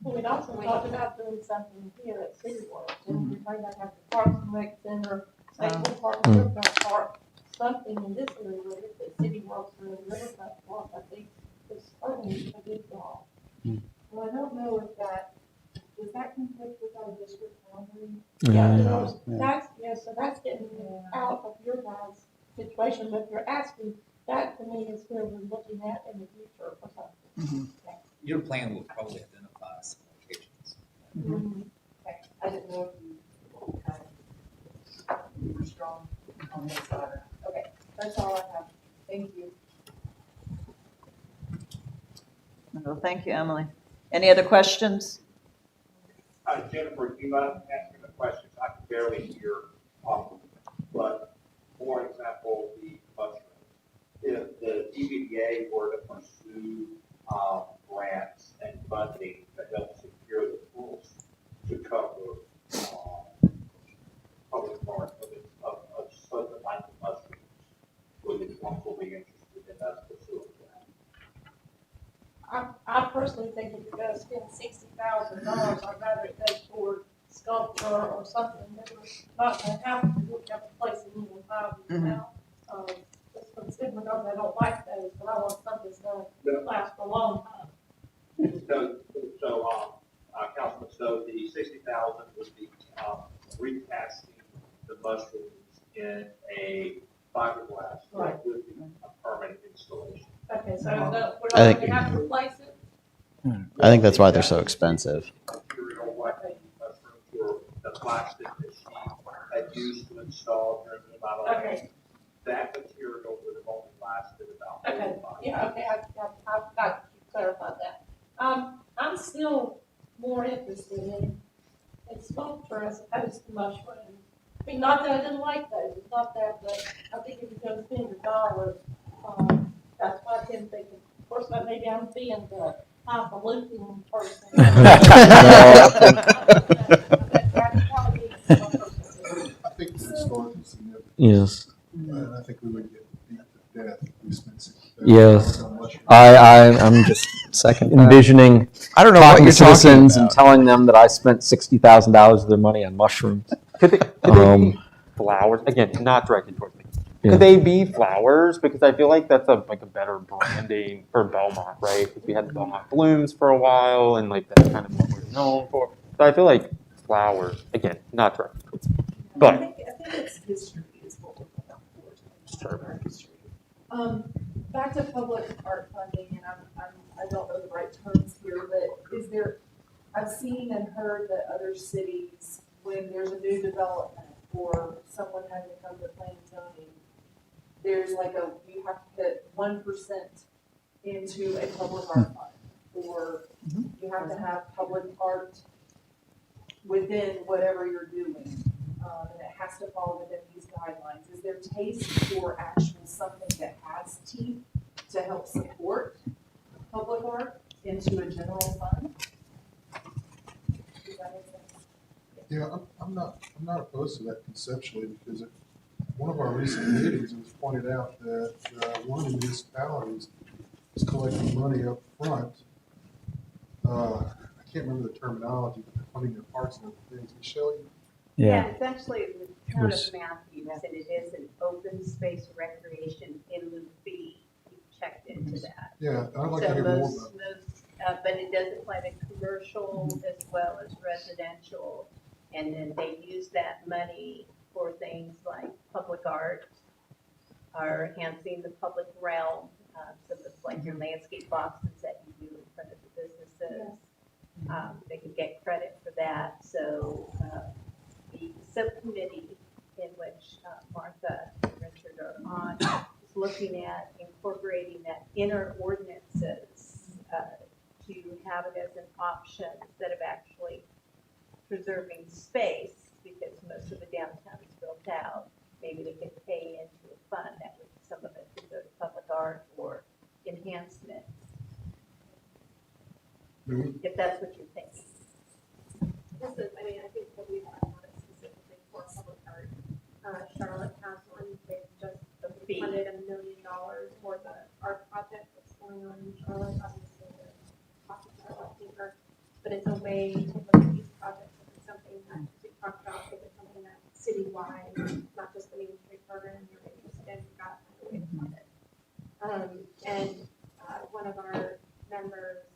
Well, we'd also talked about doing something here at City World, and we might not have the Parks and Rec Center, Stateville Park, Riverfront Park, something in this area, where the City World's doing Riverfront Park, I think, is certainly a big draw. Well, I don't know if that, does that conflict with our district boundary? So that's getting out of your guys' situation, but if you're asking, that to me is where we're looking at in the future for something. Your plan will probably identify some locations. Okay, I didn't know if you kind of, you were strong on this side. Okay, that's all I have. Thank you. Well, thank you, Emily. Any other questions? Jennifer, do you mind asking the questions? I can barely hear, but for example, the mushroom. If the DBDA were to pursue grants and funding to help secure the pools to cover public parts of certain types of mushrooms, would the council be interested in us pursuing that? I personally think if you're gonna spend $60,000, I'd rather it go toward sculpture or something that we're not gonna have to look at a place in even 5 years now. Just considering because I don't like those, but I want something that's gonna last for a long time. Councilman, so the 60,000 would be recasting the mushrooms in a fiberglass that would be a permanent installation. Okay, so we're not I think- gonna have to replace it? I think that's why they're so expensive. Material like the mushrooms or the plastic that she had used to install during the model. Okay. That material would have only lasted about. Okay, 45 yeah, okay, I've got to clarify that. I'm still more interested in sculpture as opposed to mushrooms. I mean, not that I didn't like those, it's not that, but I think if you're gonna spend your dollars, that's why I've been thinking, of course, maybe I'm being the highfalutin person. I think the historical significance. Yes. And I think we would get beat to death if we spent $60,000 Yes, on mushrooms. I'm just envisioning I don't know what talking you're to talking citizens and about. telling them that I spent $60,000 of their money on mushrooms. Could they be flowers? Again, not directed towards me. Yeah. Could they be flowers? Because I feel like that's a better branding for Belmont, right? Because we had the Belmont blooms for a while, and that's kind of what we're known for. So I feel like flowers, again, not directed towards me. But I think it's history is what we're looking for. Sure. History. Back to public art funding, and I don't know the right terms here, but is there, I've seen and heard that other cities, when there's a new development or someone having to come to planning and zoning, there's you have to put 1% into a public art fund, or you have to have public art within whatever you're doing. And it has to fall within these guidelines. Is there taste for actual something that has teeth to help support public art into a general fund? Does that make sense? Yeah, I'm not opposed to that conceptually, because at one of our recent meetings, it was pointed out that one of the municipalities is collecting money up front. I can't remember the terminology, but they're funding their parks and other things. Michelle, Yeah, it's actually the town of Matthews, and it is an open space recreation in lieu fee. You checked into that. yeah, I'd like to hear more about Most, but it does apply to commercial as well as residential. And then they use that money for things like public art or enhancing the public realm. So it's like your landscape boxes that you do in front of the businesses. They could get credit for that. So the subcommittee in which Martha and Richard are on is looking at incorporating that in our ordinances to have it as an option instead of actually preserving space, because most of the downtown is built out. Maybe they could pay into a fund that would, some of it could go to public art or enhancement, if that's what you're thinking. This is, I mean, I think what we have on it specifically for public art. Charlotte has one, they've just funded $1 million for the art project that's going on in Charlotte, obviously the top of Charlotte thinker. But it's a way to look at these projects, if it's something that we talked about, if it's something that's citywide, not just the Main Street program, you're interested in, you've got to find a way to fund it. One of our members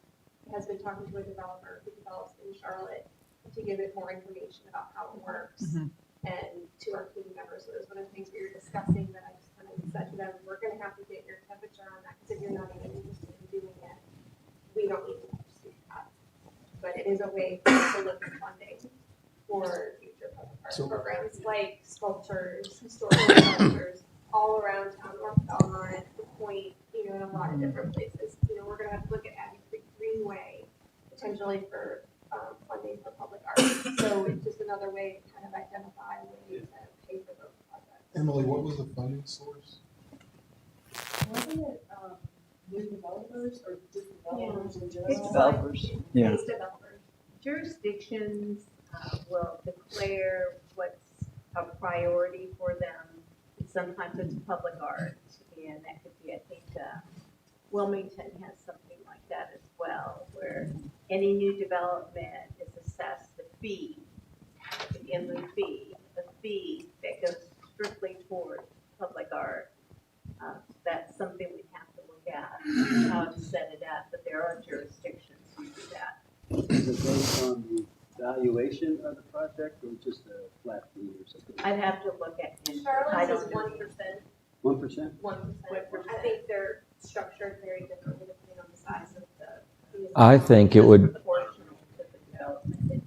has been talking to a developer who develops in Charlotte to give it more information about how it works. And to our team members, so it was one of the things we were discussing that I just kind of said to them, we're gonna have to get your temperature on that, because if you're not even interested in doing it, we don't need to pursue that. But it is a way to look at funding for future public art programs, like sculptures, historical sculptures, all around town, North Belmont, the Point, you know, in a lot of different places. You know, we're gonna have to look at Abbey Creek Greenway, potentially for funding for public art. So it's just another way to kind of identify ways to pay for those projects. Emily, what was the funding source? Wasn't it, new developers or just developers in general? It's developers. Yeah. It's developers. Jurisdictions will declare what's a priority for them. Sometimes it's public art, and that could be, I think, Wilmington has something like that as well, where any new development is assessed the fee, the inland fee, the fee that goes strictly toward public art. That's something we have to look at, how to set it up, but there are jurisdictions who do that. Is it based on the valuation of the project or just a flat fee or something? I'd have to look at. Charlotte's is 1%. 1%? 1%. I think they're structured very differently depending on the size of the. I think it would, Proportional to the development.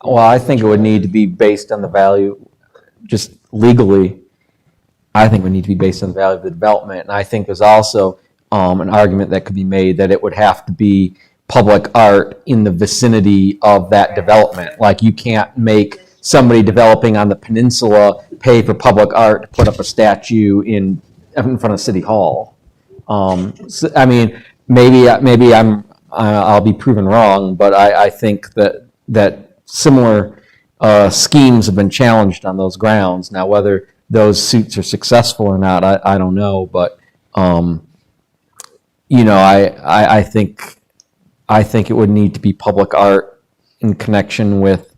well, I think it would need to be based on the value, just legally. I think it would need to be based on the value of the development. And I think there's also an argument that could be made that it would have to be public art in the vicinity of that development. Like, you can't make somebody developing on the peninsula pay for public art to put up a statue in front of City Hall. So, I mean, maybe I'll be proven wrong, but I think that similar schemes have been challenged on those grounds. Now, whether those suits are successful or not, I don't know. But you know, I think it would need to be public art in connection with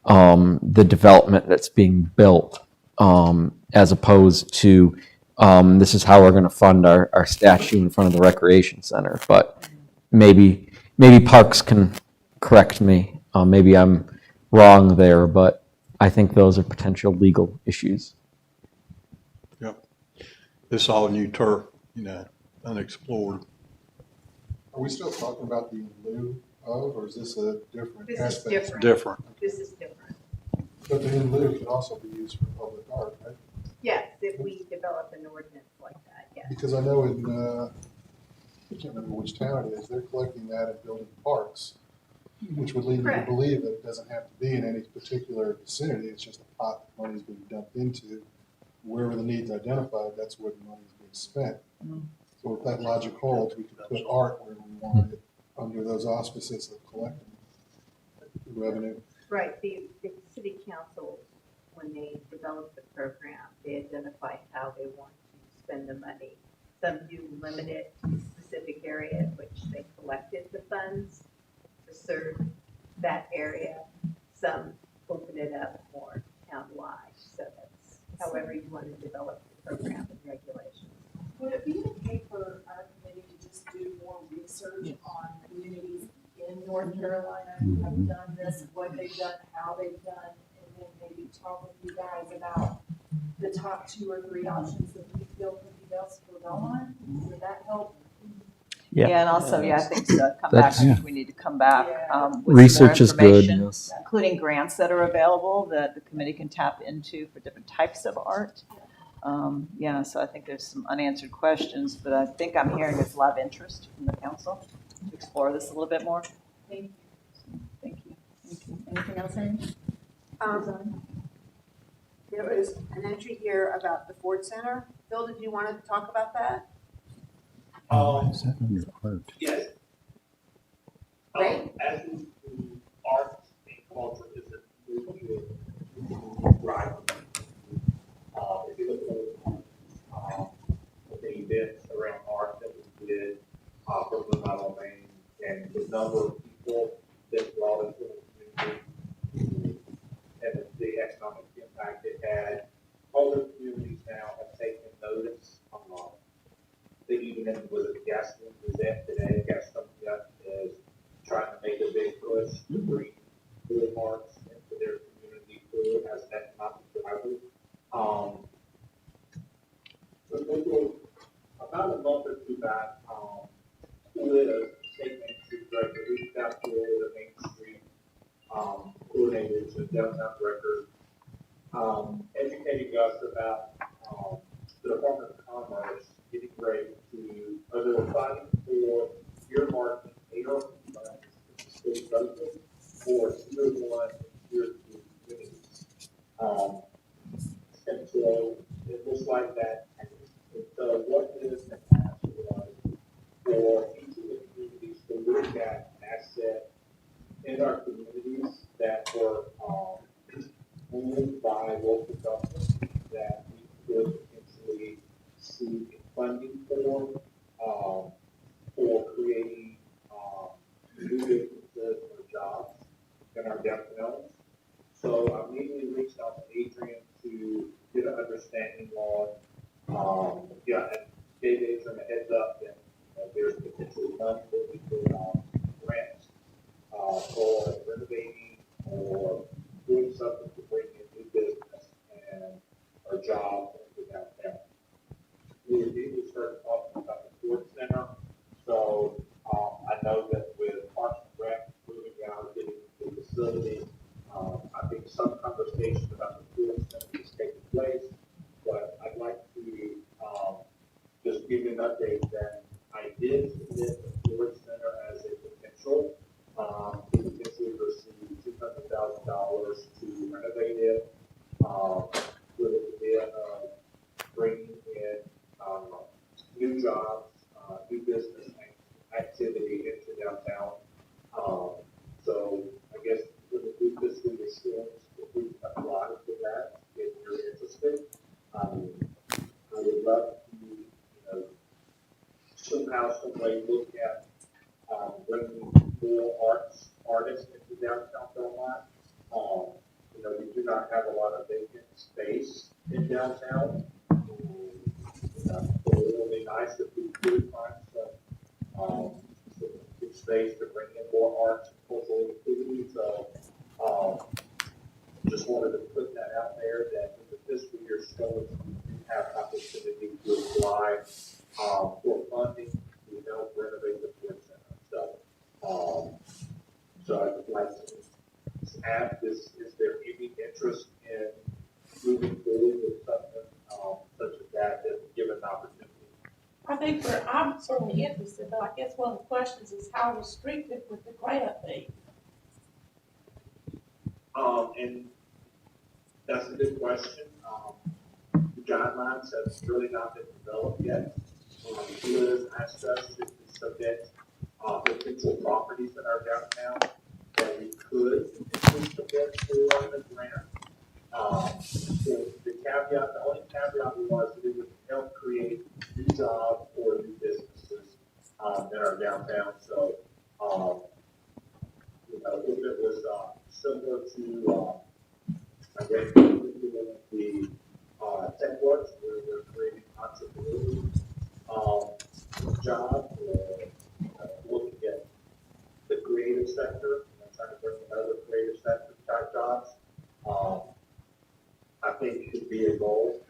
the development that's being built, as opposed to this is how we're going to fund our statue in front of the recreation center. But maybe Parks can correct me. Maybe I'm wrong there, but I think those are potential legal issues. Yep. It's all new turf, you know, unexplored. Are we still talking about the in lieu of, or is this a different This is aspect? different. Different. This is different. But the in lieu can also be used for public art, right? Yes, if we develop an ordinance like that, yes. Because I know in, I can't remember which town it is, they're collecting that and building parks, which would lead me to Correct. believe that it doesn't have to be in any particular vicinity. It's just a pot that money's being dumped into. Wherever the need's identified, that's where the money's being spent. So if that logic holds, we could put art where we want it under those auspices of collecting revenue. Right, the city council, when they develop the program, they identify how they want to spend the money. Some do limit it to a specific area in which they collected the funds to serve that area. Some open it up more townwide, so that's however you want to develop the program and regulations. Would it be okay for our committee to just do more research on communities in North Carolina who have done this, what they've done, how they've done, and then maybe talk with you guys about the top 2 or 3 options that we feel could be best for Belmont? Would that help? Yeah, and also, I think so. We need to come back with Research some is more good, information, yes. including grants that are available that the committee can tap into for different types of art. So I think there's some unanswered questions, but I think I'm hearing there's a lot of interest from the council. explore this a little bit more. Thank you. Thank you. Anything else, Amy? There is an entry here about the Ford Center. Phil, did you want to talk about that? Is that on your quote? Yes. Great. As we do arts and culture is a huge right. If you look at the events around art that we did for the Model Main and the number of people that brought us to the community and the economic impact it had, other communities now have taken notice. They even in was a Gaston Gazette today. Gaston Gazette is trying to make a big push to bring food arts into their community food as an economic driver. About a month or two back, the state Main Street director reached out to the Main Street coordinators and downtown directors, educating us about the Department of Commerce getting ready to, they were fighting for earmarking ARP funds in the state budget for tier 1 and tier 2 communities. And so it looks like that. And so what this asked was for each of the communities to look at an asset in our communities that were owned by local governments that we could potentially seek funding for creating new businesses or jobs in our downtowns. So I immediately reached out to Adrian to get an understanding on, and gave Adrian a heads up that there's potential money that we could grant for renovating or doing something to bring in new business and our jobs into downtown. We immediately started talking about the Ford Center. So I know that with Parks and Rec moving out, getting the facility, I think some conversation about the Ford Center is taking place. But I'd like to just give you an update that I did submit the Ford Center as a potential to potentially receive $200,000 to renovate it with the idea of bringing in new jobs, new business activity into downtown. So I guess with the new fiscal year students, if we apply for that, if you're interested, I would love to, somehow, some way look at bringing more artists into downtown Belmont. We do not have a lot of vacant space in downtown. It would be nice if we could find some good space to bring in more arts and cultural activities. So just wanted to put that out there that in the fiscal year showing we have opportunity to apply for funding to help renovate the Ford Center. So I would like to add this, is there any interest in moving forward with something such as that given the opportunity? I think I'm certainly interested, but I guess one of the questions is how restricted would the grant be? And that's a good question. The guidelines have really not been developed yet. Liz asked us to submit potential properties in our downtown that we could submit for the grant. The caveat, the only caveat was that it would help create new jobs or new businesses in our downtown. So, if it was similar to, I guess, the tech works where we're creating entrepreneurial jobs or looking at the creative sector, trying to bring in other creative sector type jobs. I think it should be a goal.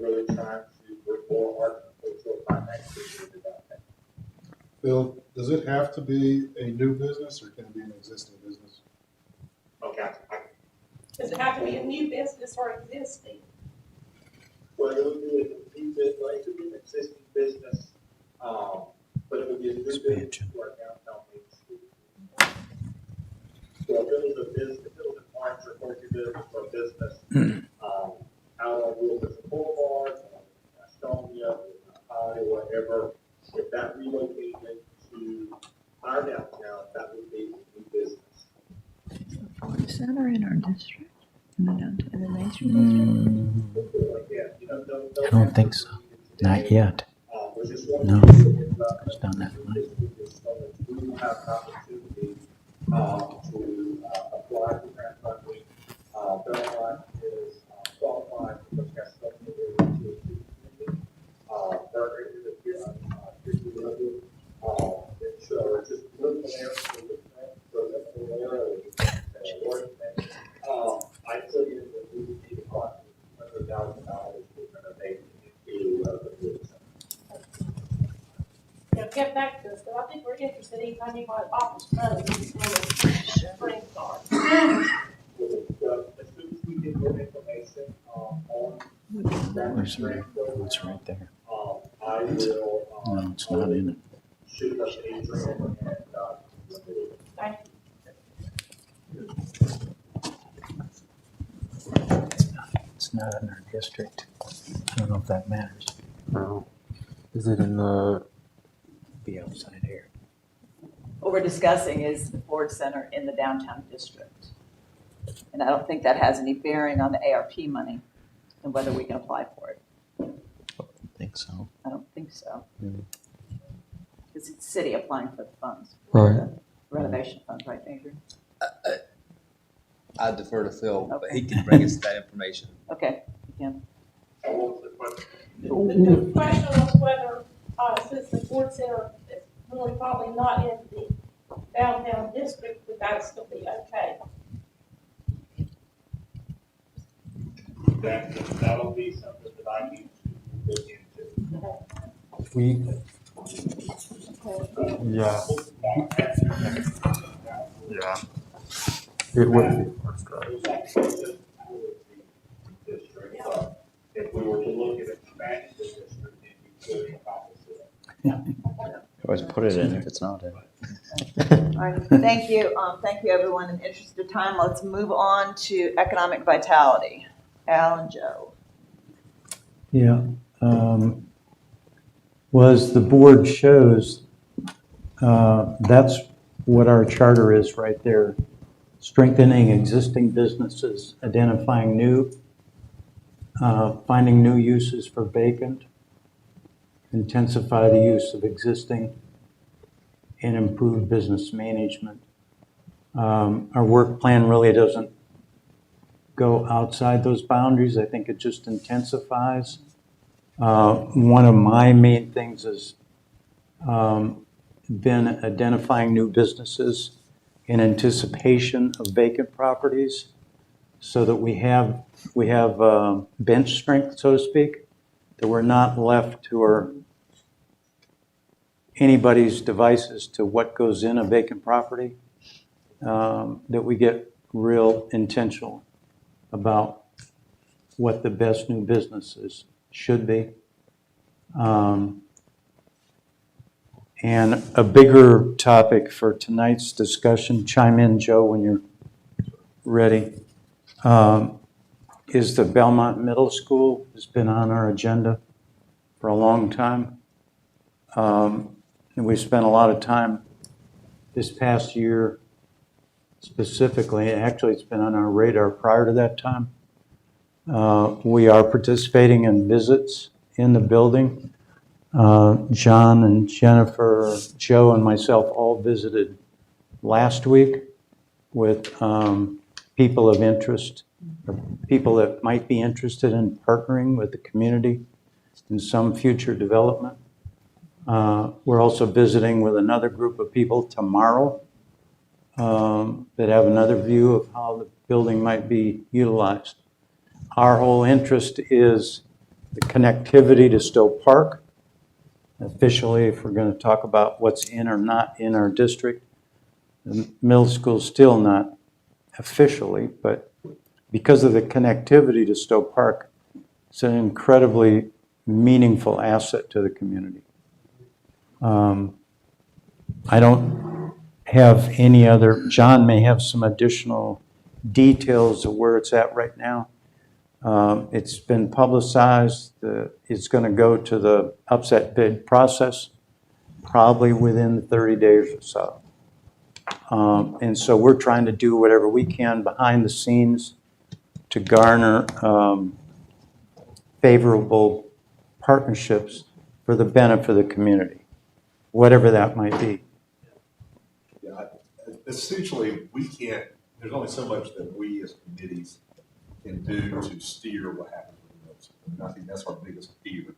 Really trying to bring more art and cultural finance into downtown. Bill, does it have to be a new business or can it be an existing business? Okay. Does it have to be a new business or existing? Well, it would be a new business, it could be an existing business, but if would be a good business to our downtown Main Street. So if it was a business, if it was a client or corporate business or a business, out on Wilson Boulevard, on Estonia, High, whatever, if that relocated to our downtown, that would be a new business. Ford Center in our district, in the downtown, in the Main Street district? I don't think so. Not yet. No, it's done that way. We will have an opportunity to apply for grant funding. Belmont is qualified because we have so many areas to community. Burger is a peer level. And so just look there for the grant, so that primarily, I put in that we would need approximately $100,000 to renovate into the business. Yeah, get back to us, but I think we're interested anytime you buy office presents and spring card. As soon as we get more information on that grant, It's right there. I will. No, it's not in it. Shoot up Adrian and Thank It's not in our district. I don't know if that matters. No. Is it in the? Be outside here. What we're discussing is the Ford Center in the downtown district. And I don't think that has any bearing on the ARP money and whether we can apply for it. I think so. I don't think so. Because it's the city applying for the funds. Right. The renovation funds, right, Adrian? I defer to Phil, but Okay. he can bring us that information. Okay, you can. The question was whether, since the Ford Center is really probably not in the downtown district, would that still be okay? that'll be something that I need to look into. We, yeah. Yeah. It would If we were to look at expanding the district, then you could accomplish it. Always put it in if it's not in. All right, thank you. Thank you, everyone. In the interest of time, let's move on to economic vitality. Al and Joe. Yeah. Well, as the board shows, that's what our charter is right there. Strengthening existing businesses, identifying new, finding new uses for vacant, intensify the use of existing, and improve business management. Our work plan really doesn't go outside those boundaries. I think it just intensifies. One of my main things has been identifying new businesses in anticipation of vacant properties so that we have bench strength, so to speak, that we're not left to our anybody's devices to what goes in a vacant property, that we get real intentional about what the best new businesses should be. And a bigger topic for tonight's discussion, chime in, Joe, when you're ready, is the Belmont Middle School. Has been on our agenda for a long time. And we spent a lot of time this past year specifically. Actually, it's been on our radar prior to that time. We are participating in visits in the building. John and Jennifer, Joe and myself all visited last week with people of interest, or people that might be interested in partnering with the community in some future development. We're also visiting with another group of people tomorrow that have another view of how the building might be utilized. Our whole interest is the connectivity to Stowe Park. Officially, if we're going to talk about what's in or not in our district, the middle school's still not officially, but because of the connectivity to Stowe Park, it's an incredibly meaningful asset to the community. I don't have any other, John may have some additional details of where it's at right now. It's been publicized, it's going to go to the upset bid process, probably within 30 days or so. And so we're trying to do whatever we can behind the scenes to garner favorable partnerships for the benefit of the community, whatever that might be. Yeah, essentially, we can't, there's only so much that we as committees can do to steer what happens with the mills. And I think that's our biggest fear,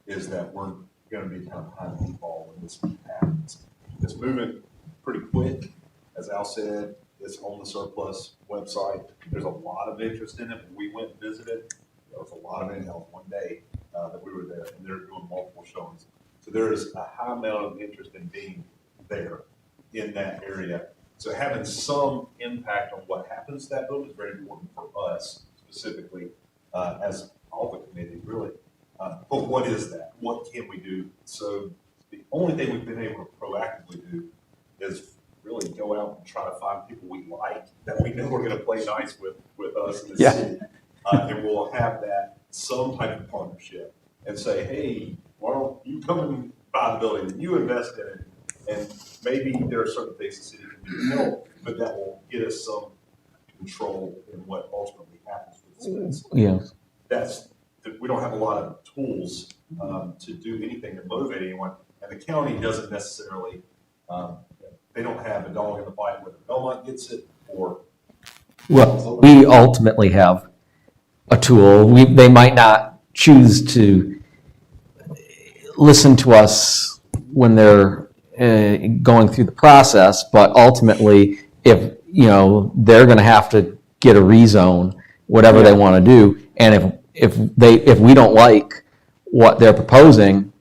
is that we're gonna be kind of behind the eight ball when this happens. It's moving pretty quick, as Al said, it's on the surplus website. There's a lot of interest in it. When we went and visited, there was a lot of interest one day that we were there, and they're doing multiple showings. So there is a high amount of interest in being there in that area. So having some impact on what happens to that building is very important for us specifically, as all the committee really. But what is that? What can we do? So the only thing we've been able to proactively do is really go out and try to find people we like, that we know are going to play nice with us in the city. And we'll have that some type of partnership and say, hey, why don't you come and buy the building and you invest in it? And maybe there are certain things the city can do to help, but that will get us some control in what ultimately happens with the space. Yeah. We don't have a lot of tools to do anything to motivate anyone, and the county doesn't necessarily, they don't have a dog in the fight whether Belmont gets it or. Well, we ultimately have a tool. They might not choose to listen to us when they're going through the process, but ultimately, if they're going to have to get a rezone, whatever they want to do, and if we don't like what they're proposing,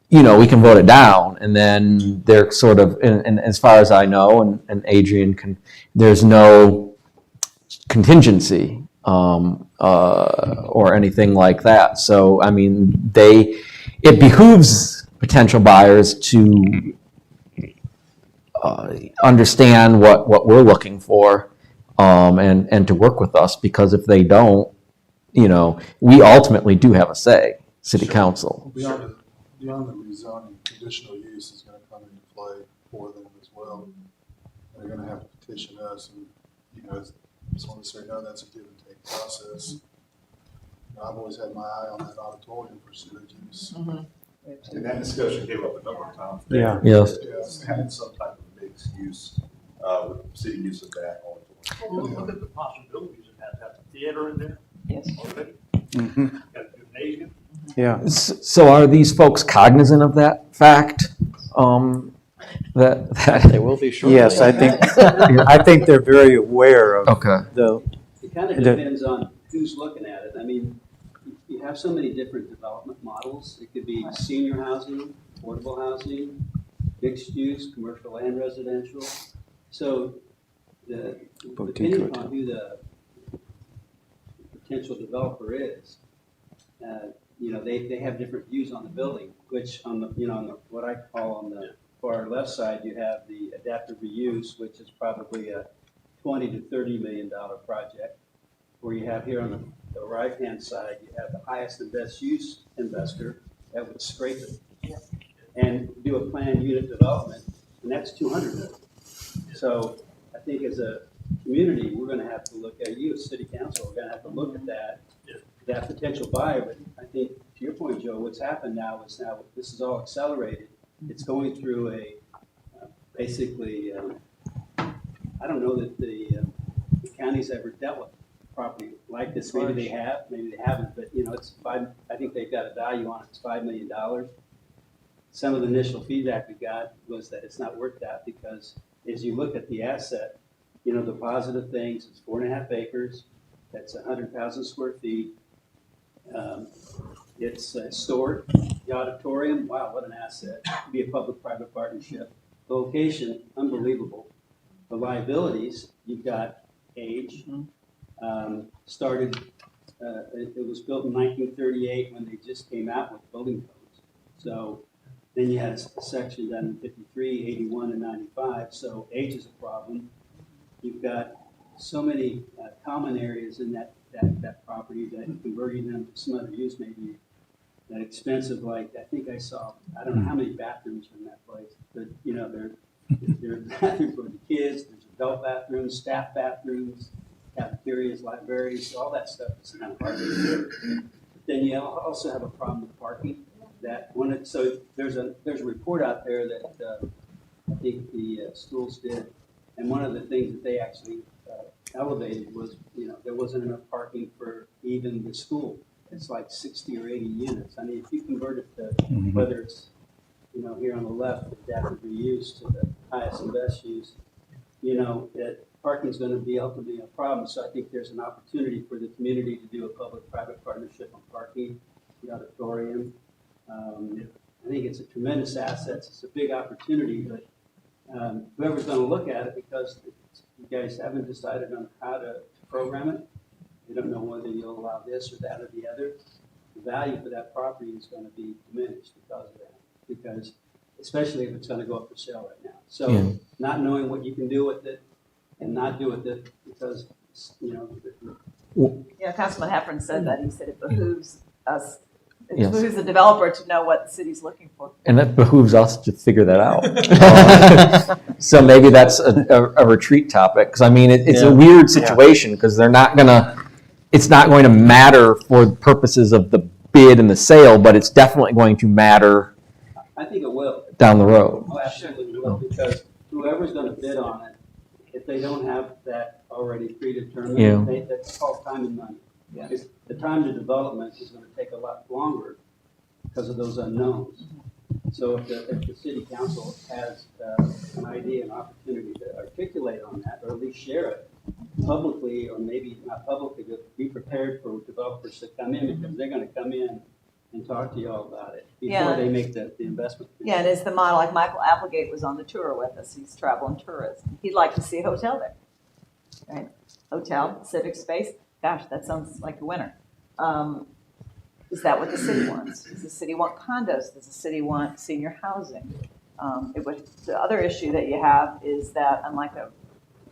we can vote it down, and then they're sort of, and as far as I know, and Adrian can, there's no contingency or anything like that. So, I mean, it behooves potential buyers to understand what we're looking for and to work with us, because if they don't, we ultimately do have a say, city council. Beyond the rezoning, conditional use is going to come into play for them as well. They're going to have to petition us, and just want to say, no, that's a give and take process. I've always had my eye on that auditorium for sewage use. And that discussion came up a number of times. Yeah. Yes. Having some type of mixed use, with city use of that auditorium. Well, look at the possibilities of that. Have a theater in there. Yes. Already. Mm-hmm. Got a gymnasium. Yeah. So are these folks cognizant of that fact? That They will be shortly. Yes, I think they're very aware of the. It kind of depends on who's looking at it. I mean, you have so many different development models. It could be senior housing, affordable housing, mixed use, commercial and residential. So depending upon who the potential developer is, they have different views on the building, which on the, what I call on the far left side, you have the adaptive reuse, which is probably a $20 to $30 million project. Where you have here on the right-hand side, you have the highest and best use investor that would scrape it and do a planned unit development, and that's $200 million. So I think as a community, we're going to have to look at, you as city council, we're going to have to look at that potential buyer. But I think, to your point, Joe, what's happened now is this is all accelerated. It's going through basically, I don't know that the county's ever dealt with property like this. Maybe they have, maybe they haven't, but it's I think they've got a value on it. It's $5 million. Some of the initial feedback we got was that it's not worth that, because as you look at the asset, the positive things, it's 4.5 acres. That's 100,000 square feet. It's stored. The auditorium, wow, what an asset. It could be a public-private partnership. The location, unbelievable. The liabilities, you've got age. Started, it was built in 1938 when they just came out with building codes. So then you had a section done in 53, 81, life, so age is a problem. You've got so many common areas in that property that converting them to some other use may be that expensive. Like, I think I saw, I don't know how many bathrooms are in that place, but, you know, there are bathrooms for the kids, there's adult bathrooms, staff bathrooms, cafeterias, libraries, all that stuff is kind of hard to do. But then you also have a problem with parking. So there's a report out there that I think the schools did, and one of the things that they actually elevated was, you know, there wasn't enough parking for even the school. It's like 60 or 80 units. I mean, if you convert it to whether it's, you know, here on the left, adaptive reuse to the highest and best use, you know, that parking is going to be ultimately a problem. So I think there's an opportunity for the community to do a public-private partnership on parking, the auditorium. I think it's a tremendous asset. It's a big opportunity, but whoever's going to look at it, because you guys haven't decided on how to program it, you don't know whether you'll allow this or that or the other, the value for that property is going to be diminished because of that. Because especially if it's going to go up for sale right now. So not knowing what you can do with it and not do with it because, you know. Yeah, Councilman Heffron said that. He said it behooves us. It Yes. behooves the developer to know what the city's looking for. And that behooves us to figure that out. So maybe that's a retreat topic, because I mean, it's a weird situation, because they're not gonna, it's not going to matter for purposes of the bid and the sale, but it's definitely going to matter I think it will. down the road. Oh, absolutely will, because whoever's going to bid on it, if they don't have that already predetermined, that's called time and money. Because the time to development is going to take a lot longer because of those unknowns. So if the city council has an idea, an opportunity to articulate on that, or at least share it publicly, or maybe not publicly, but be prepared for developers to come in, because they're going to come in and talk to you all about it before they make the investment. Yeah, and it's the model, like Michael Applegate was on the tour with us. He's traveling tourism. He'd like to see a hotel there, right? Hotel, civic space. Gosh, that sounds like a winner. Is that what the city wants? Does the city want condos? Does the city want senior housing? The other issue that you have is that, unlike a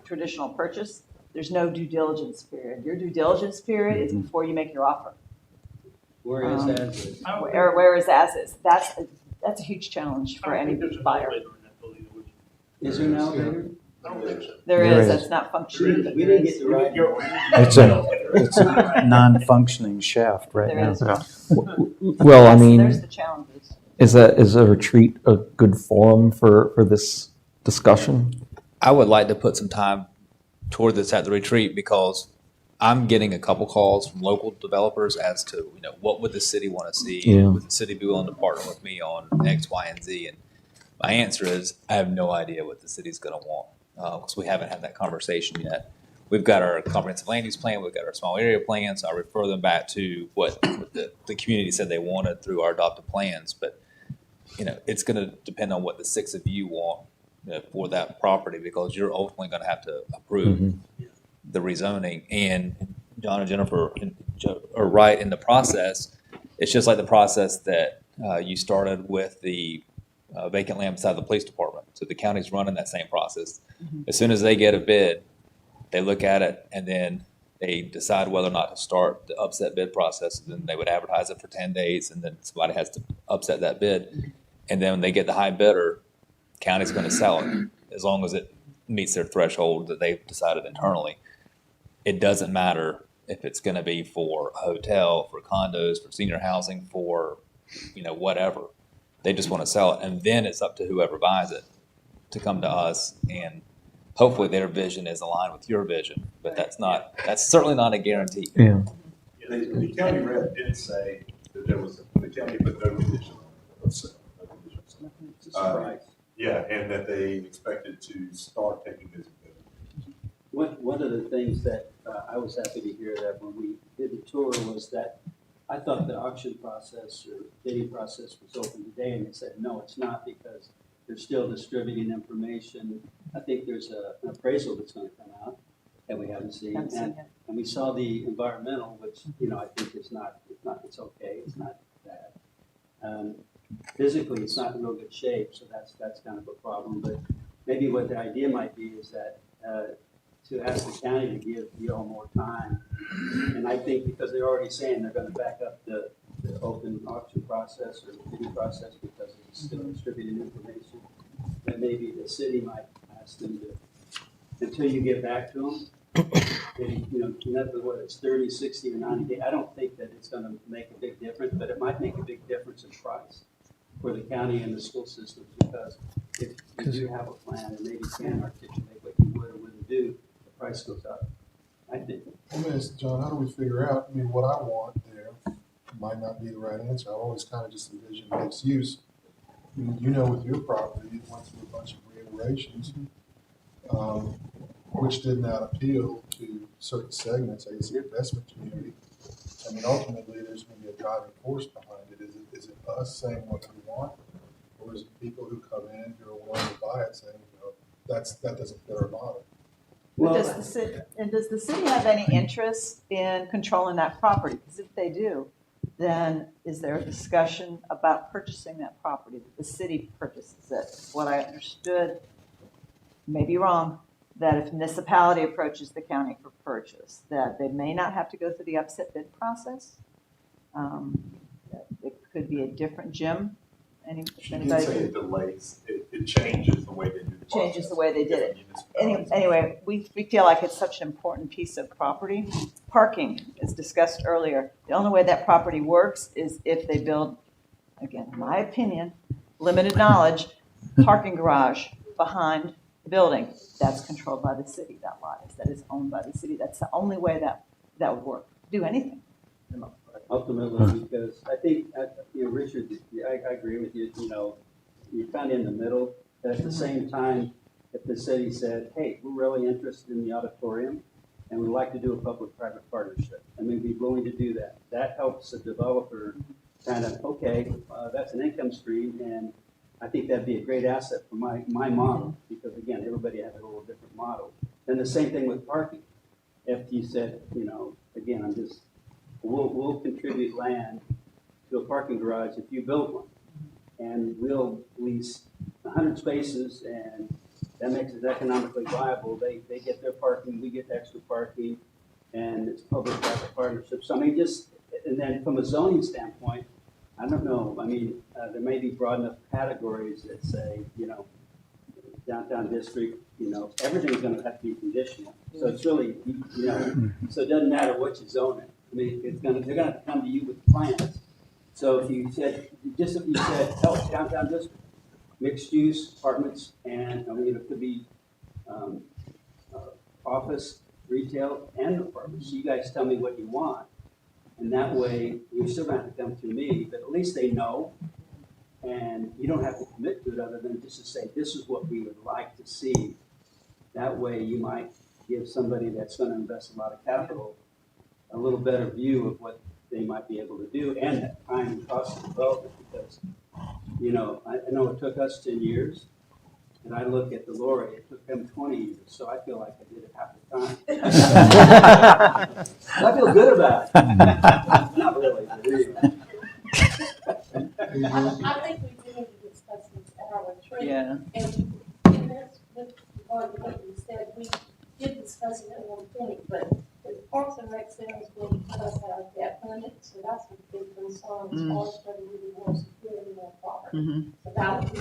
traditional purchase, there's no due diligence period. Your due diligence period is before you make your offer. Whereas as is. Whereas as is. That's a huge challenge for any buyer. Is there now, David? There is. That's not functioning. We didn't get the right. It's a non-functioning shaft right There now. is. Well, I mean, There's the challenges. is a retreat a good forum for this discussion? I would like to put some time toward this at the retreat, because I'm getting a couple calls from local developers as to, you know, what would the city want to see? Yeah. Would the city be willing to partner with me on X, Y, and Z? And my answer is, I have no idea what the city's going to want, because we haven't had that conversation yet. We've got our comprehensive land use plan, we've got our small area plan, so I refer them back to what the community said they wanted through our adopted plans. But, you know, it's going to depend on what the six of you want for that property, because you're ultimately going to have to approve the rezoning. And John and Jennifer are right in the process. It's just like the process that you started with the vacant land beside the police department. So the county's running that same process. As soon as they get a bid, they look at it, and then they decide whether or not to start the upset bid process. Then they would advertise it for 10 days, and then somebody has to upset that bid. And then when they get the high bidder, county's going to sell it, as long as it meets their threshold that they've decided internally. It doesn't matter if it's going to be for a hotel, for condos, for senior housing, for, you know, whatever. They just want to sell it. And then it's up to whoever buys it to come to us, and hopefully their vision is aligned with your vision. But that's certainly not a guarantee. Yeah. The county rep did say that there was, the county put no condition on it. Yeah, and that they expected to start taking business. One of the things that I was happy to hear that when we did the tour was that I thought the auction process or bidding process was open today, and they said, no, it's not, because they're still distributing information. I think there's an appraisal that's going to come out that we haven't seen. And we saw the environmental, which, you know, I think it's okay, it's not bad. Physically, it's not in real good shape, so that's kind of a problem. But maybe what the idea might be is that, to ask the county to give you all more time. And I think because they're already saying they're gonna back up the open auction process or the bidding process because it's still distributing information, that maybe the city might ask them to, until you get back to them, maybe, whether it's 30, 60, or 90 days, I don't think that it's gonna make a big difference, but it might make a big difference in price for the county and the school systems, because if you have a plan and maybe can articulate what you would or wouldn't do, the price goes up. I think. Let me ask John, how do we figure out, I mean, what I want there might not be the right answer. I always kind of just envision mixed use. With your property, it went through a bunch of reiterations, which did not appeal to certain segments, I guess, the investment community. I mean, ultimately, there's going to be a driving force behind it. Is it us saying what we want, or is it people who come in who are willing to buy it saying, that doesn't fit our model? Does the city have any interest in controlling that property? Because if they do, then is there a discussion about purchasing that property, that the city purchases it? What I understood, may be wrong, that if municipality approaches the county for purchase, that they may not have to go through the upset bid process. That it could be a different Jim. She did say it delays, it changes the way they do the process. Changes the way they did it. Anyway, we feel like it's such an important piece of property. Parking, as discussed earlier, the only way that property works is if they build, again, in my opinion, limited knowledge, parking garage behind the building. That's controlled by the city, that lot is, that is owned by the city. That's the only way that would work. Do anything. Ultimately, because I think, Richard, I agree with you, you're kind of in the middle. But at the same time, if the city said, hey, we're really interested in the auditorium and we'd like to do a public-private partnership, and we'd be willing to do that. That helps the developer kind of, okay, that's an income stream, and I think that'd be a great asset for my model, because again, everybody has a little different model. And the same thing with parking. If you said, again, we'll contribute land to a parking garage if you build one. And we'll lease 100 spaces, and that makes it economically viable. They get their parking, we get extra parking, and it's public-private partnership. So I mean, and then from a zoning standpoint, I don't know. I mean, there may be broad enough categories that say, downtown district, everything's going to have to be conditional. So it's really, so it doesn't matter what you zone it. I mean, they're going to have to come to you with plans. So if you said, downtown district, mixed use, apartments, and it could be office, retail, and apartments. So you guys tell me what you want. And that way, you're still going to have to come through me, but at least they know. And you don't have to commit to it other than just to say, this is what we would like to see. That way, you might give somebody that's going to invest a lot of capital a little better view of what they might be able to do, and that time and cost of development, because, I know it took us 10 years, and I look at the Lori, it took them 20 years, so I feel like I did it half the time. I feel good about it. Not really, but anyway. I think we do need to discuss this at our retreat. Yeah. And that's what you said, we did discuss it at one point, but the Parks and Rec Center is going to put us out of debt limit, so that's a big concern as far as whether we would want to secure any more property. So that would be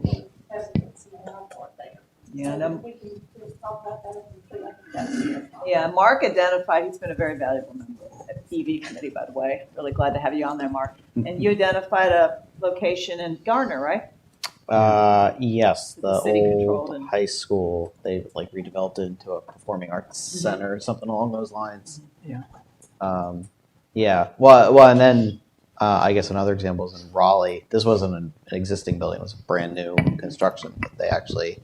the hesitancy on our part there. Yeah, so we can just talk about that at the retreat. Yeah, Mark identified, he's been a very valuable member at the EV committee, by the way. Really glad to have you on there, Mark. And you identified a location in Garner, right? Yes, the city-controlled old and- high school, they redeveloped it into a performing arts center or something along those lines. Yeah. Yeah, well, and then I guess another example is in Raleigh. This wasn't an existing building; it was a brand new construction. But they actually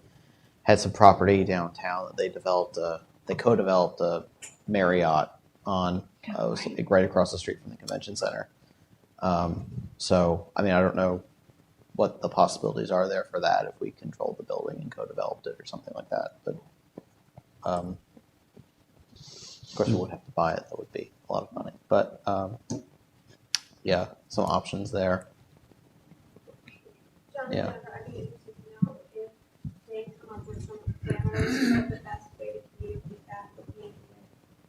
had some property downtown that they developed. They co-developed a Marriott on. It was right across the street from the convention center. So, I mean, I don't know what the possibilities are there for that if we controlled the building and co-developed it or something like that. But of course, we would have to buy it. That would be a lot of money. But yeah, some options there. John, Yeah. I'd be interested to know if they come the best way to communicate that with me and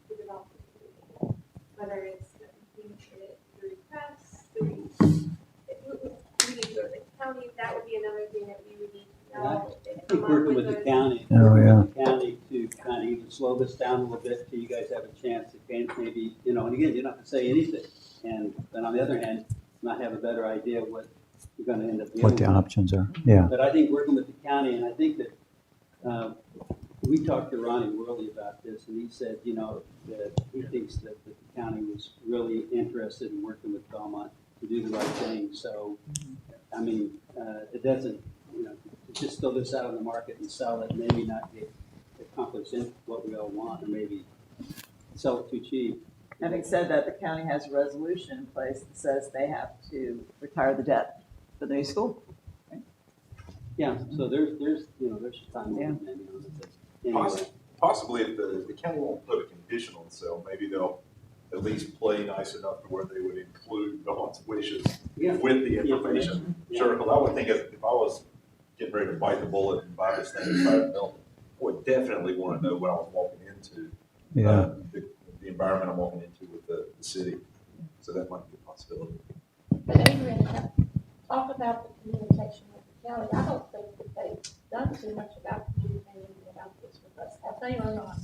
the developer community. Whether it's communicated through press, through, we need to go to the county, that would be another thing that we would need to know. I think working with the county, to kind of even slow this down a little bit till you guys have a chance to maybe, you know, and again, you don't have to say anything. And then on the other hand, not have a better idea what you're gonna end up dealing What the with. options are, yeah. But I think working with the county, and I think that, we talked to Ronnie Worley about this, and he said, you know, that he thinks that the county was really interested in working with Belmont to do the right thing. So, I mean, it doesn't, you know, to just throw this out on the market and sell it, maybe not accomplish what we all want, or maybe sell it too cheap. Having said that, the county has a resolution in place that says they have to retire the debt for the new school. Yeah, so there's, you know, there's time limit maybe on it. Anyway. Possibly if the county won't put a condition on the sale, maybe they'll at least play nice enough to where they would include Belmont's wishes with the information. Sure, because I would think if I was getting ready to bite the bullet and buy this thing and try to build it, I would definitely want to know what I was walking into. Yeah. The environment I'm walking into with the city. So that might be a possibility. But Adrian, talk about the communication with the county. I don't think that they've done too much about communicating about this with us, have they or not?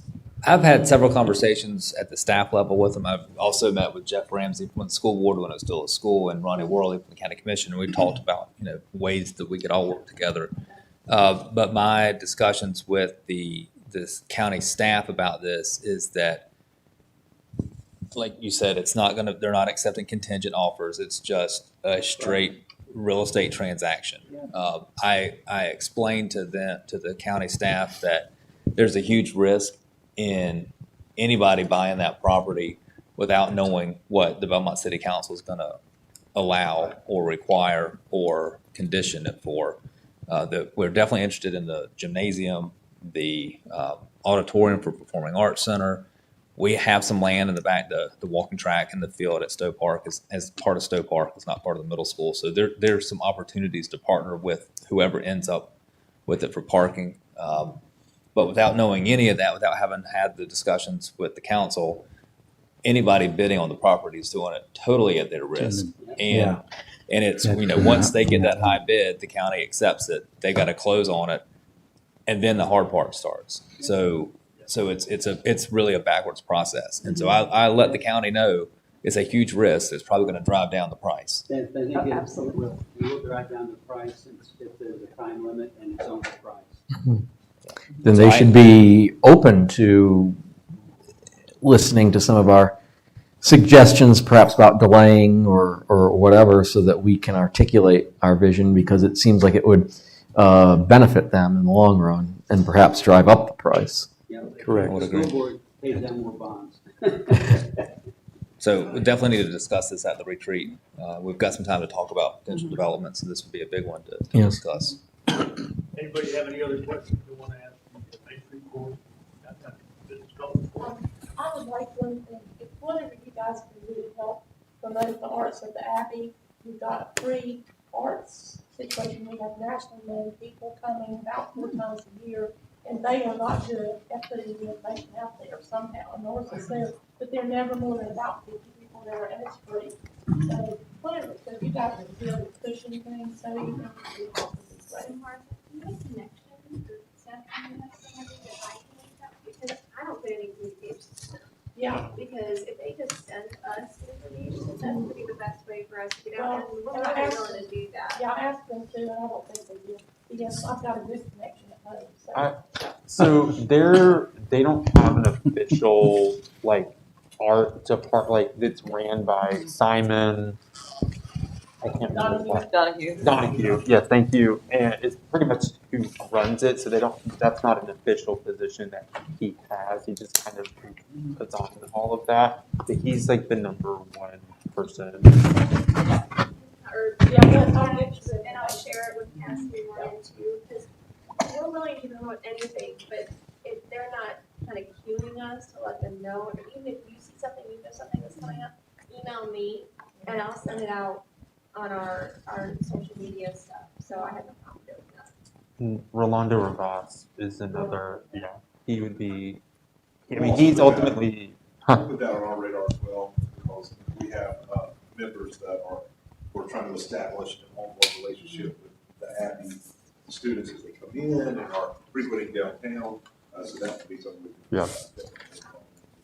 I've had several conversations at the staff level with them. I've also met with Jeff Ramsey from the school board when it was still a school, and Ronnie Worley from the county commission. And we talked about, you know, ways that we could all work together. But my discussions with this county staff about this is that, like you said, they're not accepting contingent offers. It's just a straight real estate transaction. I explained to the county staff that there's a huge risk in anybody buying that property without knowing what the Belmont City Council is going to allow or require or condition it for. We're definitely interested in the gymnasium, the auditorium for Performing Arts Center. We have some land in the back, the walking track and the field at Stowe Park as part of Stowe Park. It's not part of the middle school. So there's some opportunities to partner with whoever ends up with it for parking. But without knowing any of that, without having had the discussions with the council, anybody bidding on the property is doing it totally at their risk. And it's, you know, once they get that high bid, the county accepts it. They got to close on it. And then the hard part starts. So it's really a backwards process. And so I let the county know it's a huge risk. It's probably going to drive down the price. I think it will drive down the price if there's a time limit and it's on the price. Then they should be open to listening to some of our suggestions, perhaps about delaying or whatever, so that we can articulate our vision, because it seems like it would benefit them in the long run and perhaps drive up the price. Yeah, Correct. The school board pays them more bonds. So we definitely need to discuss this at the retreat. We've got some time to talk about potential developments, and this would be a big one to discuss. Anybody have any other questions they want to ask the Main Street Board? I would like one thing, if whatever you guys can do to help promote the arts at the Abbey, we've got a free arts situation. We have nationally known people coming about 4 times a year, and they are not good at putting the information out there somehow. And ours is there, but they're never more than about 50 people there, and it's free. So whatever, so you guys are good at pushing things, so you can do all of this way. Because I don't put any communications. Yeah. Because if they just send us information, that would be the best way for us to get out there. And we're And not I asked willing to do that. Yeah, I asked them to, and I don't think they did. Yes, I've got a good connection at home, so. So they don't have an official like art department like that's ran by Simon. I can't remember. Donahue. Yeah, thank you. And it's pretty much who runs it. So that's not an official position that he has. He just kind of puts on all of that. But he's like the #1 person. Or, and I'll share it with Cassie more too, because we're willing to promote anything, but if they're not kind of cueing us to let them know, or even if you see something, you know something that's coming up, email me, and I'll send it out on our social media stuff, so I have no problem doing that. Rolando Rivas is another, he would be, I mean, he's ultimately, We'll put that on our radar as well, because we have members that are, we're trying to establish an ongoing relationship with the Abbey students as they come in and are frequenting downtown, so that would be something we can. Yeah.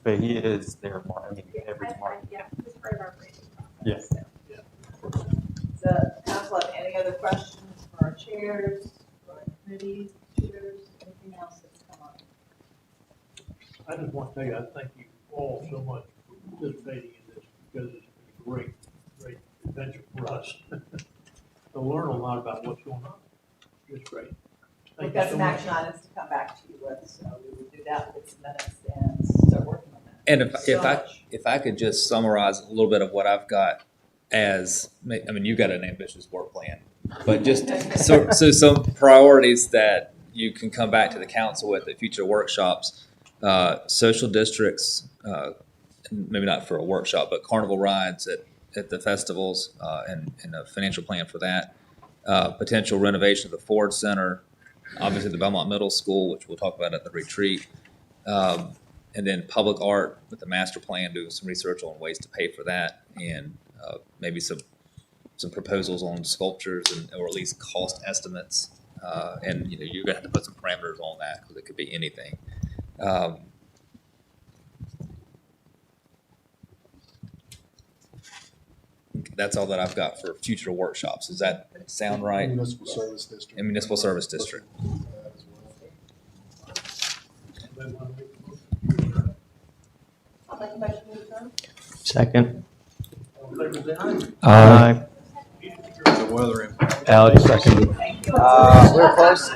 But he is there more, I mean, every March. Yeah, it's part of our rating Yeah. process. So, council have any other questions for our chairs, for our committees, chairs, anything else that's come up? I just want to tell you, I thank you all so much for participating in this, because it's been a great adventure for us. To learn a lot about what's going on. It's great. We've Thank got you so some much. action items to come back to you with, so we would do that with some minutes and start working on that. And So much. if I could just summarize a little bit of what I've got as, I mean, you've got an ambitious work plan, but just so some priorities that you can come back to the council with at future workshops, social districts, maybe not for a workshop, but carnival rides at the festivals, and a financial plan for that. Potential renovation of the Ford Center, obviously the Belmont Middle School, which we'll talk about at the retreat. And then public art with the master plan, doing some research on ways to pay for that, and maybe some proposals on sculptures or at least cost estimates. And you're gonna have to put some parameters on that, because it could be anything. That's all that I've got for future workshops. Does that sound right? Municipal Service District. And Municipal Service District. I'll make a motion to adjourn. Second. The weather impact. Alex seconded. We're close.